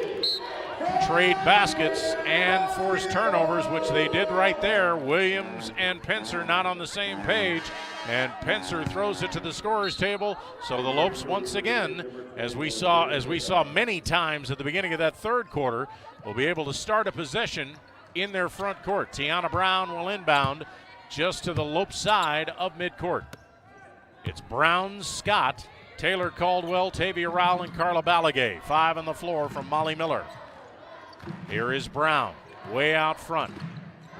Speaker 1: trade baskets and force turnovers, which they did right there. Williams and Pencer not on the same page, and Pencer throws it to the scorer's table. So the Lopes once again, as we saw many times at the beginning of that third quarter, will be able to start a possession in their front court. Tiana Brown will inbound just to the Lope side of midcourt. It's Brown, Scott, Taylor Caldwell, Tavia Rowell, and Carla Balagay. 5 on the floor from Molly Miller. Here is Brown, way out front.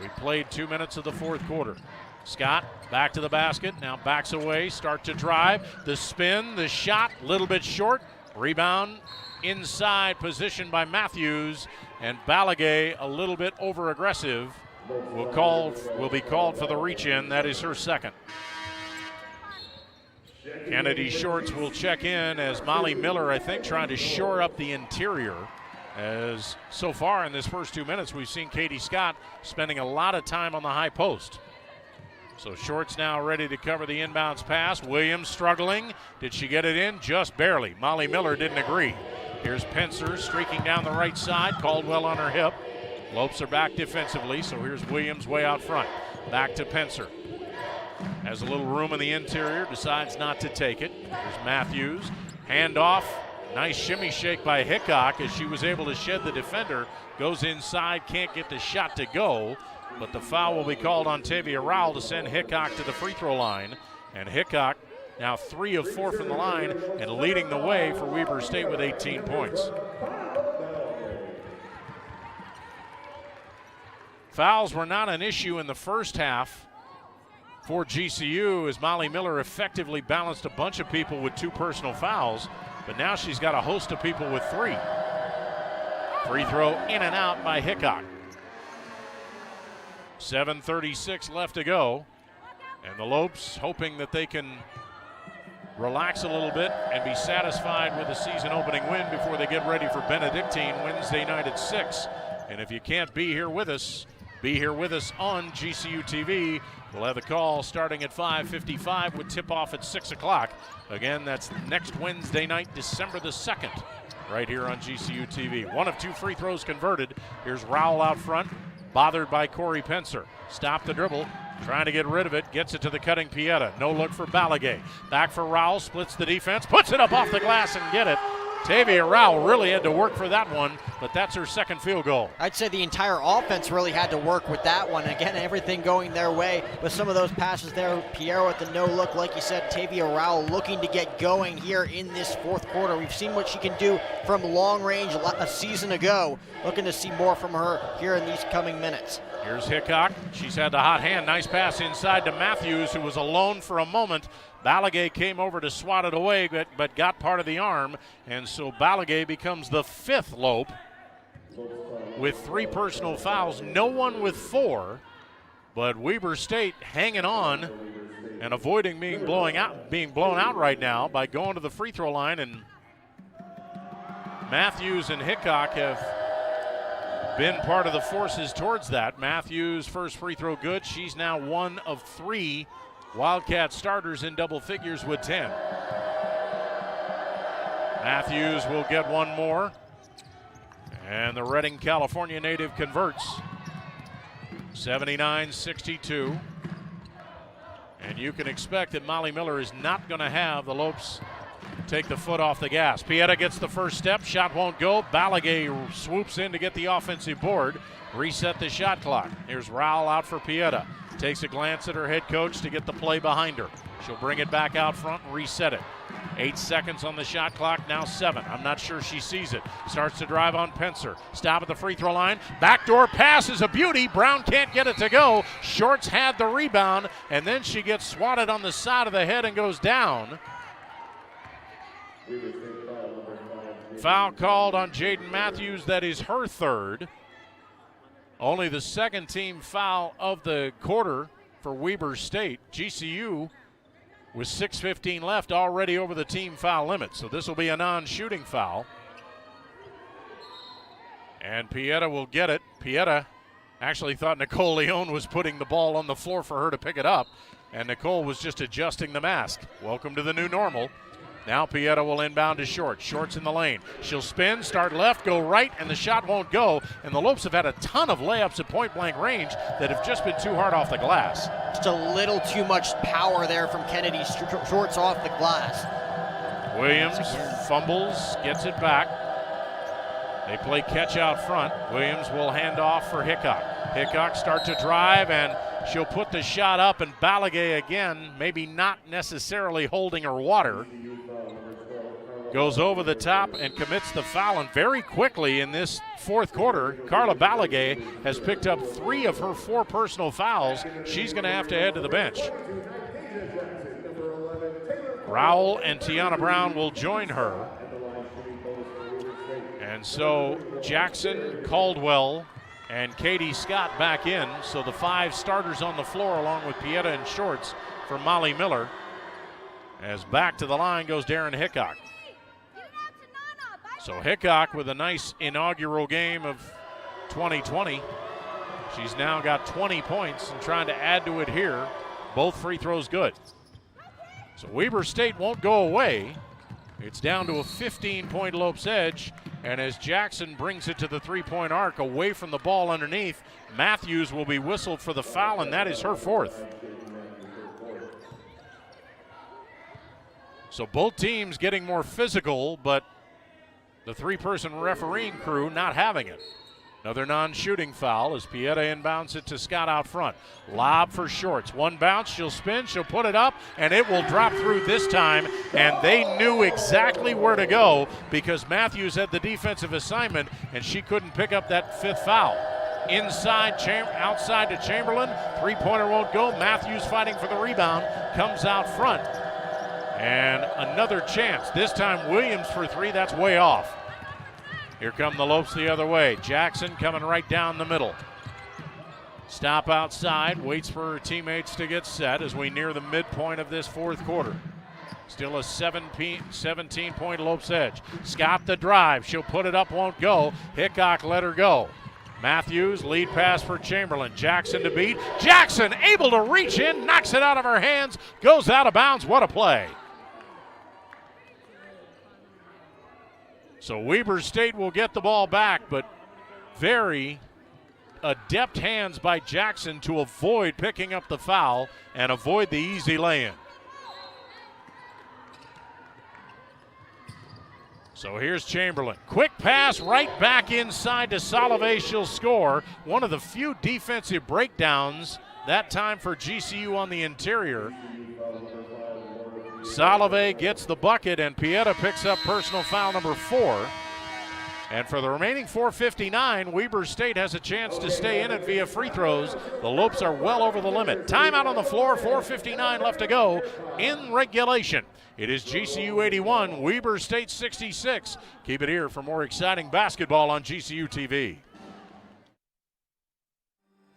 Speaker 1: We played 2 minutes of the fourth quarter. Scott back to the basket, now backs away, start to drive. The spin, the shot, a little bit short. Rebound inside position by Matthews, and Balagay a little bit over aggressive. Will be called for the reach in. That is her second. Kennedy Shorts will check in as Molly Miller, I think, trying to shore up the interior. As so far in this first 2 minutes, we've seen Katie Scott spending a lot of time on the high post. So Shorts now ready to cover the inbounds pass. Williams struggling. Did she get it in? Just barely. Molly Miller didn't agree. Here's Pencer streaking down the right side. Caldwell on her hip. Lopes are back defensively, so here's Williams way out front. Back to Pencer. Has a little room in the interior, decides not to take it. Here's Matthews. Handoff. Nice shimmy shake by Hickok as she was able to shed the defender. Goes inside, can't get the shot to go, but the foul will be called on Tavia Rowell to send Hickok to the free throw line. And Hickok now 3 of 4 from the line and leading the way for Weber State with 18 points. Fouls were not an issue in the first half for GCU as Molly Miller effectively balanced a bunch of people with 2 personal fouls, but now she's got a host of people with 3. Free throw in and out by Hickok. 7:36 left to go, and the Lopes hoping that they can relax a little bit and be satisfied with a season opening win before they get ready for Benedictine Wednesday night at 6. And if you can't be here with us, be here with us on GCU TV. We'll have the call starting at 5:55 with tip-off at 6 o'clock. Again, that's next Wednesday night, December the 2nd, right here on GCU TV. 1 of 2 free throws converted. Here's Rowell out front, bothered by Corey Pencer. Stop the dribble, trying to get rid of it, gets it to the cutting Pieta. No look for Balagay. Back for Rowell, splits the defense, puts it up off the glass and get it. Tavia Rowell really had to work for that one, but that's her second field goal.
Speaker 2: I'd say the entire offense really had to work with that one. Again, everything going their way with some of those passes there. Piero at the no look, like you said, Tavia Rowell looking to get going here in this fourth quarter. We've seen what she can do from long range a season ago. Looking to see more from her here in these coming minutes.
Speaker 1: Here's Hickok. She's had the hot hand. Nice pass inside to Matthews, who was alone for a moment. Balagay came over to swat it away, but got part of the arm, and so Balagay becomes the 5th Lope with 3 personal fouls. No one with 4, but Weber State hanging on and avoiding being blown out right now by going to the free throw line. And Matthews and Hickok have been part of the forces towards that. Matthews' first free throw good. She's now one of 3 Wildcat starters in double figures with 10. Matthews will get one more. And the Redding, California native converts. 79-62. And you can expect that Molly Miller is not going to have the Lopes take the foot off the gas. Pieta gets the first step. Shot won't go. Balagay swoops in to get the offensive board. Reset the shot clock. Here's Rowell out for Pieta. Takes a glance at her head coach to get the play behind her. She'll bring it back out front and reset it. 8 seconds on the shot clock, now 7. I'm not sure she sees it. Starts to drive on Pencer. Stop at the free throw line. Backdoor pass is a beauty. Brown can't get it to go. Shorts had the rebound, and then she gets swatted on the side of the head and goes down. Foul called on Jaden Matthews. That is her third. Only the second team foul of the quarter for Weber State. GCU with 6:15 left already over the team foul limit. So this will be a non-shooting foul. And Pieta will get it. Pieta actually thought Nicole Leone was putting the ball on the floor for her to pick it up. And Nicole was just adjusting the mask. Welcome to the new normal. Now Pieta will inbound to Short. Short's in the lane. She'll spin, start left, go right, and the shot won't go. And the Lopes have had a ton of layups at point-blank range that have just been too hard off the glass.
Speaker 2: Just a little too much power there from Kennedy. Shorts off the glass.
Speaker 1: Williams fumbles, gets it back. They play catch out front. Williams will hand off for Hickok. Hickok start to drive, and she'll put the shot up, and Balagay again, maybe not necessarily holding her water, goes over the top and commits the foul. And very quickly in this fourth quarter, Carla Balagay has picked up 3 of her 4 personal fouls. She's going to have to head to the bench. Rowell and Tiana Brown will join her. And so Jackson, Caldwell, and Katie Scott back in. So the 5 starters on the floor along with Pieta and Shorts for Molly Miller. As back to the line goes Darren Hickok. So Hickok with a nice inaugural game of 2020. She's now got 20 points and trying to add to it here. Both free throws good. So Weber State won't go away. It's down to a 15-point Lopes edge. And as Jackson brings it to the three-point arc away from the ball underneath, Matthews will be whistled for the foul, and that is her 4th. So both teams getting more physical, but the 3-person refereeing crew not having it. Another non-shooting foul as Pieta inbounds it to Scott out front. Lob for Shorts. One bounce, she'll spin, she'll put it up, and it will drop through this time. And they knew exactly where to go because Matthews had the defensive assignment, and she couldn't pick up that 5th foul. Inside, outside to Chamberlain. 3-pointer won't go. Matthews fighting for the rebound, comes out front. And another chance. This time Williams for 3. That's way off. Here come the Lopes the other way. Jackson coming right down the middle. Stop outside, waits for her teammates to get set as we near the midpoint of this 4th quarter. Still a 17-point Lopes edge. Scott the drive. She'll put it up, won't go. Hickok let her go. Matthews, lead pass for Chamberlain. Jackson to beat. Jackson able to reach in, knocks it out of her hands, goes out of bounds. What a play. So Weber State will get the ball back, but very adept hands by Jackson to avoid picking up the foul and avoid the easy lay-in. So here's Chamberlain. Quick pass right back inside to Salve. She'll score. One of the few defensive breakdowns, that time for GCU on the interior. Salve gets the bucket, and Pieta picks up personal foul number 4. And for the remaining 4:59, Weber State has a chance to stay in it via free throws. The Lopes are well over the limit. Timeout on the floor, 4:59 left to go in regulation. It is GCU 81, Weber State 66. Keep it here for more exciting basketball on GCU TV.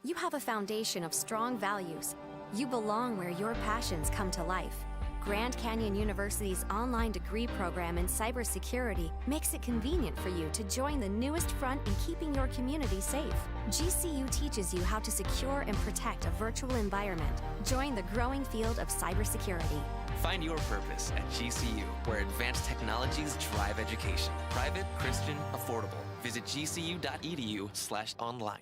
Speaker 10: You have a foundation of strong values. You belong where your passions come to life. Grand Canyon University's online degree program in cybersecurity makes it convenient for you to join the newest front in keeping your community safe. GCU teaches you how to secure and protect a virtual environment. Join the growing field of cybersecurity.
Speaker 6: Find your purpose at GCU, where advanced technologies drive education. Private, Christian, affordable. Visit gcu.edu/online.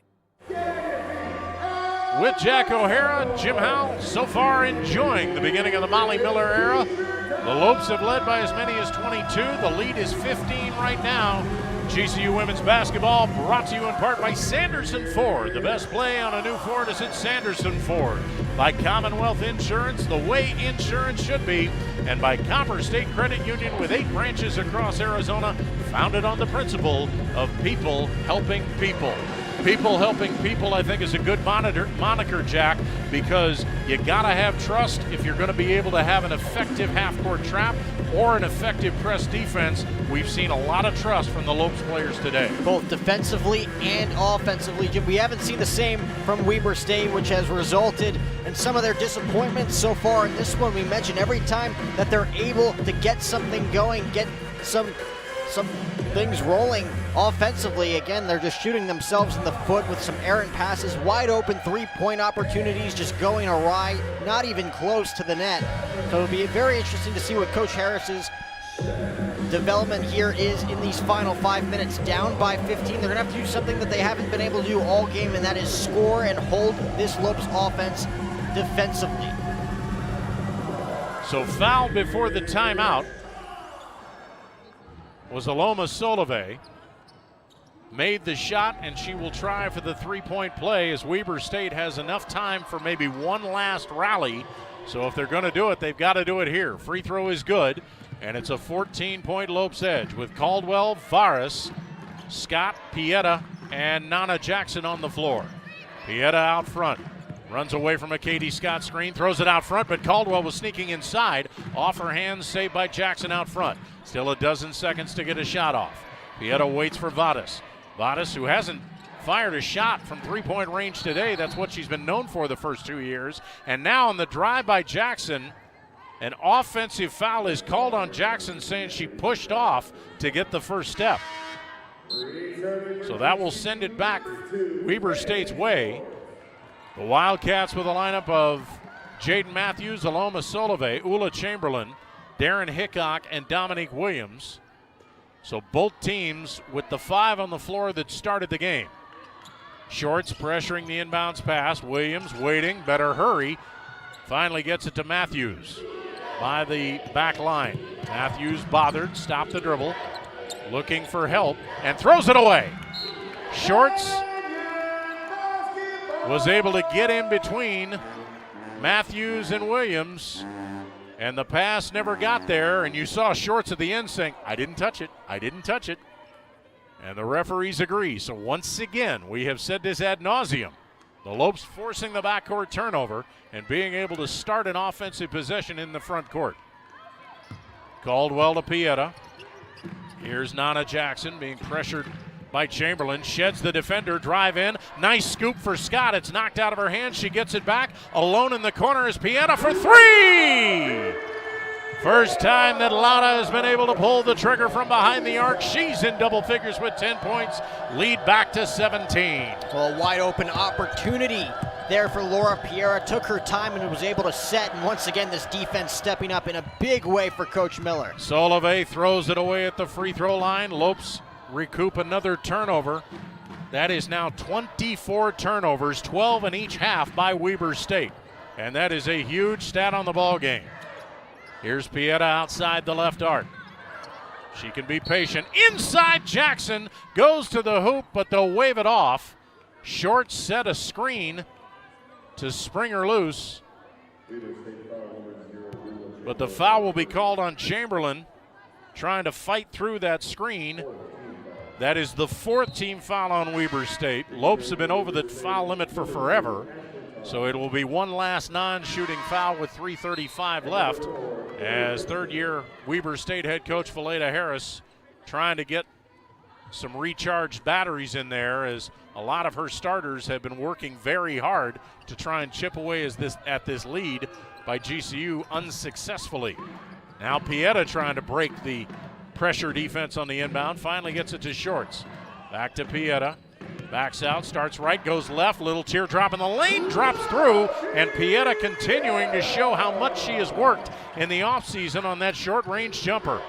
Speaker 1: With Jack O'Hara, Jim Howell so far enjoying the beginning of the Molly Miller era. The Lopes have led by as many as 22. The lead is 15 right now. GCU women's basketball brought to you in part by Sanderson Ford. The best play on a new Ford is at Sanderson Ford. By Commonwealth Insurance, the way insurance should be. And by Copper State Credit Union with 8 branches across Arizona, founded on the principle of people helping people. People helping people, I think, is a good moniker, Jack, because you got to have trust if you're going to be able to have an effective half-court trap or an effective press defense. We've seen a lot of trust from the Lopes players today.
Speaker 2: Both defensively and offensively, Jim. We haven't seen the same from Weber State, which has resulted in some of their disappointments so far in this one. We mentioned every time that they're able to get something going, get some things rolling offensively. Again, they're just shooting themselves in the foot with some errant passes, wide open three-point opportunities just going awry, not even close to the net. So it'll be very interesting to see what Coach Harris's development here is in these final 5 minutes. Down by 15, they're gonna have to do something that they haven't been able to do all game, and that is score and hold this Lopes offense defensively.
Speaker 1: So foul before the timeout was Aloma Solove. Made the shot, and she will try for the three-point play as Weber State has enough time for maybe one last rally. So if they're going to do it, they've got to do it here. Free throw is good, and it's a 14-point Lopes edge with Caldwell, Varas, Scott, Pieta, and Nana Jackson on the floor. Pieta out front. Runs away from a Katie Scott screen, throws it out front, but Caldwell was sneaking inside. Off her hands, saved by Jackson out front. Still a dozen seconds to get a shot off. Pieta waits for Vadas. Vadas, who hasn't fired a shot from three-point range today. That's what she's been known for the first 2 years. And now on the drive by Jackson, an offensive foul is called on Jackson, saying she pushed off to get the first step. So that will send it back Weber State's way. The Wildcats with a lineup of Jaden Matthews, Aloma Solove, Ula Chamberlain, Darren Hickok, and Dominique Williams. So both teams with the 5 on the floor that started the game. Shorts pressuring the inbounds pass. Williams waiting, better hurry. Finally gets it to Matthews by the back line. Matthews bothered, stopped the dribble, looking for help, and throws it away. Shorts was able to get in between Matthews and Williams, and the pass never got there, and you saw Shorts at the end saying, I didn't touch it, I didn't touch it. And the referees agree. So once again, we have said this ad nauseum. The Lopes forcing the backcourt turnover and being able to start an offensive possession in the front court. Caldwell to Pieta. Here's Nana Jackson being pressured by Chamberlain. Sheds the defender, drive in. Nice scoop for Scott. It's knocked out of her hands. She gets it back. Alone in the corner is Pieta for 3! First time that Lana has been able to pull the trigger from behind the arc. She's in double figures with 10 points. Lead back to 17.
Speaker 2: Well, a wide open opportunity there for Laura Piera. Took her time and was able to set. And once again, this defense stepping up in a big way for Coach Miller.
Speaker 1: Solove throws it away at the free throw line. Lopes recoup another turnover. That is now 24 turnovers, 12 in each half by Weber State. And that is a huge stat on the ball game. Here's Pieta outside the left arc. She can be patient. Inside Jackson, goes to the hoop, but they'll wave it off. Short set a screen to spring her loose. But the foul will be called on Chamberlain, trying to fight through that screen. That is the 4th team foul on Weber State. Lopes have been over the foul limit for forever. So it will be one last non-shooting foul with 3:35 left as third-year Weber State head coach Valeda Harris trying to get some recharged batteries in there, as a lot of her starters have been working very hard to try and chip away at this lead by GCU unsuccessfully. Now Pieta trying to break the pressure defense on the inbound, finally gets it to Shorts. Back to Pieta, backs out, starts right, goes left, little teardrop in the lane, drops through, and Pieta continuing to show how much she has worked in the offseason on that short-range jumper.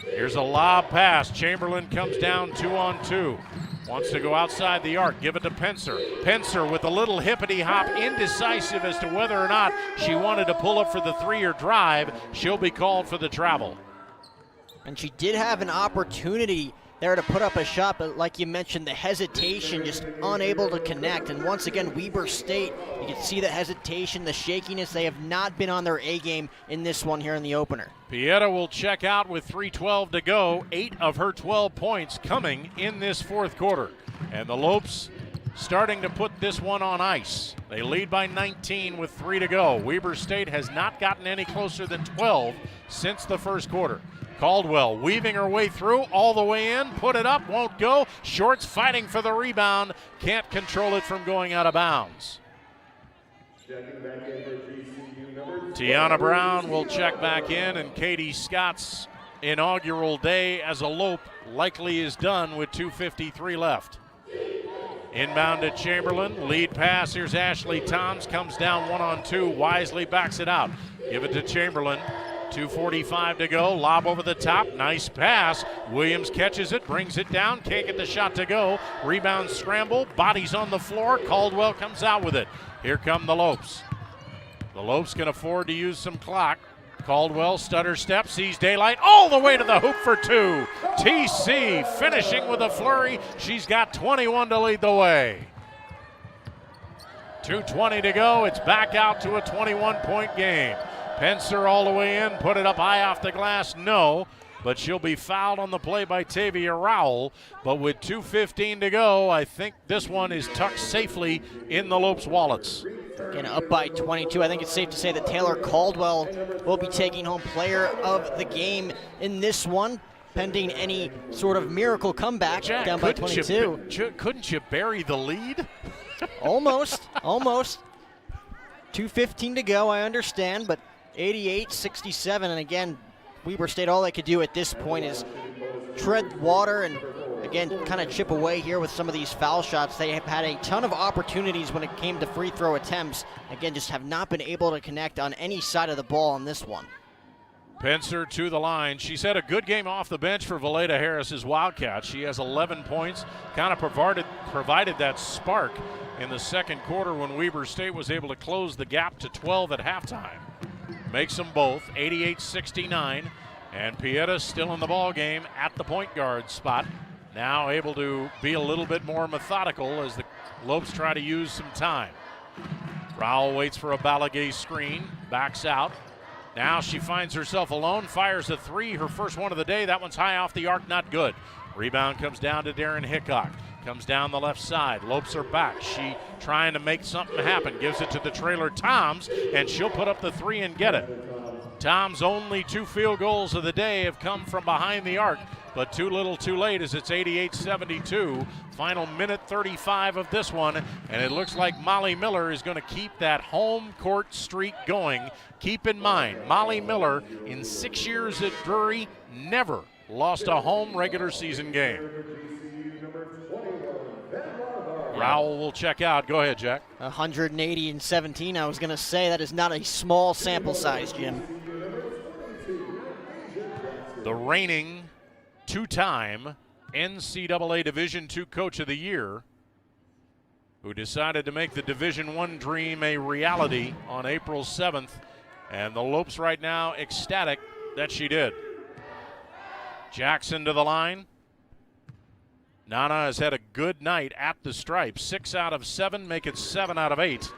Speaker 1: Here's a lob pass. Chamberlain comes down 2-on-2. Wants to go outside the arc, give it to Pencer. Pencer with a little hippity hop, indecisive as to whether or not she wanted to pull up for the three or drive. She'll be called for the travel.
Speaker 2: And she did have an opportunity there to put up a shot, but like you mentioned, the hesitation, just unable to connect. And once again, Weber State, you can see the hesitation, the shakiness. They have not been on their A game in this one here in the opener.
Speaker 1: Pieta will check out with 3:12 to go. 8 of her 12 points coming in this fourth quarter. And the Lopes starting to put this one on ice. They lead by 19 with 3 to go. Weber State has not gotten any closer than 12 since the first quarter. Caldwell weaving her way through, all the way in, put it up, won't go. Shorts fighting for the rebound, can't control it from going out of bounds. Tiana Brown will check back in, and Katie Scott's inaugural day as a Lope likely is done with 2:53 left. Inbound to Chamberlain, lead pass, here's Ashley Toms, comes down 1-on-2, wisely backs it out. Give it to Chamberlain. 2:45 to go, lob over the top, nice pass. Williams catches it, brings it down, can't get the shot to go. Rebound scramble, bodies on the floor, Caldwell comes out with it. Here come the Lopes. The Lopes can afford to use some clock. Caldwell, stutter step, sees daylight, all the way to the hoop for 2. TC finishing with a flurry. She's got 21 to lead the way. 2:20 to go, it's back out to a 21-point game. Pencer all the way in, put it up high off the glass, no. But she'll be fouled on the play by Tavia Rowell. But with 2:15 to go, I think this one is tucked safely in the Lopes' wallets.
Speaker 2: Again, up by 22. I think it's safe to say that Taylor Caldwell will be taking home player of the game in this one, pending any sort of miracle comeback.
Speaker 1: Jack,
Speaker 2: down by 22.
Speaker 1: Couldn't you bury the lead?
Speaker 2: Almost. 2:15 to go, I understand, but 88-67, and again, Weber State, all they could do at this point is tread water and, again, kind of chip away here with some of these foul shots. They have had a ton of opportunities when it came to free throw attempts. Again, just have not been able to connect on any side of the ball on this one.
Speaker 1: Pencer to the line. She's had a good game off the bench for Valeda Harris's Wildcats. She has 11 points, kind of provided that spark in the second quarter when Weber State was able to close the gap to 12 at halftime. Makes them both 88-69, and Pieta still in the ball game at the point guard spot. Now able to be a little bit more methodical as the Lopes try to use some time. Rowell waits for a Balagay screen, backs out. Now she finds herself alone, fires a three, her first one of the day. That one's high off the arc, not good. Rebound comes down to Darren Hickok. Comes down the left side. Lopes are back. She trying to make something happen. Gives it to the trailer Toms, and she'll put up the three and get it. Toms' only 2 field goals of the day have come from behind the arc, but too little too late as it's 88-72. Final minute 35 of this one, and it looks like Molly Miller is going to keep that home court streak going. Keep in mind, Molly Miller in 6 years at Drury never lost a home regular season game. Rowell will check out. Go ahead, Jack.
Speaker 2: 180-17. I was going to say that is not a small sample size, Jim.
Speaker 1: The reigning 2-time NCAA Division II Coach of the Year, who decided to make the Division I dream a reality on April 7th, and the Lopes right now ecstatic that she did. Jackson to the line. Nana has had a good night at the stripes. 6 out of 7, make it 7 out of 8.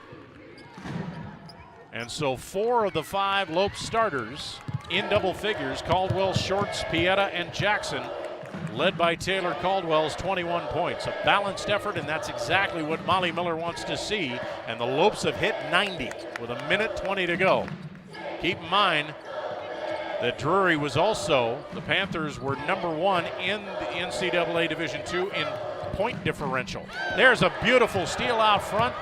Speaker 1: And so 4 of the 5 Lopes starters in double figures, Caldwell, Shorts, Pieta, and Jackson, led by Taylor Caldwell's 21 points. A balanced effort, and that's exactly what Molly Miller wants to see. And the Lopes have hit 90 with 1:20 to go. Keep in mind, that Drury was also, the Panthers were #1 in the NCAA Division II in point differential. There's a beautiful steal out front.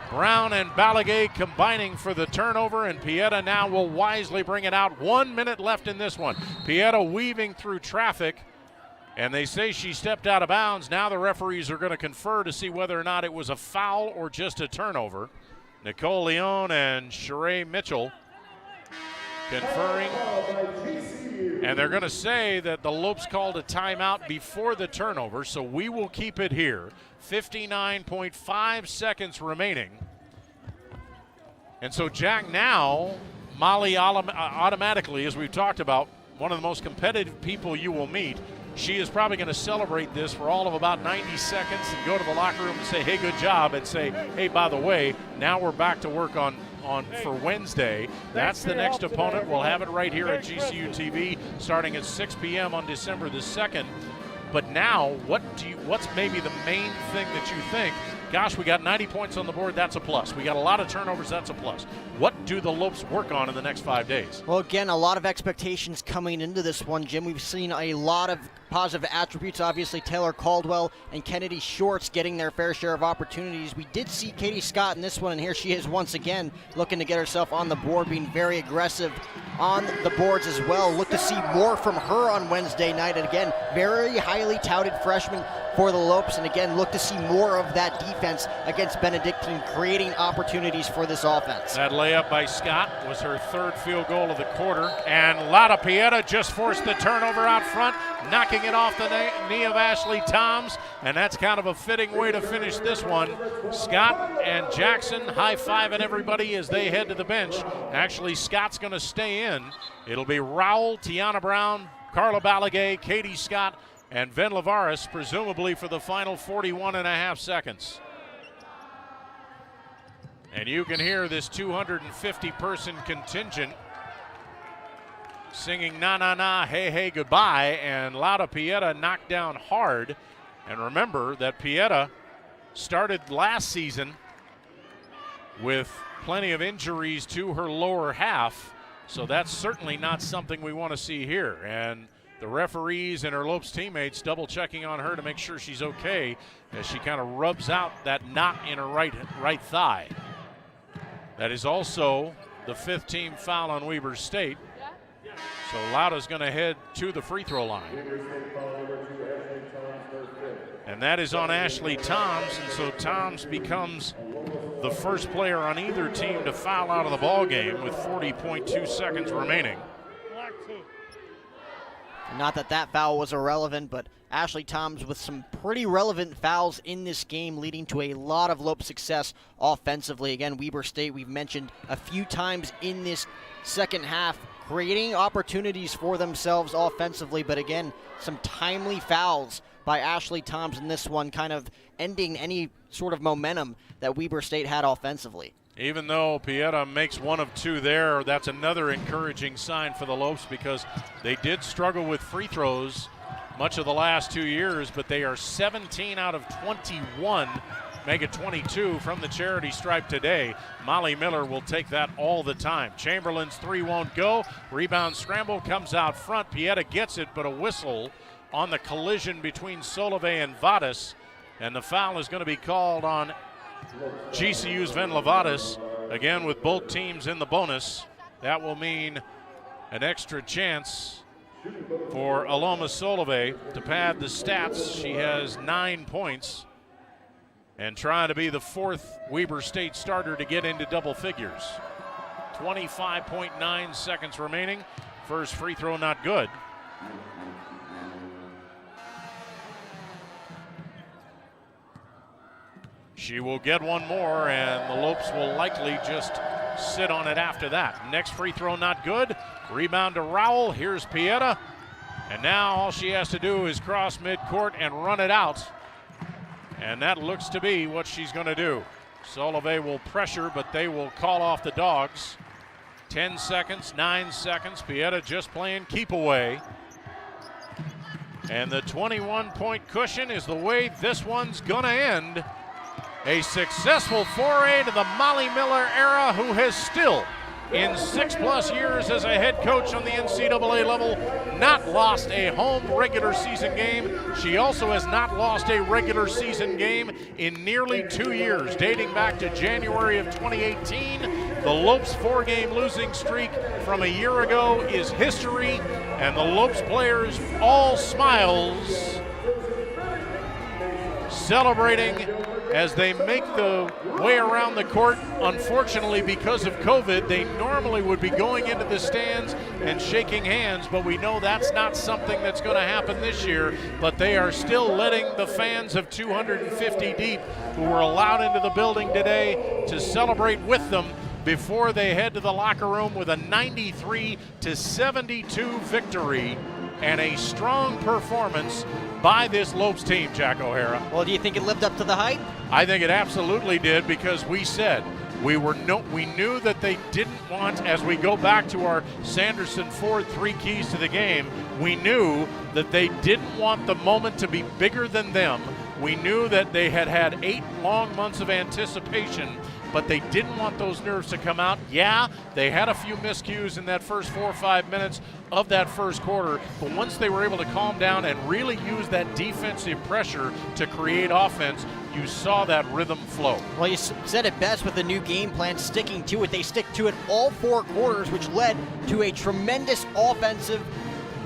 Speaker 1: Brown and Balaguer combining for the turnover, and Pieta now will wisely bring it out. 1 minute left in this one. Pieta weaving through traffic, and they say she stepped out of bounds. Now the referees are going to confer to see whether or not it was a foul or just a turnover. Nicole Leon and Sheree Mitchell conferring, and they're going to say that the Lopes called a timeout before the turnover, so we will keep it here. 59.5 seconds remaining. And so Jack, now Molly automatically, as we've talked about, one of the most competitive people you will meet. She is probably going to celebrate this for all of about 90 seconds and go to the locker room and say, hey, good job, and say, hey, by the way, now we're back to work on for Wednesday. That's the next opponent. We'll have it right here at GCU TV starting at 6 p.m. on December the 2nd. But now, what's maybe the main thing that you think, gosh, we got 90 points on the board, that's a plus. We got a lot of turnovers, that's a plus. What do the Lopes work on in the next 5 days?
Speaker 2: Well, again, a lot of expectations coming into this one, Jim. We've seen a lot of positive attributes. Obviously, Taylor Caldwell and Kennedy Shorts getting their fair share of opportunities. We did see Katie Scott in this one, and here she is once again looking to get herself on the board, being very aggressive on the boards as well. Look to see more from her on Wednesday night. And again, very highly touted freshman for the Lopes. And again, look to see more of that defense against Benedictine, creating opportunities for this offense.
Speaker 1: That layup by Scott was her 3rd field goal of the quarter. And Lada Pieta just forced the turnover out front, knocking it off the knee of Ashley Toms. And that's kind of a fitting way to finish this one. Scott and Jackson high-fiving everybody as they head to the bench. Actually, Scott's going to stay in. It'll be Rowell, Tiana Brown, Carla Balaguer, Katie Scott, and Ven Lavaris, presumably for the final 41.5 seconds. And you can hear this 250-person contingent singing na na na, hey hey goodbye, and Lada Pieta knocked down hard. And remember that Pieta started last season with plenty of injuries to her lower half, so that's certainly not something we want to see here. And the referees and her Lopes teammates double checking on her to make sure she's okay as she kind of rubs out that knot in her right thigh. That is also the 5th team foul on Weber State. So Lauda's going to head to the free throw line. And that is on Ashley Toms, and so Toms becomes the first player on either team to foul out of the ball game with 40.2 seconds remaining.
Speaker 2: Not that that foul was irrelevant, but Ashley Toms with some pretty relevant fouls in this game, leading to a lot of Lope success offensively. Again, Weber State, we've mentioned a few times in this second half, creating opportunities for themselves offensively, but again, some timely fouls by Ashley Toms in this one, kind of ending any sort of momentum that Weber State had offensively.
Speaker 1: Even though Pieta makes 1 of 2 there, that's another encouraging sign for the Lopes, because they did struggle with free throws much of the last 2 years, but they are 17 out of 21, make it 22 from the charity stripe today. Molly Miller will take that all the time. Chamberlain's 3 won't go. Rebound scramble comes out front. Pieta gets it, but a whistle on the collision between Solove and Vadas, and the foul is going to be called on GCU's Ven Lavaris, again with both teams in the bonus. That will mean an extra chance for Aloma Solove to pad the stats. She has 9 points and trying to be the 4th Weber State starter to get into double figures. 25.9 seconds remaining. First free throw not good. She will get 1 more, and the Lopes will likely just sit on it after that. Next free throw not good. Rebound to Rowell. Here's Pieta. And now all she has to do is cross midcourt and run it out. And that looks to be what she's going to do. Solove will pressure, but they will call off the Dogs. 10 seconds, 9 seconds. Pieta just playing keep away. And the 21-point cushion is the way this one's going to end. A successful foray to the Molly Miller era, who has still in 6+ years as a head coach on the NCAA level, not lost a home regular season game. She also has not lost a regular season game in nearly 2 years, dating back to January of 2018. The Lopes 4-game losing streak from a year ago is history, and the Lopes players all smiles, celebrating as they make the way around the court. Unfortunately, because of COVID, they normally would be going into the stands and shaking hands, but we know that's not something that's going to happen this year. But they are still letting the fans of 250 deep who were allowed into the building today to celebrate with them before they head to the locker room with a 93-72 victory and a strong performance by this Lopes team, Jack O'Hara.
Speaker 2: Well, do you think it lived up to the hype?
Speaker 1: I think it absolutely did, because we said we knew that they didn't want, as we go back to our Sanderson Ford 3 keys to the game, we knew that they didn't want the moment to be bigger than them. We knew that they had had 8 long months of anticipation, but they didn't want those nerves to come out. Yeah, they had a few miscues in that first 4 or 5 minutes of that first quarter, but once they were able to calm down and really use that defensive pressure to create offense, you saw that rhythm flow.
Speaker 2: Well, you said it best with the new game plan, sticking to it. They stick to it all 4 quarters, which led to a tremendous offensive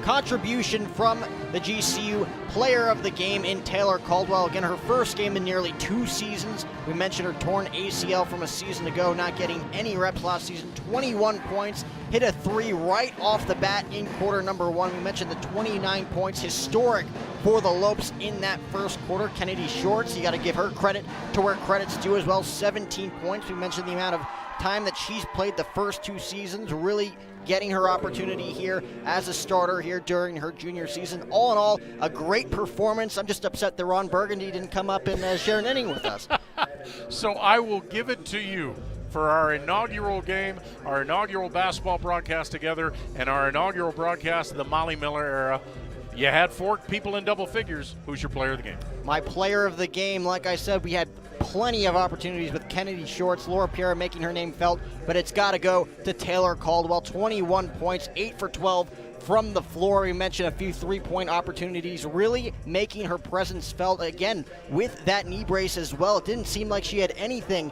Speaker 2: contribution from the GCU player of the game in Taylor Caldwell. Again, her first game in nearly 2 seasons. We mentioned her torn ACL from a season ago, not getting any reps last season. 21 points, hit a 3 right off the bat in quarter number 1. We mentioned the 29 points, historic for the Lopes in that first quarter. Kennedy Shorts, you got to give her credit to where credit's due as well. 17 points. We mentioned the amount of time that she's played the first 2 seasons, really getting her opportunity here as a starter here during her junior season. All in all, a great performance. I'm just upset that Ron Burgundy didn't come up and share an inning with us.
Speaker 1: So I will give it to you for our inaugural game, our inaugural basketball broadcast together, and our inaugural broadcast of the Molly Miller era. You had 4 people in double figures. Who's your player of the game?
Speaker 2: My player of the game, like I said, we had plenty of opportunities with Kennedy Shorts, Laura Pierre making her name felt, but it's got to go to Taylor Caldwell. 21 points, 8 for 12 from the floor. We mentioned a few 3-point opportunities, really making her presence felt, again, with that knee brace as well. It didn't seem like she had anything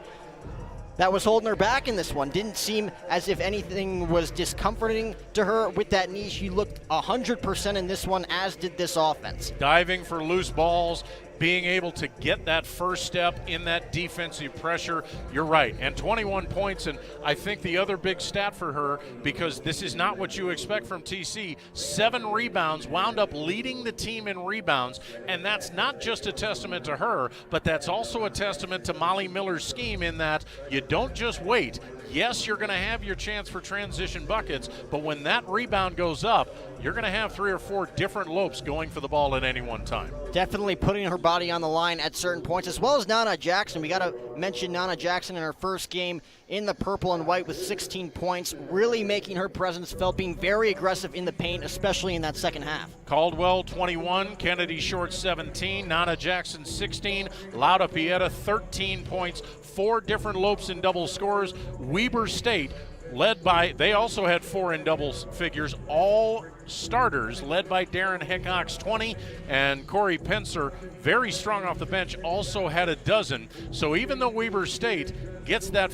Speaker 2: that was holding her back in this one. Didn't seem as if anything was discomforting to her with that knee. She looked 100% in this one, as did this offense.
Speaker 1: Diving for loose balls, being able to get that first step in that defensive pressure. You're right, and 21 points, and I think the other big stat for her, because this is not what you expect from TC, 7 rebounds, wound up leading the team in rebounds, and that's not just a testament to her, but that's also a testament to Molly Miller's scheme, in that you don't just wait. Yes, you're going to have your chance for transition buckets, but when that rebound goes up, you're going to have 3 or 4 different Lopes going for the ball at any one time.
Speaker 2: Definitely putting her body on the line at certain points, as well as Nana Jackson. We got to mention Nana Jackson in her first game in the purple and white with 16 points, really making her presence felt, being very aggressive in the paint, especially in that second half.
Speaker 1: Caldwell 21, Kennedy Short 17, Nana Jackson 16, Lauda Pieta 13 points, 4 different Lopes in double scores. Weber State led by, they also had 4 in double figures, all starters, led by Darren Hickox 20, and Corey Pencer, very strong off the bench, also had a dozen. So even though Weber State gets that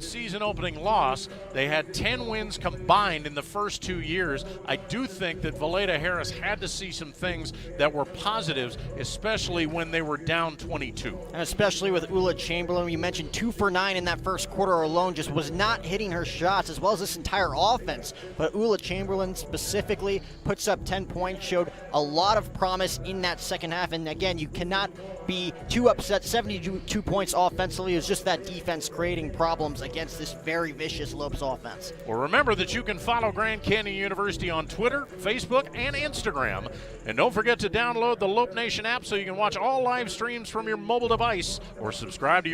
Speaker 1: season opening loss, they had 10 wins combined in the first 2 years. I do think that Valeda Harris had to see some things that were positives, especially when they were down 22.
Speaker 2: And especially with Ula Chamberlain, you mentioned 2 for 9 in that first quarter alone, just was not hitting her shots, as well as this entire offense. But Ula Chamberlain specifically puts up 10 points, showed a lot of promise in that second half. And again, you cannot be too upset. 72 points offensively. It was just that defense creating problems against this very vicious Lopes offense.
Speaker 1: Well, remember that you can follow Grand Canyon University on Twitter, Facebook, and Instagram. And don't forget to download the Lope Nation app so you can watch all live streams from your mobile device, or subscribe to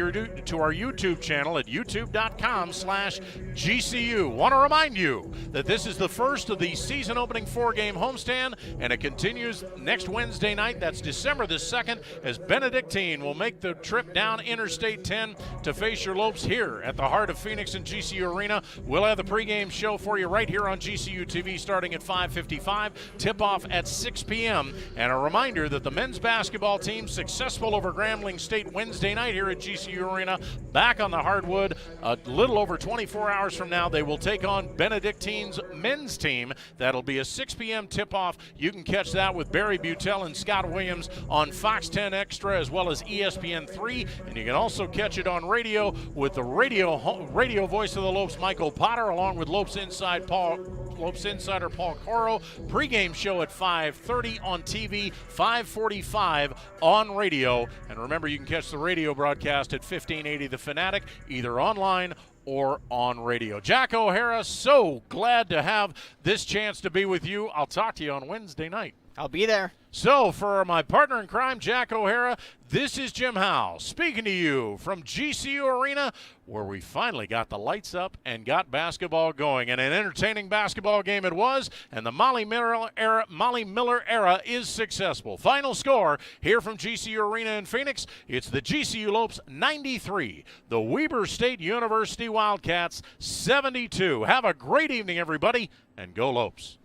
Speaker 1: our YouTube channel at youtube.com/GCU. Want to remind you that this is the first of the season opening 4-game homestand, and it continues next Wednesday night. That's December the 2nd, as Benedictine will make the trip down Interstate 10 to face your Lopes here at the heart of Phoenix and GCU Arena. We'll have the pregame show for you right here on GCU TV starting at 5:55. Tip-off at 6 p.m. And a reminder that the men's basketball team successful over Grambling State Wednesday night here at GCU Arena. Back on the hardwood a little over 24 hours from now. They will take on Benedictine's men's team. That'll be a 6 p.m. tip-off. You can catch that with Barry Butel and Scott Williams on Fox 10 Extra as well as ESPN3. And you can also catch it on radio with the radio voice of the Lopes, Michael Potter, along with Lopes Insider Paul Coro. Pre-game show at 5:30 on TV, 5:45 on radio. And remember, you can catch the radio broadcast at 1580 The Fanatic, either online or on radio. Jack O'Hara, so glad to have this chance to be with you. I'll talk to you on Wednesday night.
Speaker 2: I'll be there.
Speaker 1: So for my partner in crime, Jack O'Hara, this is Jim Howe speaking to you from GCU Arena, where we finally got the lights up and got basketball going. And an entertaining basketball game it was, and the Molly Miller era is successful. Final score here from GCU Arena in Phoenix, it's the GCU Lopes 93, the Weber State University Wildcats 72. Have a great evening, everybody, and go Lopes.